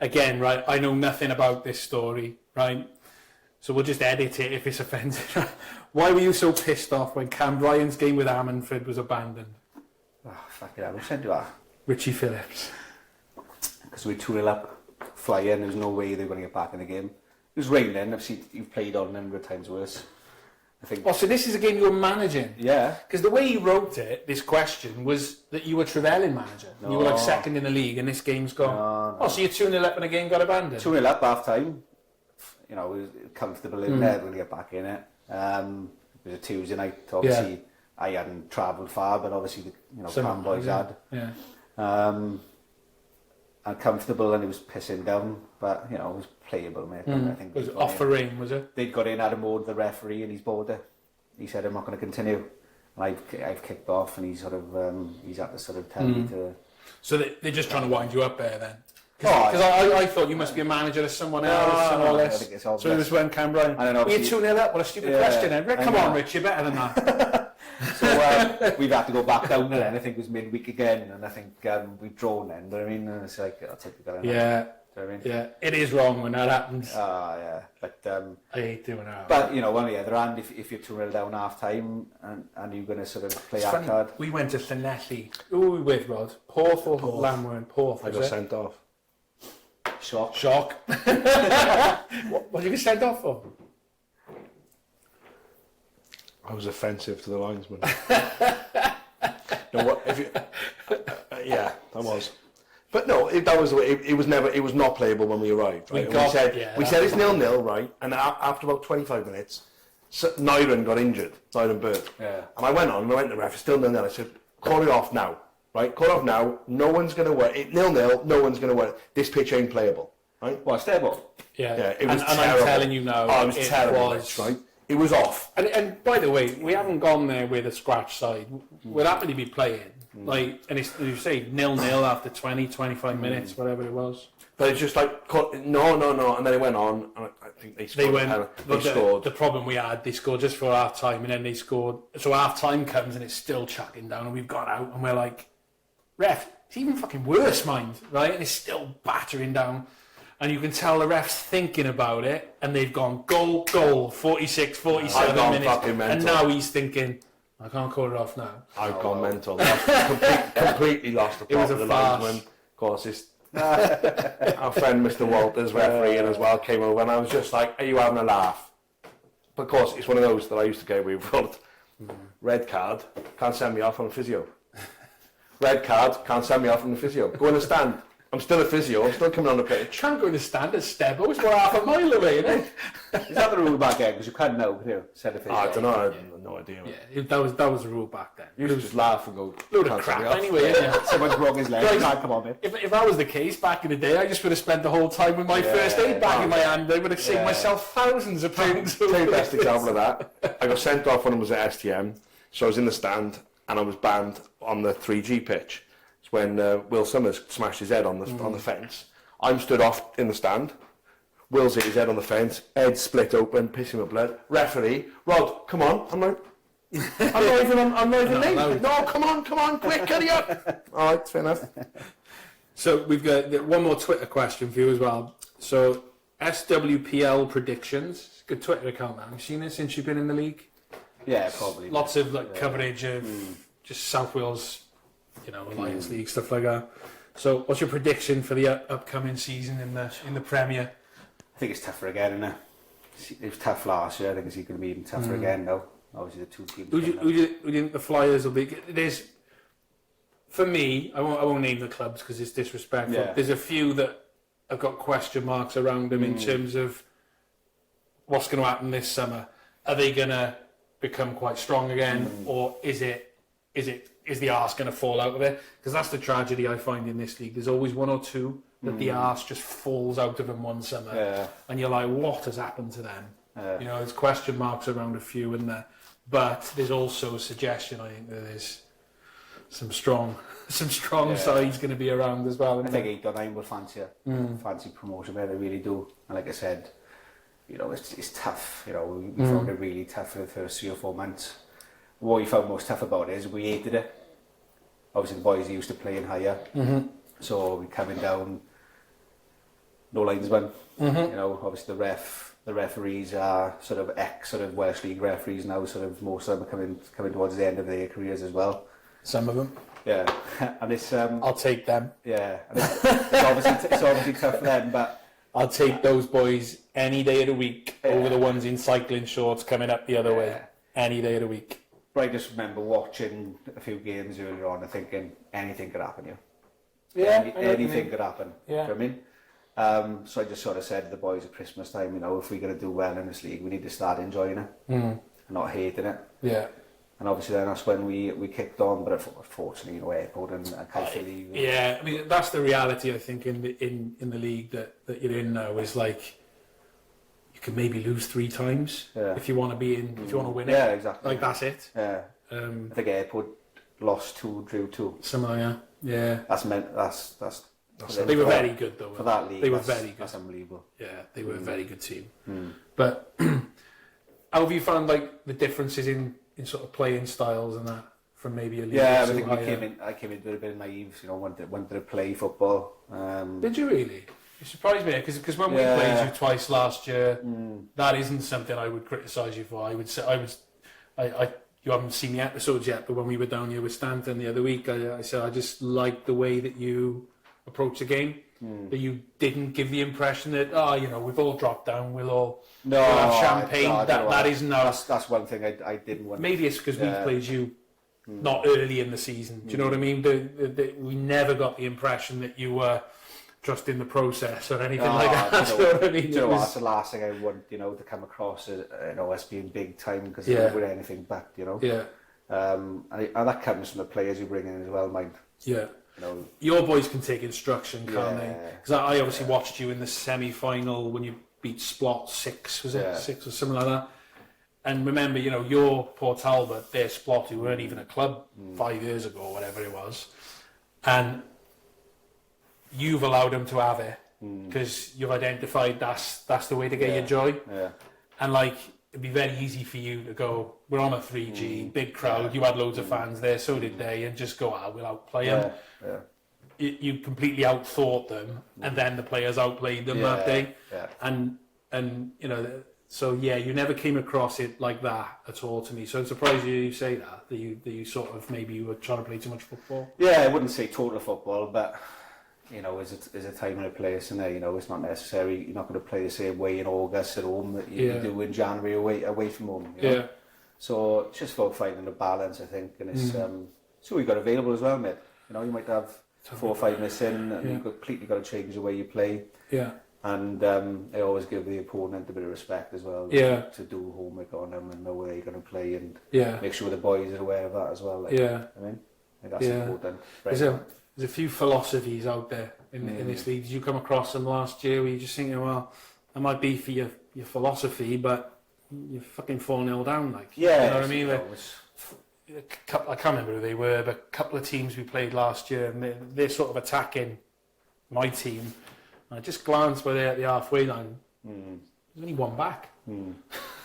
[SPEAKER 1] again, right, I know nothing about this story, right? So we'll just edit it if it's offensive. Why were you so pissed off when Cam Bryan's game with Ammanford was abandoned?
[SPEAKER 3] Oh, fuck it, I wish I'd do that.
[SPEAKER 1] Richie Phillips.
[SPEAKER 3] Because we 2-0 up, flying, there was no way they were going to get back in the game. It was raining, I've seen you've played on a number of times worse. I think.
[SPEAKER 1] Oh, so this is a game you were managing?
[SPEAKER 3] Yeah.
[SPEAKER 1] Because the way you wrote it, this question, was that you were Trefelin manager. No. You were like second in the league and this game's gone. No. Oh, so you're 2-0 up and the game got abandoned? 2-0
[SPEAKER 3] up half time. You know, it was comfortable in there, we're going to get back in it. It was a Tuesday night, obviously. I hadn't travelled far, but obviously the Cam boys had.
[SPEAKER 1] Yeah.
[SPEAKER 3] And comfortable, and it was pissing down, but it was playable, mate. I think
[SPEAKER 1] it was off the rain, was it?
[SPEAKER 3] They'd got in, had a mode the referee, and he's bored it. He said, "I'm not going to continue." And I've kicked off, and he's had to sort of tell me to.
[SPEAKER 1] So they're just trying to wind you up there, then. Because I thought you must be a manager of someone else and all
[SPEAKER 3] I
[SPEAKER 1] this.
[SPEAKER 3] think it's obvious.
[SPEAKER 1] So it was when Cameron.
[SPEAKER 3] I don't know.
[SPEAKER 1] We're 2-0 up. What a stupid question, then. Come on, Rich, you're better than that.
[SPEAKER 3] So we've had to go back down then. I think it was midweek again, and I think we've drawn then. But I mean, it's like typical.
[SPEAKER 1] Yeah.
[SPEAKER 3] Do you know what I mean?
[SPEAKER 1] Yeah, it is wrong when that happens.
[SPEAKER 3] Yeah. But
[SPEAKER 1] I hate doing that.
[SPEAKER 3] But you know, on the other hand, if you're 2-0 down half time and you're going to sort of play
[SPEAKER 1] It's
[SPEAKER 3] that
[SPEAKER 1] funny,
[SPEAKER 3] card,
[SPEAKER 1] we went to Llanelli. Who were we with, Rod? Porth or Lamwer and Porth?
[SPEAKER 4] I got sent off.
[SPEAKER 3] shock.
[SPEAKER 1] What did you get sent off for?
[SPEAKER 4] I was offensive to the linesman. No, what? If you, yeah, I was. But no, that was the way. It was never. It was not playable when we arrived. Right? We said it's 0-0, right? And after about 25 minutes, Nyren got injured. Nyren Bird.
[SPEAKER 3] Yeah.
[SPEAKER 4] And I went on. And I went to the ref. It's still 0-0. I said, call it off now. Right? Call it off now. No one's going to work. 0-0. No one's going to work. This pitch ain't playable. Right?
[SPEAKER 3] Well, stable.
[SPEAKER 1] Yeah.
[SPEAKER 4] It was
[SPEAKER 1] and
[SPEAKER 4] terrible.
[SPEAKER 1] I'm telling you now,
[SPEAKER 4] Oh, it was terrible.
[SPEAKER 1] Was,
[SPEAKER 4] right? It was off.
[SPEAKER 1] And by the way, we haven't gone there with a scratch side. We'll happily be playing. Like, and it's, as you say, 0-0 after 20, 25 minutes, whatever it was.
[SPEAKER 4] But it's just like, no. And then it went on. And I think they scored. They scored.
[SPEAKER 1] The problem we had, they scored just for half time, and then they scored. So half time comes and it's still chucking down, and we've got out, and we're like, ref, it's even fucking worse, mind, right? And it's still battering down. And you can tell the ref's thinking about it, and they've gone goal, 46, 47 minutes. And now he's thinking, I can't call it off now.
[SPEAKER 4] I've gone mental. Completely lost the plot.
[SPEAKER 1] It was a
[SPEAKER 4] of the
[SPEAKER 1] farce.
[SPEAKER 4] linesman. Of course, it's our friend Mr. Walters, refereeing as well, came over, and I was just like, are you having a laugh? But of course, it's one of those that I used to get away with. Red card, can't send me off on a physio. Red card, can't send me off on the physio. Go in the stand. I'm still a physio, I'm still coming on the pitch.
[SPEAKER 1] Can't go in the stand at Stebo, it's about half a mile away, isn't it?
[SPEAKER 3] Is that the rule back then? Because you can't know, can you? Send a physio.
[SPEAKER 4] I don't know, I have no idea.
[SPEAKER 1] Yeah, that was the rule back then.
[SPEAKER 4] You used to just laugh and go,
[SPEAKER 1] Load of
[SPEAKER 4] "Can't
[SPEAKER 1] crap
[SPEAKER 4] send me off."
[SPEAKER 1] anyway, isn't it?
[SPEAKER 3] Someone's broke his leg. Can't come on, mate.
[SPEAKER 1] If that was the case back in the day, I just would have spent the whole time with my first aid bag in my hand. I would have saved myself thousands of pounds.
[SPEAKER 4] Tell you the best example of that. I got sent off when I was at STM, so I was in the stand and I was banned on the 3G pitch. It's when Will Summers smashed his head on the fence. I'm stood off in the stand. Will's hit his head on the fence, head split open, pissing with blood. Referee, Rod, come on. I'm like, I'm not even late. No, come on, quick, hurry up. All right, fair enough.
[SPEAKER 1] So we've got one more Twitter question for you as well. So SWPL predictions, good Twitter account, man. Have you seen it since you've been in the league?
[SPEAKER 3] Yeah, probably.
[SPEAKER 1] Lots of coverage of just South Wales, Alliance League stuff like that. So what's your prediction for the upcoming season in the Premier?
[SPEAKER 3] I think it's tougher again, isn't it? It was tough last year. I think it's going to be even tougher again now. Obviously, the two teams.
[SPEAKER 1] Who do you think the Flyers will be? There's, for me, I won't name the clubs because it's disrespectful.
[SPEAKER 3] Yeah.
[SPEAKER 1] There's a few that have got question marks around them in terms of what's going to happen this summer. Are they going to become quite strong again, or is the arse going to fall out of it? Because that's the tragedy I find in this league. There's always one or two that the arse just falls out of them one summer, and you're like, what has happened to them? There's question marks around a few in there, but there's also a suggestion. I think that there's some strong sides going to be around as well.
[SPEAKER 3] I think 8 or 9 will fancy promotion, but they really do. And like I said, it's tough. We found it really tough for the first 3 or 4 months. What we found most tough about it is we hated it. Obviously, the boys are used to playing higher, so we're coming down. No linesman. Obviously the referees are sort of Welsh League referees now. Sort of most of them are coming towards the end of their careers as well.
[SPEAKER 1] Some of them.
[SPEAKER 3] Yeah, and it's.
[SPEAKER 1] I'll take them.
[SPEAKER 3] Yeah, and it's obviously tough for them, but
[SPEAKER 1] I'll take those boys any day of the week over the ones in cycling shorts coming up the other way. Any day of the week.
[SPEAKER 3] But I just remember watching a few games earlier on and thinking anything could happen here.
[SPEAKER 1] Yeah,
[SPEAKER 3] anything could happen.
[SPEAKER 1] Yeah.
[SPEAKER 3] Do you know what I mean? So I just sort of said to the boys at Christmas time, if we're going to do well in this league, we need to start enjoying it and not hating it.
[SPEAKER 1] Yeah.
[SPEAKER 3] And obviously then that's when we kicked on, but unfortunately, Airport and Caerphilly.
[SPEAKER 1] Yeah, I mean that's the reality. I think in the league that you're in now is like you can maybe lose 3 times if you want to be in, if you want to win it.
[SPEAKER 3] Yeah, exactly.
[SPEAKER 1] Like that's it.
[SPEAKER 3] Yeah. I think Airport lost 2, drew 2.
[SPEAKER 1] Somehow, yeah.
[SPEAKER 3] That's
[SPEAKER 1] They were very good though.
[SPEAKER 3] For that league,
[SPEAKER 1] they were very good.
[SPEAKER 3] That's unbelievable.
[SPEAKER 1] Yeah, they were a very good team. But how have you found like the differences in sort of playing styles and that from maybe a league?
[SPEAKER 3] Yeah, I think I came into it a bit naive, you know, wanted to play football.
[SPEAKER 1] Did you really? You surprised me because when we played you twice last year, that isn't something I would criticise you for. I would say you haven't seen the episodes yet, but when we were down here with Stanton the other week, I said I just liked the way that you approach the game. That you didn't give the impression that you know, we've all dropped down, we'll have champagne. That isn't our.
[SPEAKER 3] That's one thing I didn't want.
[SPEAKER 1] Maybe it's because we played you not early in the season. Do you know what I mean? We never got the impression that you were trusting the process or anything like that.
[SPEAKER 3] You know what I mean? You know, that's the last thing I want, you know, to come across as, you know, us being big time because we're anything but, you know.
[SPEAKER 1] Yeah.
[SPEAKER 3] And that comes from the players you bring in as well, mind.
[SPEAKER 1] Yeah.
[SPEAKER 3] You know,
[SPEAKER 1] your boys can take instruction, can't they? Because I obviously watched you in the semi-final when you beat Splot 6, was it? 6 or something like that. And remember, you know, your Port Talbot, their Splot, who weren't even a club 5 years ago or whatever it was. And you've allowed them to have it because you've identified that's the way to get your joy. Yeah. And like, it'd be very easy for you to go, we're on a 3G, big crowd, you had loads of fans there, so did they, and just go, we'll outplay them. Yeah. You completely outthought them, and then the players outplayed them that day. Yeah. And you know, so you never came across it like that at all to me. So I'm surprised you say that you sort of, maybe you were trying to play too much football.
[SPEAKER 3] Yeah, I wouldn't say total football, but you know, there's a time and a place in there. You know, it's not necessary. You're not going to play the same way in August at home that you do in January away from home. You know? Yeah. So it's just about finding the balance, I think, and it's so we got available as well, mate. You know, you might have 4 or 5 minutes in, and you've completely got to change the way you play. Yeah. And I always give the opponent a bit of respect as well. Yeah. To do homework on them and know where you're going to play, and make sure the boys are aware of that as well. Like, I mean, I think that's important.
[SPEAKER 1] There's a few philosophies out there in this league. Did you come across them last year where you're just thinking, well, that might be for your philosophy, but you're fucking 4-0 down, like. Yeah. You know what I mean? I can't remember who they were, but a couple of teams we played last year, and they're sort of attacking my team. And I just glanced by there at the halfway line. There's only one back.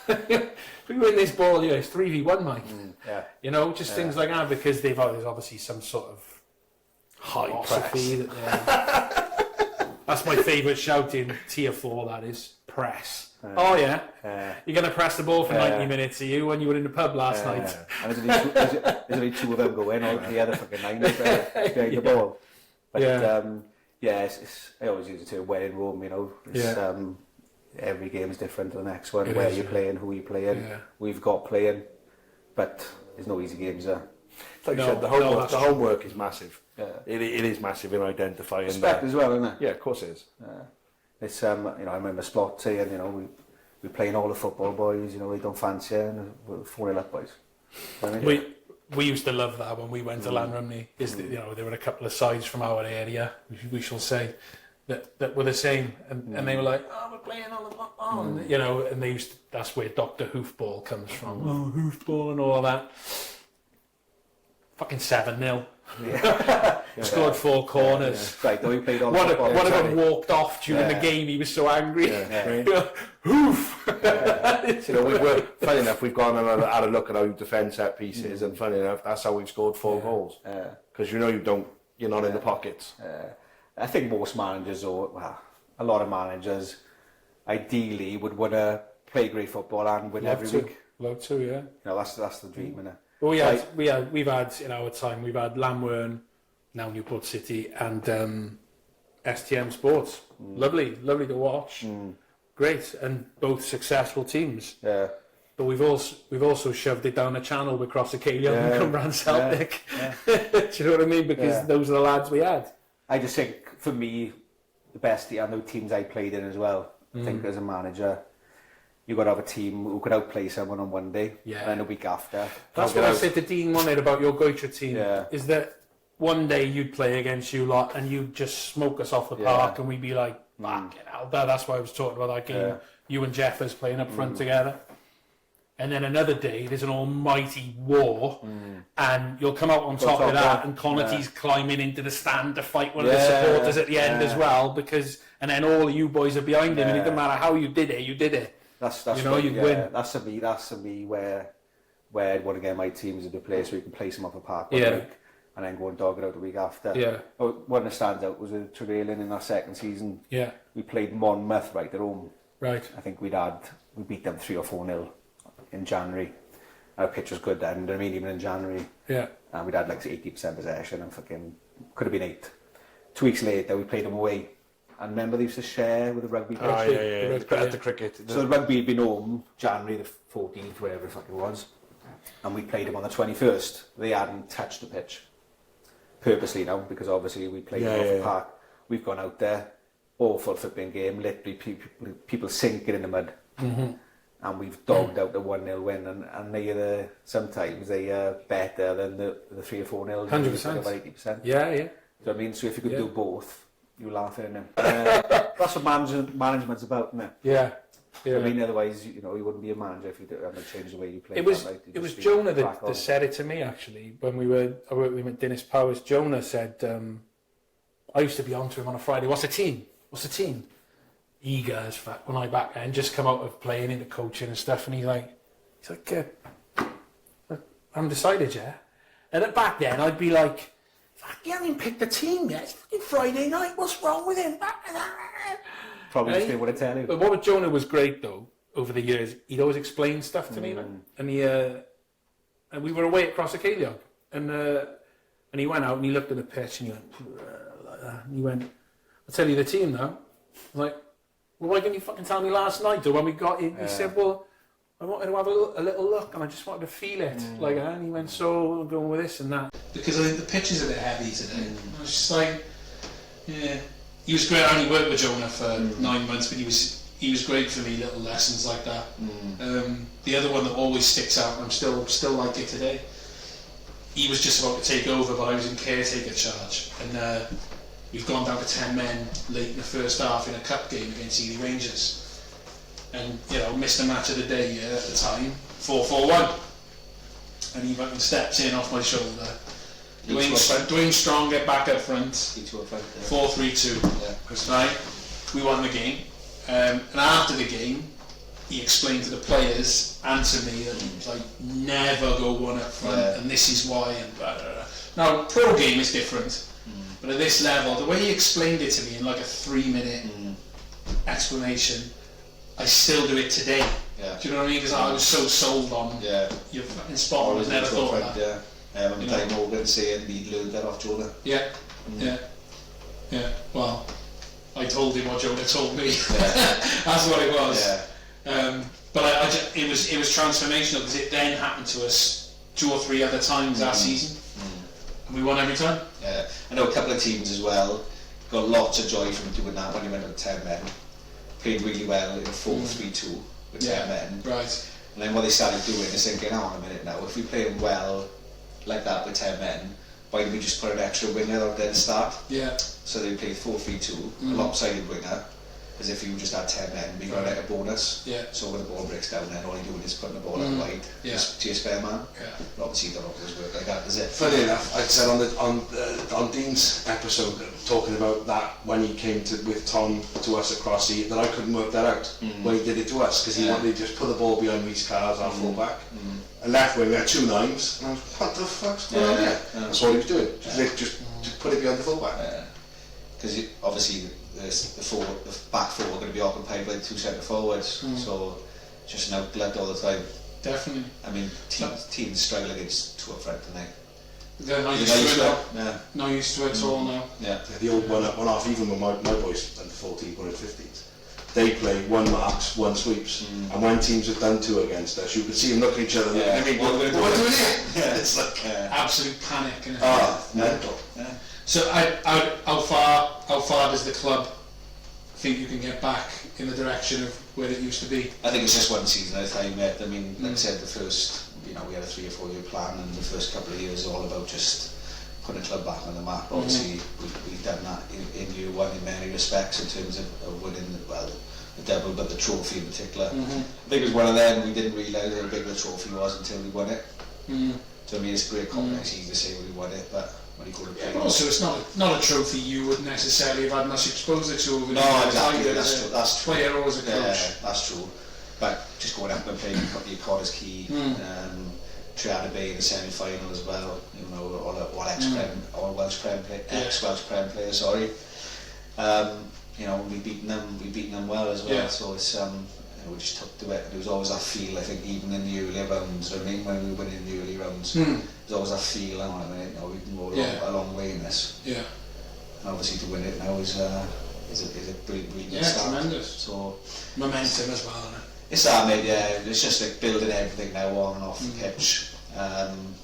[SPEAKER 1] If we win this ball, it's 3v1, Mike. You know, just things like that, because there's obviously some sort of high philosophy that that's my favourite shout in tier 4, that is press. You're going to press the ball for 90 minutes, are you, when you were in the pub last night?
[SPEAKER 3] And there's only 2 of them go in, all the other fucking 9 behind the ball. But it's, I always use it to when in Rome, you know. It's, every game is different to the next one. Where you're playing, who you're playing. We've got playing, but there's no easy games there.
[SPEAKER 2] Like you said, the homework is massive. Yeah. It is massive in identifying.
[SPEAKER 3] Respect as well, isn't it?
[SPEAKER 2] Yeah, of course it is.
[SPEAKER 3] It's you know, I remember Splot saying, you know, we're playing all the football boys, you know, they don't fancy it, and we're 4-0 up boys. You know what I mean?
[SPEAKER 1] We used to love that when we went to Llanrumney. You know, there were a couple of sides from our area, we shall say, that were the same, and they were like, we're playing all the football, you know, and they used to, that's where Dr. Hoofball comes from. Hoofball and all that. Fucking 7-0. Scored 4 corners.
[SPEAKER 3] Right, we played on
[SPEAKER 1] one of them walked off during the game. He was so angry. Hoof.
[SPEAKER 2] You know, we're funny enough. We've gone and had a look at our defence set pieces, and funny enough, that's how we've scored 4 goals. Because you know you're not in the pockets.
[SPEAKER 3] I think most managers, or a lot of managers, ideally would want to play great football and win every week.
[SPEAKER 1] Love to, yeah.
[SPEAKER 3] You know, that's the dream, isn't it?
[SPEAKER 1] Well, we've had in our time, we've had Lamwern, now Newport City, and STM Sports. Lovely to watch. Great, and both successful teams. Yeah. But we've also shoved it down a channel across the Caelian and Cymru Celtic. Do you know what I mean? Because those are the lads we had.
[SPEAKER 3] I just think, for me, the best, and the teams I played in as well, I think as a manager, you've got to have a team who could outplay someone on one day, and then a week after.
[SPEAKER 1] That's what I said to Dean one night about your Goytre team, is that one day you'd play against you lot and you'd just smoke us off the park, and we'd be like, fucking hell. That's why I was talking about that game. You and Jeffers playing up front together. and then another day there's an almighty war, and you'll come out on top of that, and Connaughty's climbing into the stand to fight one of the supporters at the end as well, and then all of you boys are behind him, and it doesn't matter how you did it.
[SPEAKER 3] That's
[SPEAKER 1] you know, you'd win.
[SPEAKER 3] That's for me where I'd want to get my teams in the place where you can place them off a park one week and then go and dog it out the week after.
[SPEAKER 1] Yeah.
[SPEAKER 3] But one that stands out was with Trefelin in our second season.
[SPEAKER 1] Yeah.
[SPEAKER 3] We played Monmouth right at home.
[SPEAKER 1] Right.
[SPEAKER 3] I think we beat them 3 or 4-0 in January. Our pitch was good then, I mean, even in January.
[SPEAKER 1] Yeah.
[SPEAKER 3] And we'd had like 80% possession and fucking could have been 8. 2 weeks later, we played them away. And remember they used to share with the rugby pitch?
[SPEAKER 2] Oh, yeah. At the cricket.
[SPEAKER 3] So the rugby had been home January the 14th, whatever the fuck it was. And we played them on the 21st. They hadn't touched the pitch. Purposely now, because obviously we played off the park. We've gone out there, awful flipping game, literally people sinking in the mud. And we've dogged out the 1-0 win, and sometimes they are better than the 3 or 4-0.
[SPEAKER 1] 100%.
[SPEAKER 3] About 80%.
[SPEAKER 1] Yeah.
[SPEAKER 3] You know what I mean? So if you could do both, you laugh at them. That's what management's about, isn't it?
[SPEAKER 1] Yeah.
[SPEAKER 3] I mean, otherwise, you wouldn't be a manager if you hadn't changed the way you play.
[SPEAKER 1] It was Jonah that said it to me, actually, when I worked with him at Dennis Powers. Jonah said, I used to be on to him on a Friday, what's the team? Eager as fuck when I back then, just come out of playing into coaching and stuff, and he's like, I'm decided, yeah. And back then, I'd be like, fuck, you haven't even picked the team yet. It's fucking Friday night. What's wrong with him?
[SPEAKER 3] Probably just didn't want to tell you.
[SPEAKER 1] But what with Jonah was great though. Over the years, he'd always explain stuff to me, man. And and we were away across the Ceiliog, and he went out and he looked at the pitch and he went like that. And he went, "I'll tell you the team now." I was like, "Well, why didn't you fucking tell me last night?" Or when we got in, he said, "Well, I wanted to have a little look and I just wanted to feel it." Like that. And he went, "So I'm going with this and that." Because I think the pitch is a bit heavy today. I was just like, yeah. He was great. I only worked with Jonah for 9 months, but he was great for me. Little lessons like that. The other one that always sticks out, and I'm still like it today. He was just about to take over, but I was in caretaker charge, and we've gone down to 10 men late in the first half in a cup game against Ely Rangers, and missed the match of the day at the time, 4-4-1, and he went and steps in off my shoulder. Dwayne Strong get back up front, 4-3-2, right, we won the game, and after the game he explained to the players and to me that he was like, never go one up front, and this is why, and blah, blah, blah. Now pro game is different, but at this level, the way he explained it to me in like a 3-minute explanation, I still do it today. Do you know what I mean? Because I was so sold on you're fucking spot on. I never thought of that.
[SPEAKER 5] I remember Dave Morgan saying he'd learned that off Jonah. Yeah.
[SPEAKER 1] Well, I told him what Jonah told me. That's what it was. But it was transformational because it then happened to us 2 or 3 other times that season, and we won every time.
[SPEAKER 5] Yeah, I know a couple of teams as well got lots of joy from doing that when you went up 10 men. Played really well in 4-3-2 with 10 men.
[SPEAKER 1] Right.
[SPEAKER 5] And then what they started doing is thinking, hang on a minute now, if we play them well like that with 10 men, why don't we just put an extra winger out there to start?
[SPEAKER 1] Yeah.
[SPEAKER 5] So they played 4-3-2, a lopsided winger, as if you just had 10 men, we got like a bonus.
[SPEAKER 1] Yeah.
[SPEAKER 5] So when the ball breaks down, then all you're doing is putting the ball out wide to your spare man.
[SPEAKER 1] Yeah.
[SPEAKER 5] But obviously, you don't always work like that, does it?
[SPEAKER 2] Funny enough, I said on Dean's episode talking about that when he came with Tom to us across that I couldn't work that out when he did it to us, because he wanted to just put the ball behind Reece Cars, our full-back. And left wing, we had 2 9s, and I was like, what the fuck's going on here? That's all he was doing, just put it behind the full-back.
[SPEAKER 5] Because obviously the back 4 are going to be occupied by the 2 centre forwards, so just an outlet all the time.
[SPEAKER 1] Definitely.
[SPEAKER 5] I mean, teams struggle against 2 up front, don't they?
[SPEAKER 1] They're not used to it.
[SPEAKER 5] Yeah.
[SPEAKER 1] Not used to it at all now.
[SPEAKER 5] Yeah.
[SPEAKER 2] The old one off, even when my boys under 14 were in 15s. They play 1 marks, 1 sweeps, and when teams have done 2 against us, you could see them look at each other. I mean, what are we doing here? It's like
[SPEAKER 1] absolute panic.
[SPEAKER 2] Mental.
[SPEAKER 5] Yeah.
[SPEAKER 1] So, how far does the club think you can get back in the direction of where it used to be?
[SPEAKER 5] I think it's just 1 season at a time yet. I mean, like I said, the first, we had a 3 or 4 year plan, and the first couple of years all about just putting the club back on the map. Obviously, we've done that in year 1 in many respects in terms of winning, double, but the trophy in particular. I think it was one of them, we didn't realise how big the trophy was until we won it. So I mean, it's a great compliment, it's easy to say when we won it, but when you go to play...
[SPEAKER 6] But also, it's not a trophy you would necessarily have had much exposure to over the
[SPEAKER 5] No,
[SPEAKER 6] years,
[SPEAKER 5] exactly,
[SPEAKER 6] either
[SPEAKER 5] that's true.
[SPEAKER 6] Player or as a coach.
[SPEAKER 5] Yeah, that's true. But just going up and playing your Corders Key, Triada Bay in the semi-final as well, you know, all Welsh Prem ex-Welsh Prem players, sorry. You know, we beaten them well as well. Yeah. So it's you know, we just took to it. There was always that feel, I think, even in the earlier rounds. I mean, when we were winning the early rounds, there's always that feel. I mean, you know, we can go a long way in this. Yeah. And obviously, to win it now is a brilliant
[SPEAKER 6] yeah,
[SPEAKER 5] start.
[SPEAKER 6] Tremendous.
[SPEAKER 5] So
[SPEAKER 6] momentum as well, isn't it?
[SPEAKER 5] It's that, mate. Yeah, it's just like building everything now on and off the pitch, and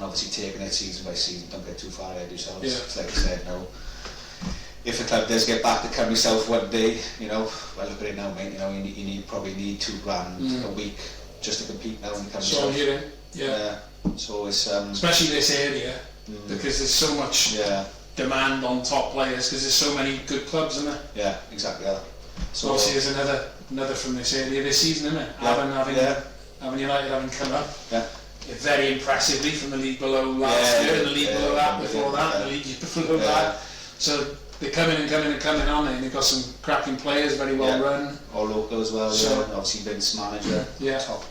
[SPEAKER 5] obviously taking it season by season. Don't get too far ahead of yourselves. Yeah. It's like I said, now. If the club does get back to Cymru South one day, you know, well, look at it now, mate. You know, you probably need £2,000 a week just to compete now in Cymru South.
[SPEAKER 6] So hearing, yeah.
[SPEAKER 5] So it's
[SPEAKER 6] especially this area because there's so much demand on top players because there's so many good clubs, isn't there?
[SPEAKER 5] Yeah, exactly that. So
[SPEAKER 6] obviously there's another from this area this season, isn't it?
[SPEAKER 5] Yeah.
[SPEAKER 6] Having United having come up.
[SPEAKER 5] Yeah.
[SPEAKER 6] Very impressively from the league below last year, and the league below that, before that, and the league below that. So they're coming on, and they've got some cracking players, very well run.
[SPEAKER 5] All local as well,
[SPEAKER 6] so,
[SPEAKER 5] and obviously Vince manager,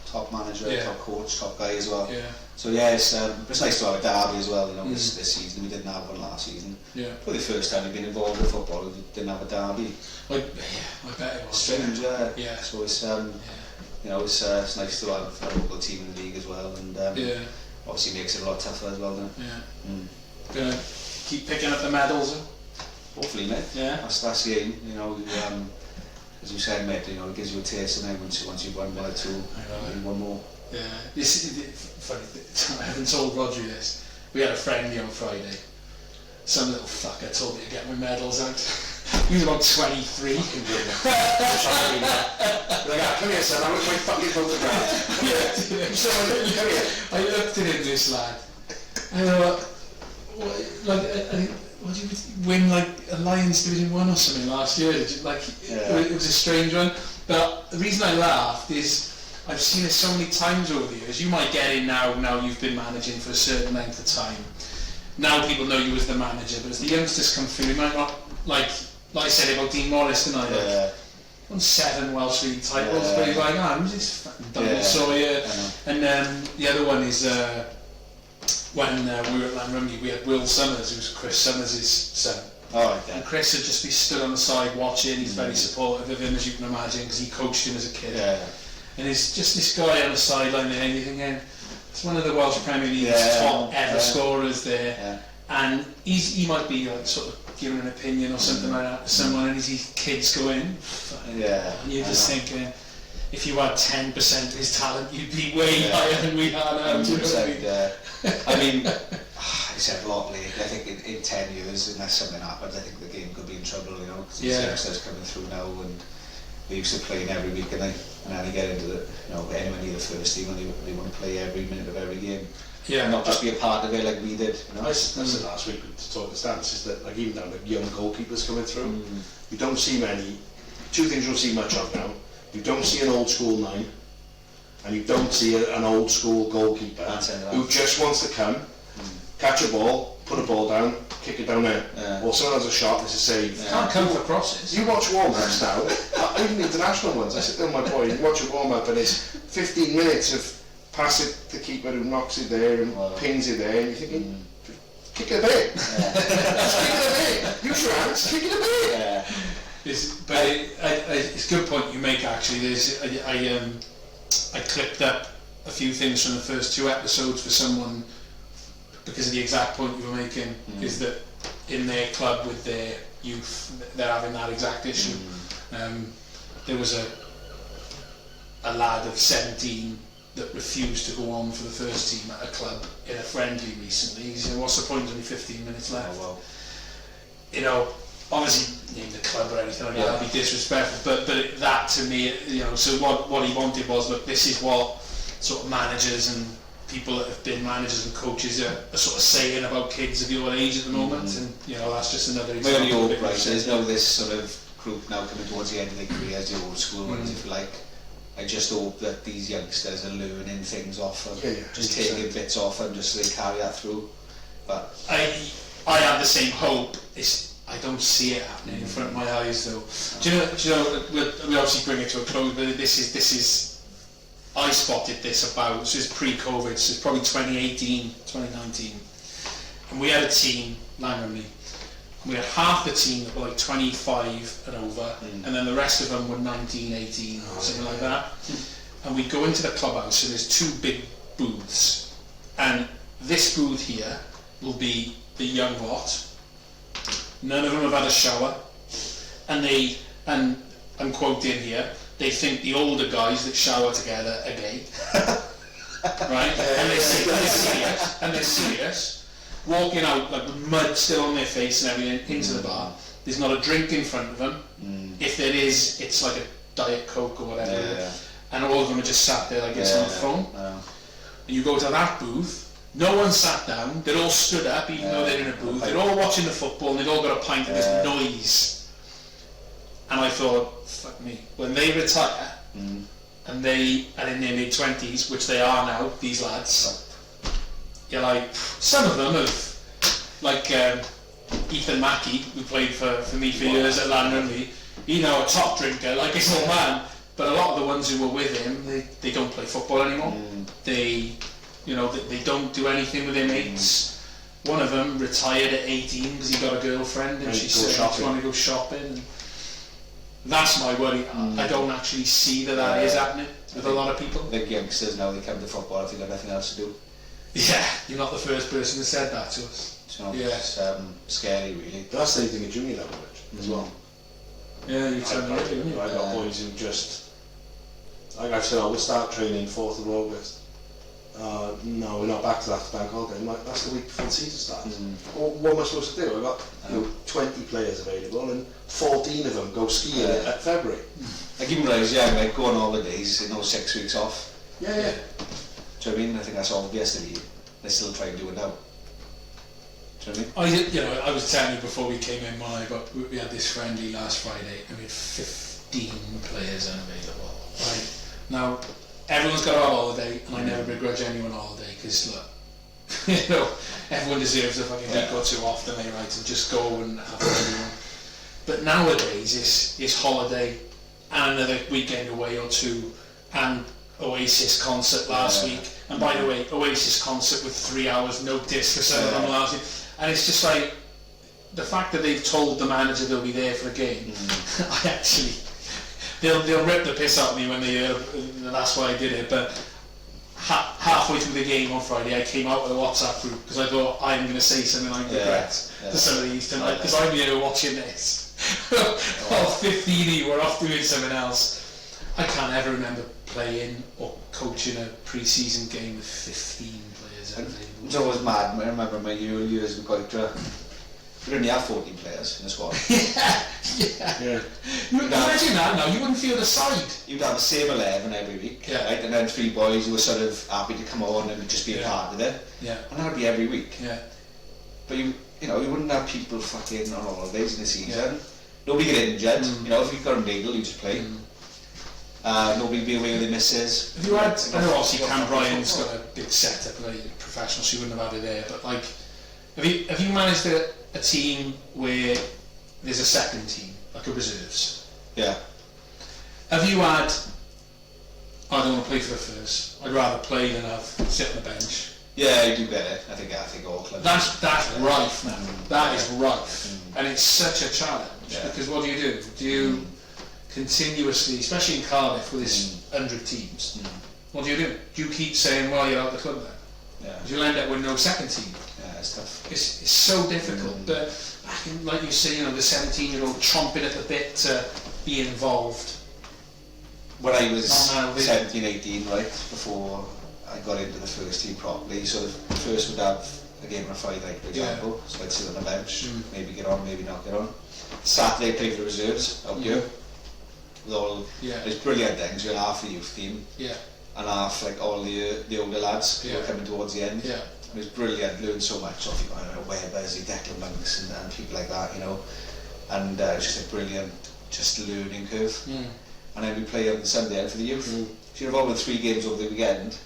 [SPEAKER 5] top manager, top coach, top guy as well.
[SPEAKER 6] Yeah.
[SPEAKER 5] So yeah, it's nice to have a derby as well. You know, this season we didn't have one last season.
[SPEAKER 6] Yeah.
[SPEAKER 5] Probably the first time we've been involved in football, we didn't have a derby.
[SPEAKER 6] I bet it was.
[SPEAKER 5] Strange,
[SPEAKER 6] yeah.
[SPEAKER 5] So it's you know, it's nice to have a local team in the league as well, and obviously makes it a lot tougher as well. Then.
[SPEAKER 6] Yeah. Gonna keep picking up the medals.
[SPEAKER 5] Hopefully, mate. Yeah. That's the aim. You know, as you said, mate. You know, it gives you a taste, and then once you've won one or two, you need one more. Yeah.
[SPEAKER 6] This is funny. I haven't told Roger this. We had a friendly on Friday. Some little fucker told me to get my medals out. He was about 23.
[SPEAKER 2] Like, come here, son. I want my fucking photograph. Come here.
[SPEAKER 6] I looked at him, this lad. I know, what did you win, like a Lions Division 1 or something last year? It was a strange one. But the reason I laughed is I've seen it so many times over the years. You might get in now you've been managing for a certain length of time. Now people know you as the manager, but as the youngsters come through, you might not, like I said about Dean Morris tonight, won 7 Welsh League titles, but he's like, who's this fucking double Sawyer? And the other one is when we were at Lanrumney, we had Will Summers, who's Chris Summers' son. And Chris would just be stood on the side watching. He's very supportive of him, as you can imagine, because he coached him as a kid. And it's just this guy on the sideline there, and you're thinking, it's one of the Welsh Premier League's top ever scorers there. And he might be like sort of giving an opinion or something like that to someone, and his kids go in. And you're just thinking, if you had 10% of his talent, you'd be way higher than we are now.
[SPEAKER 5] 100%, I mean, I said a lot lately. I think in 10 years, unless something happens, I think the game could be in trouble, you know, because the youngsters coming through now, and they used to play every week, and then they get into the, you know, anyone near the first team, and they want to play every minute of every game. And not just be a part of it like we did. You know?
[SPEAKER 2] I said last week to talk to Stance is that, like, even now, like, young goalkeepers coming through, you don't see many. Two things you don't see much of now. You don't see an old school 9, and you don't see an old school goalkeeper who just wants to come, catch a ball, put a ball down, kick it down there, or someone has a shot, there's a save.
[SPEAKER 6] Can't come for crosses.
[SPEAKER 2] You watch warm-ups now, even the international ones. I sit there with my boy, you watch a warm-up, and it's 15 minutes of pass it to the keeper who knocks it there and pings it there, and you're thinking, kick it a bit. Just kick it a bit. Use your hands, kick it a bit.
[SPEAKER 6] It's a good point you make, actually. I clipped up a few things from the first 2 episodes for someone because of the exact point you were making, is that in their club with their youth, they're having that exact issue. There was a lad of 17 that refused to go on for the first team at a club in a friendly recently. He said, what's the point, only 15 minutes left? You know, obviously name the club or anything like that, that'd be disrespectful, but that to me, you know, so what he wanted was, look, this is what sort of managers and people that have been managers and coaches are sort of saying about kids of your age at the moment, and you know, that's just another example.
[SPEAKER 5] There's no this sort of group now coming towards the end of their careers, the old school ones, if you like. I just hope that these youngsters are learning things off of, just taking bits off and just so they carry that through. But
[SPEAKER 6] I have the same hope. I don't see it happening in front of my eyes though. Do you know we obviously bring it to a close, but this is I spotted this about, this is pre-COVID, so it's probably 2018, 2019, and we had a team, Langley, and we had half the team that were like 25 and over, and then the rest of them were 19, 18, something like that. And we go into the clubhouse, so there's two big booths, and this booth here will be the young lot. None of them have had a shower, and I'm quoting here, they think the older guys that shower together are gay. Right? And they're serious. Walking out like with mud still on their face and everything into the bar. There's not a drink in front of them. If there is, it's like a Diet Coke or whatever. And all of them are just sat there like this on the phone. And you go to that booth, no one sat down, they're all stood up even though they're in a booth, they're all watching the football and they've all got a pint of this noise. And I thought, fuck me, when they retire and they are in their mid-20s, which they are now, these lads, you're like, some of them have, like Ethan Mackey, who played for me for years at Langley, you know, a top drinker, like his old man, but a lot of the ones who were with him, they don't play football anymore. They don't do anything with their mates. One of them retired at 18 because he got a girlfriend and she said she wanted to go shopping. And that's my worry. I don't actually see that is happening with a lot of people.
[SPEAKER 5] The youngsters now, they come to football if they've got nothing else to do.
[SPEAKER 6] Yeah, you're not the first person who said that to us.
[SPEAKER 5] So it's scary, really.
[SPEAKER 4] That's the same thing at junior level, Rich, as well.
[SPEAKER 6] Yeah, you tell me, didn't you?
[SPEAKER 4] I've got boys who just, like I've said, we'll start training 4th of August. No, we're not back to that bank holiday. I'm like, that's the week before the season starts. What am I supposed to do? I've got 20 players available and 14 of them go skiing at February.
[SPEAKER 5] Like even when I was young, like go on holidays, 6 weeks off.
[SPEAKER 6] Yeah.
[SPEAKER 5] Do you know what I mean? I think that's obvious to me. They still try and do it now. Do you know what I mean?
[SPEAKER 6] I was telling you before we came in, we had this friendly last Friday and we had 15 players unavailable. Right? Now, everyone's got a holiday, and I never begrudge anyone a holiday because look, everyone deserves a fucking week or two off, don't they? Right, and just go and have fun. But nowadays, it's holiday and another weekend away or two, and Oasis concert last week. And by the way, Oasis concert with 3 hours notice for some of them last week, and it's just like the fact that they've told the manager they'll be there for a game. I actually. They'll rip the piss out of me when they hear that's why I did it, but halfway through the game on Friday I came out with a WhatsApp group because I thought I'm going to say something I regret to some of these tonight because I'm here watching this. While 15 of you were off doing something else. I can't ever remember playing or coaching a pre-season game with 15 players.
[SPEAKER 5] It's always mad. I remember my early years with Goytre. We only have 14 players in the squad.
[SPEAKER 6] Yeah. You imagine that now, you wouldn't feel the side.
[SPEAKER 5] You'd have the same 11 every week, right? And then 3 boys who were sort of happy to come on and just be a part of it.
[SPEAKER 6] Yeah.
[SPEAKER 5] And that would be every week.
[SPEAKER 6] Yeah.
[SPEAKER 5] But you wouldn't have people fucking on holidays in the season. Nobody get injured. If you've got a needle, you just play. Nobody would be away with their misses.
[SPEAKER 6] Have you had, I know obviously Cam Bryan's got a big setup, like professional, so you wouldn't have had it there, but like, have you managed a team where there's a second team, like a reserves?
[SPEAKER 5] Yeah.
[SPEAKER 6] Have you had, I don't want to play for the first, I'd rather play than sit on the bench?
[SPEAKER 5] Yeah, you do better. I think all clubs.
[SPEAKER 6] That's rife, man. That is rife. And it's such a challenge, because what do? Do you continuously, especially in Cardiff with this 100 teams, what do? Do you keep saying, well, you're out the club then?
[SPEAKER 5] Yeah.
[SPEAKER 6] You'll end up with no second team.
[SPEAKER 5] Yeah, it's tough.
[SPEAKER 6] It's so difficult, but back in, like you say, the 17-year-old chomping at the bit to be involved.
[SPEAKER 5] When I was 17, 18, right, before I got into the first team properly, so the first would have a game on a Friday night, for example, so I'd sit on the bench, maybe get on, maybe not get on. Saturday, play for the reserves, out here. With all, there's brilliant things, you'll half the youth team, and half like all the older lads who are coming towards the end. Yeah. And it was brilliant, learned so much off Webbers, Declan Monks and people like that, and it was just a brilliant just a learning curve. And then we play on the Sunday out for the youth. So you're involved in 3 games over the weekend,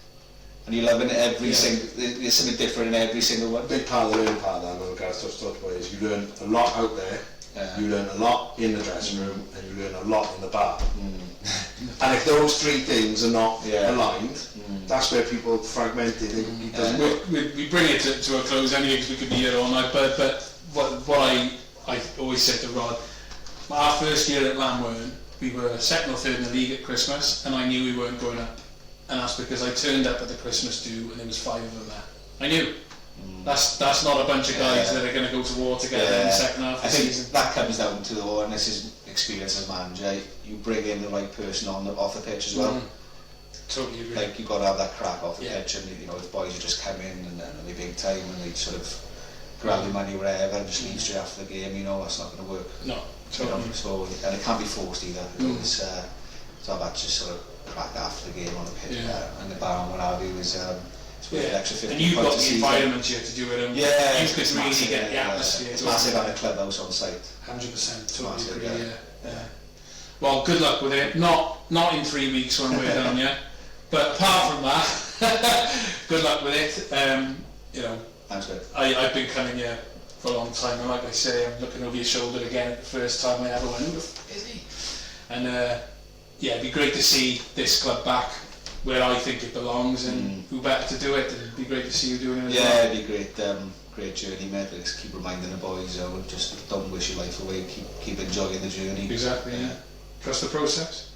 [SPEAKER 5] and you're loving every single. There's something different in every single one.
[SPEAKER 4] Big part of the learning part that I know Gareth touched about is you learn a lot out there, you learn a lot in the dressing room, and you learn a lot in the bar. And if those 3 things are not aligned, that's where people fragmented. It doesn't work.
[SPEAKER 6] We bring it to a close anyway because we could be here all night. But what I always said to Rod, our first year at Lamwern, we were 2nd or 3rd in the league at Christmas, and I knew we weren't going up. And that's because I turned up at the Christmas do, and there was 5 of them there. I knew. That's not a bunch of guys that are going to go to war together in the second half of the season.
[SPEAKER 5] I think that comes down to and this is experience as manager. You bring in the right person off the pitch as well.
[SPEAKER 6] Totally agree.
[SPEAKER 5] Like, you've got to have that crack off the pitch, and you know, the boys who just come in and they big time and they sort of grab your money wherever and just leave straight after the game. You know, that's not going to work.
[SPEAKER 6] No, totally.
[SPEAKER 5] You know, so, and it can't be forced either. It's so that just sort of crack after the game on the pitch and the bar and what have you is it's worth an extra 50
[SPEAKER 6] and you've got the
[SPEAKER 5] season.
[SPEAKER 6] environment here to do it. You could really get the atmosphere.
[SPEAKER 5] It's massive having a clubhouse on site.
[SPEAKER 6] 100%, totally agree. Well, good luck with it. Not in 3 weeks when we're done yet. But apart from that, good luck with it. You know,
[SPEAKER 5] Thanks, good.
[SPEAKER 6] I've been coming here for a long time, and like I say, I'm looking over your shoulder again at the first time I ever went, who the f*** is he? And it'd be great to see this club back where I think it belongs, and who better to do it. It'd be great to see you doing it as well.
[SPEAKER 5] It'd be great. Great journey, mate. Just keep reminding the boys, just don't wish your life away. Keep enjoying the journey.
[SPEAKER 6] Exactly. Trust the process.